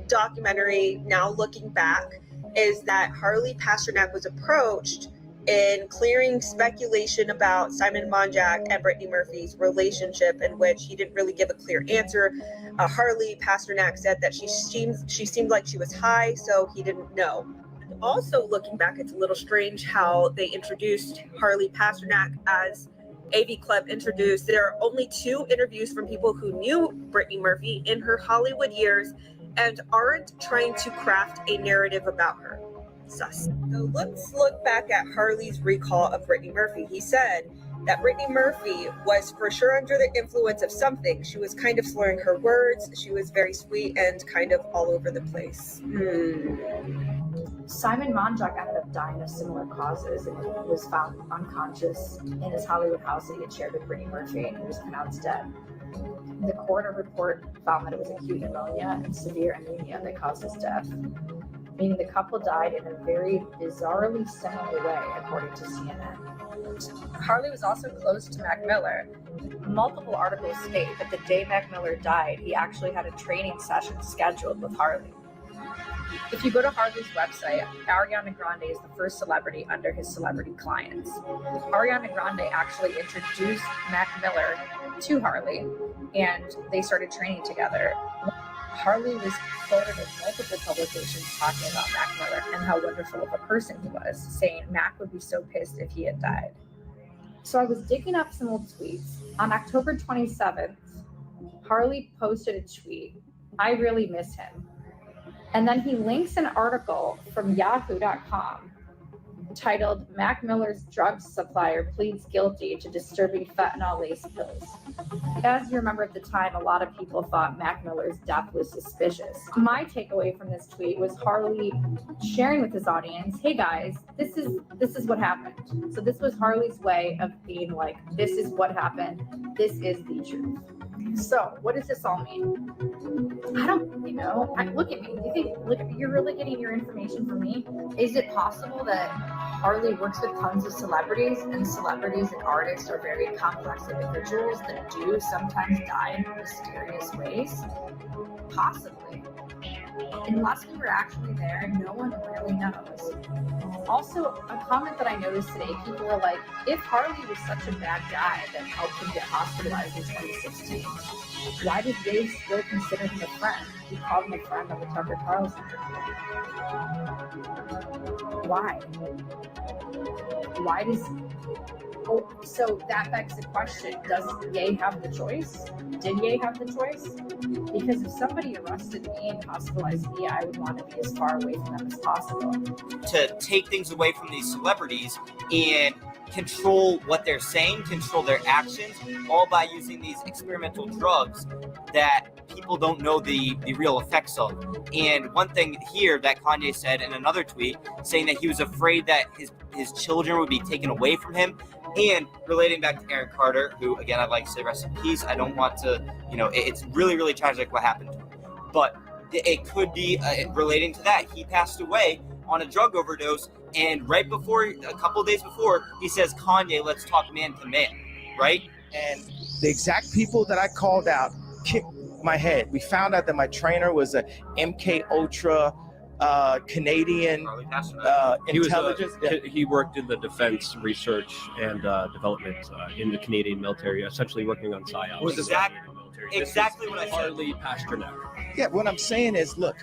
S5: documentary, now looking back, is that Harley Pasternak was approached in clearing speculation about Simon Monjack and Brittany Murphy's relationship, in which he didn't really give a clear answer. Harley Pasternak said that she seemed like she was high, so he didn't know. Also, looking back, it's a little strange how they introduced Harley Pasternak as AV Club introduced. There are only 2 interviews from people who knew Brittany Murphy in her Hollywood years and aren't trying to craft a narrative about her. Sus. So let's look back at Harley's recall of Brittany Murphy. He said that Brittany Murphy was for sure under the influence of something. She was kind of slurring her words. She was very sweet and kind of all over the place.
S6: Simon Monjack ended up dying of similar causes and was found unconscious in his Hollywood house that he had shared with Brittany Murphy, and he was pronounced dead. The coroner report found that it was acute pneumonia and severe anemia that caused his death, meaning the couple died in a very bizarrely similar way, according to CNN. Harley was also close to Mac Miller. Multiple articles state that the day Mac Miller died, he actually had a training session scheduled with Harley. If you go to Harley's website, Ariana Grande is the first celebrity under his celebrity clients. Ariana Grande actually introduced Mac Miller to Harley, and they started training together. Harley was quoted in multiple publications talking about Mac Miller and how wonderful of a person he was, saying Mac would be so pissed if he had died. So I was digging up some old tweets. On October 27th, Harley posted a tweet, "I really miss him." And then he links an article from yahoo.com titled Mac Miller's drug supplier pleads guilty to disturbing fentanyl-laced pills. As you remember at the time, a lot of people thought Mac Miller's death was suspicious. My takeaway from this tweet was Harley sharing with his audience, hey guys, this is what happened. So this was Harley's way of being like, this is what happened. This is the truth. So what does this all mean? I don't know. Look at me. You think you're really getting your information from me? Is it possible that Harley works with tons of celebrities, and celebrities and artists are very complex individuals that do sometimes die in mysterious ways? Possibly. Unless we were actually there, no one really knows. Also, a comment that I noticed today, people were like, if Harley was such a bad guy that helped him get hospitalized in 2016, why did they still consider him a friend? We called him a friend on the Tucker Carlson interview. Why? Why does... Oh, so that begs the question, does Ye have the choice? Did Ye have the choice? Because if somebody arrested me and hospitalized me, I would want to be as far away from them as possible.
S19: To take things away from these celebrities and control what they're saying, control their actions, all by using these experimental drugs that people don't know the real effects of. And one thing here that Kanye said in another tweet, saying that he was afraid that his children would be taken away from him, and relating back to Aaron Carter, who, again, I'd like to say rest in peace. I don't want to, it's really, really tragic what happened to him. But it could be relating to that. He passed away on a drug overdose, and right before, a couple of days before, he says, Kanye, let's talk man to man, right?
S10: And the exact people that I called out kicked my head. We found out that my trainer was a MK Ultra Canadian intelligence.
S11: He worked in the defense research and development in the Canadian military, essentially working on psyops.
S19: Exactly what I said.
S11: Harley Pasternak.
S10: Yeah, what I'm saying is, look,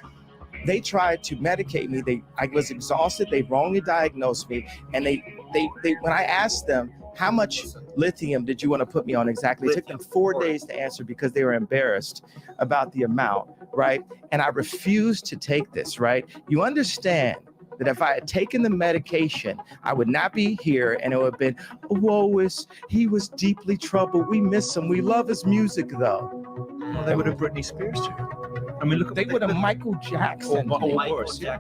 S10: they tried to medicate me. I was exhausted. They wrongly diagnosed me, and they when I asked them, how much lithium did you want to put me on exactly? It took them 4 days to answer because they were embarrassed about the amount, right? And I refused to take this, right? You understand that if I had taken the medication, I would not be here, and it would have been, he was deeply troubled. We miss him. We love his music, though.
S12: Well, they would have Britney Spears too. I mean,
S10: They would have Michael Jackson.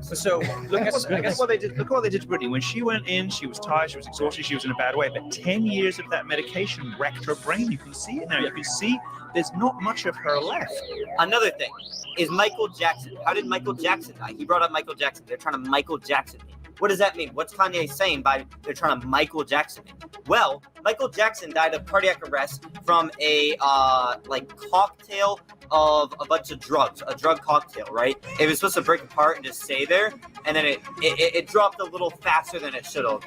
S12: So look, I guess what they did. Look what they did to Britney. When she went in, she was tired, she was exhausted, she was in a bad way. But 10 years of that medication wrecked her brain. You can see it now. You can see there's not much of her left.
S19: Another thing is Michael Jackson. How did Michael Jackson die? He brought up Michael Jackson. They're trying to Michael Jackson me. What does that mean? What's Kanye saying by they're trying to Michael Jackson me? Well, Michael Jackson died of cardiac arrest from a cocktail of a bunch of drugs, a drug cocktail, right? It was supposed to break apart and just stay there, and then it dropped a little faster than it should have,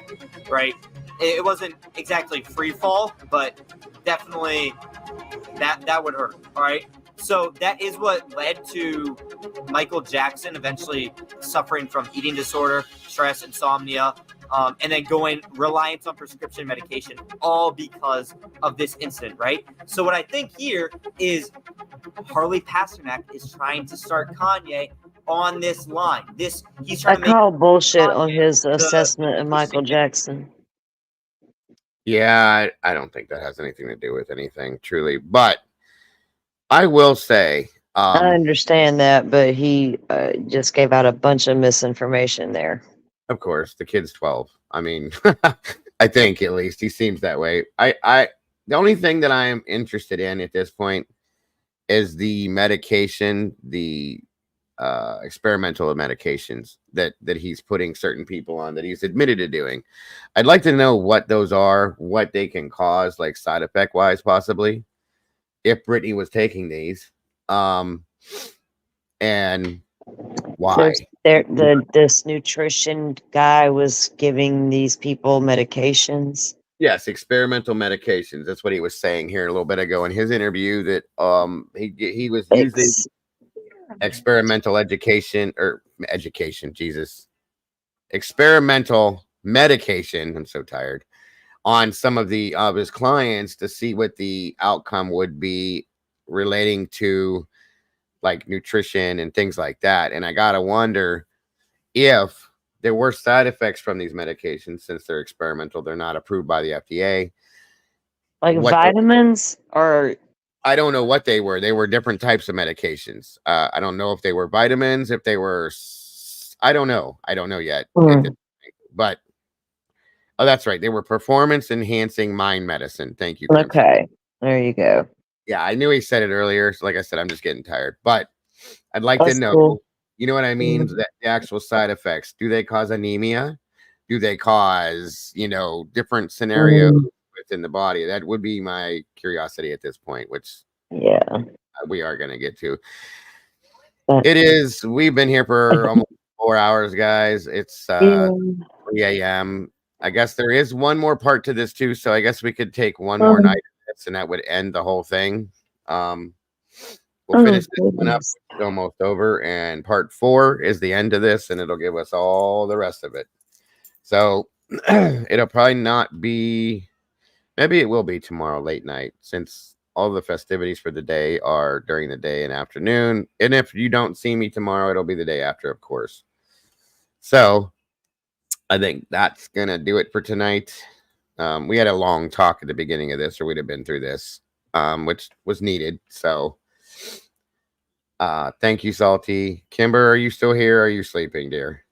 S19: right? It wasn't exactly free fall, but definitely that would hurt, all right? So that is what led to Michael Jackson eventually suffering from eating disorder, stress, insomnia, and then reliance on prescription medication, all because of this incident, right? So what I think here is Harley Pasternak is trying to start Kanye on this line. He's trying to
S4: call bullshit on his assessment of Michael Jackson.
S1: Yeah, I don't think that has anything to do with anything, truly. But I will say,
S4: I understand that, but he just gave out a bunch of misinformation there.
S1: Of course, the kid's 12. I mean, I think at least he seems that way. The only thing that I am interested in at this point is the medication, the experimental medications that he's putting certain people on, that he's admitted to doing. I'd like to know what those are, what they can cause, like side effect wise, possibly, if Britney was taking these, and why.
S4: This nutrition guy was giving these people medications.
S1: Yes, experimental medications. That's what he was saying here a little bit ago in his interview, that he was using experimental experimental medication. I'm so tired. On some of his clients to see what the outcome would be relating to like nutrition and things like that. And I gotta wonder if there were side effects from these medications, since they're experimental, they're not approved by the FDA.
S4: Like vitamins, or
S1: I don't know what they were. They were different types of medications. I don't know if they were vitamins, if they were, I don't know yet. But oh, that's right. They were performance enhancing mind medicine. Thank you.
S4: Okay, there you go.
S1: Yeah, I knew he said it earlier. So like I said, I'm just getting tired. But I'd like to know,
S4: cool.
S1: You know what I mean? That the actual side effects. Do they cause anemia? Do they cause, different scenarios within the body? That would be my curiosity at this point, which
S4: yeah,
S1: we are going to get to. It is. We've been here for almost 4 hours, guys. It's 3 a.m. I guess there is one more part to this too, so I guess we could take one more night of this, and that would end the whole thing. We'll finish this one up. It's almost over, and part 4 is the end of this, and it'll give us all the rest of it. So it'll probably not be. Maybe it will be tomorrow late night, since all the festivities for the day are during the day and afternoon. And if you don't see me tomorrow, it'll be the day after, of course. So I think that's going to do it for tonight. We had a long talk at the beginning of this, or we'd have been through this, which was needed. So thank you, Salty. Kimber, are you still here? Or are you sleeping, dear?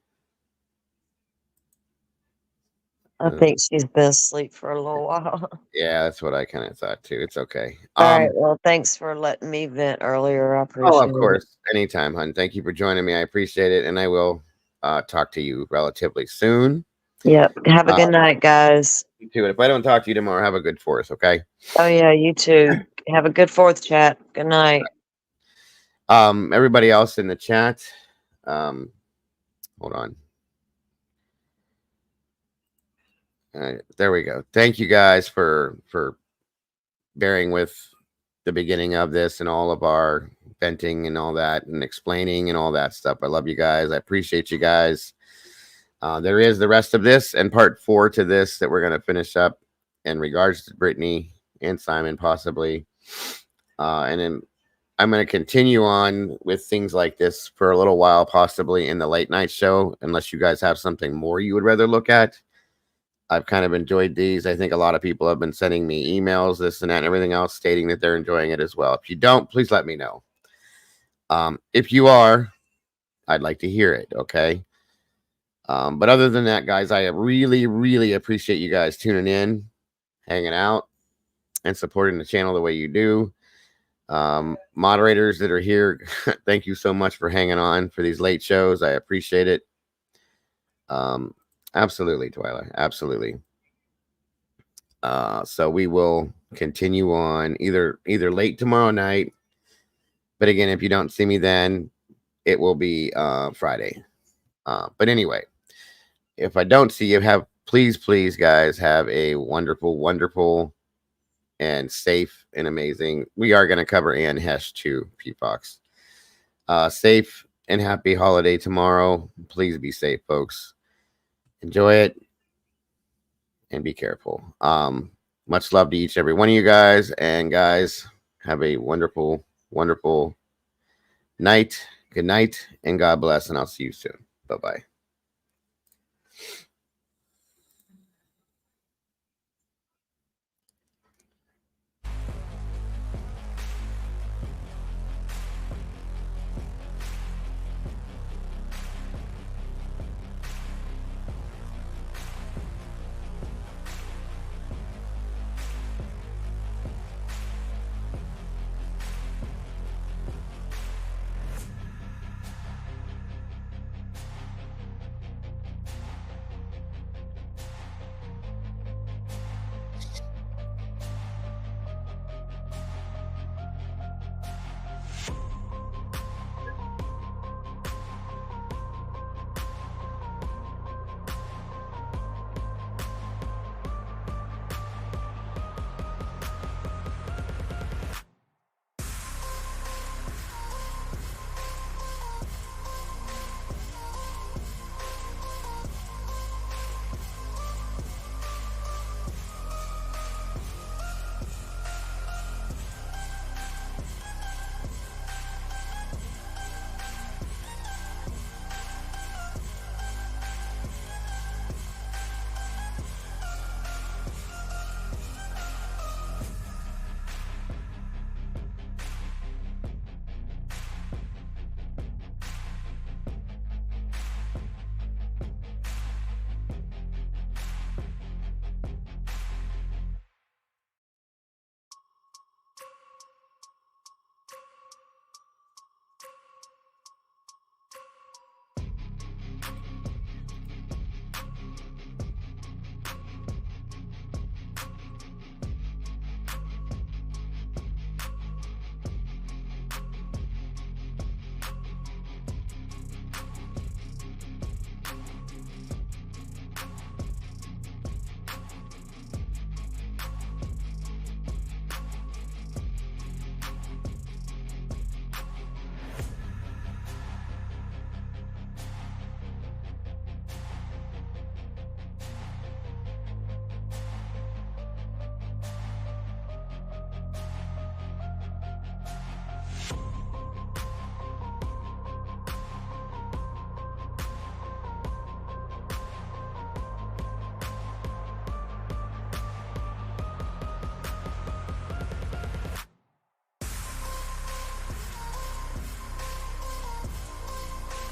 S4: I think she's been asleep for a little while.
S1: Yeah, that's what I kind of thought too. It's okay.
S4: All right. Well, thanks for letting me vent earlier. I appreciate it.
S1: Oh, of course. Anytime, hon. Thank you for joining me. I appreciate it. And I will talk to you relatively soon.
S4: Yep. Have a good night, guys.
S1: You too. And if I don't talk to you tomorrow, have a good 4th, okay?
S4: Oh, yeah. You too. Have a good 4th, chat. Good night.
S1: Everybody else in the chat, hold on. There we go. Thank you guys for bearing with the beginning of this and all of our venting and all that and explaining and all that stuff. I love you guys. I appreciate you guys. There is the rest of this and part 4 to this that we're going to finish up in regards to Brittany and Simon, possibly. And then I'm going to continue on with things like this for a little while, possibly in the late night show, unless you guys have something more you would rather look at. I've kind of enjoyed these. I think a lot of people have been sending me emails, this and that, and everything else, stating that they're enjoying it as well. If you don't, please let me know. If you are, I'd like to hear it, okay? But other than that, guys, I really, really appreciate you guys tuning in, hanging out, and supporting the channel the way you do. Moderators that are here, thank you so much for hanging on for these late shows. I appreciate it. Absolutely, Twyla. Absolutely. So we will continue on either late tomorrow night. But again, if you don't see me then, it will be Friday. But anyway, if I don't see you, please, guys, have a wonderful, wonderful, and safe and amazing. We are going to cover Ann Hesh too, P-Fox. Safe and happy holiday tomorrow. Please be safe, folks. Enjoy it and be careful. Much love to each and every one of you guys. And guys, have a wonderful, wonderful night. Good night and God bless. And I'll see you soon. Bye-bye.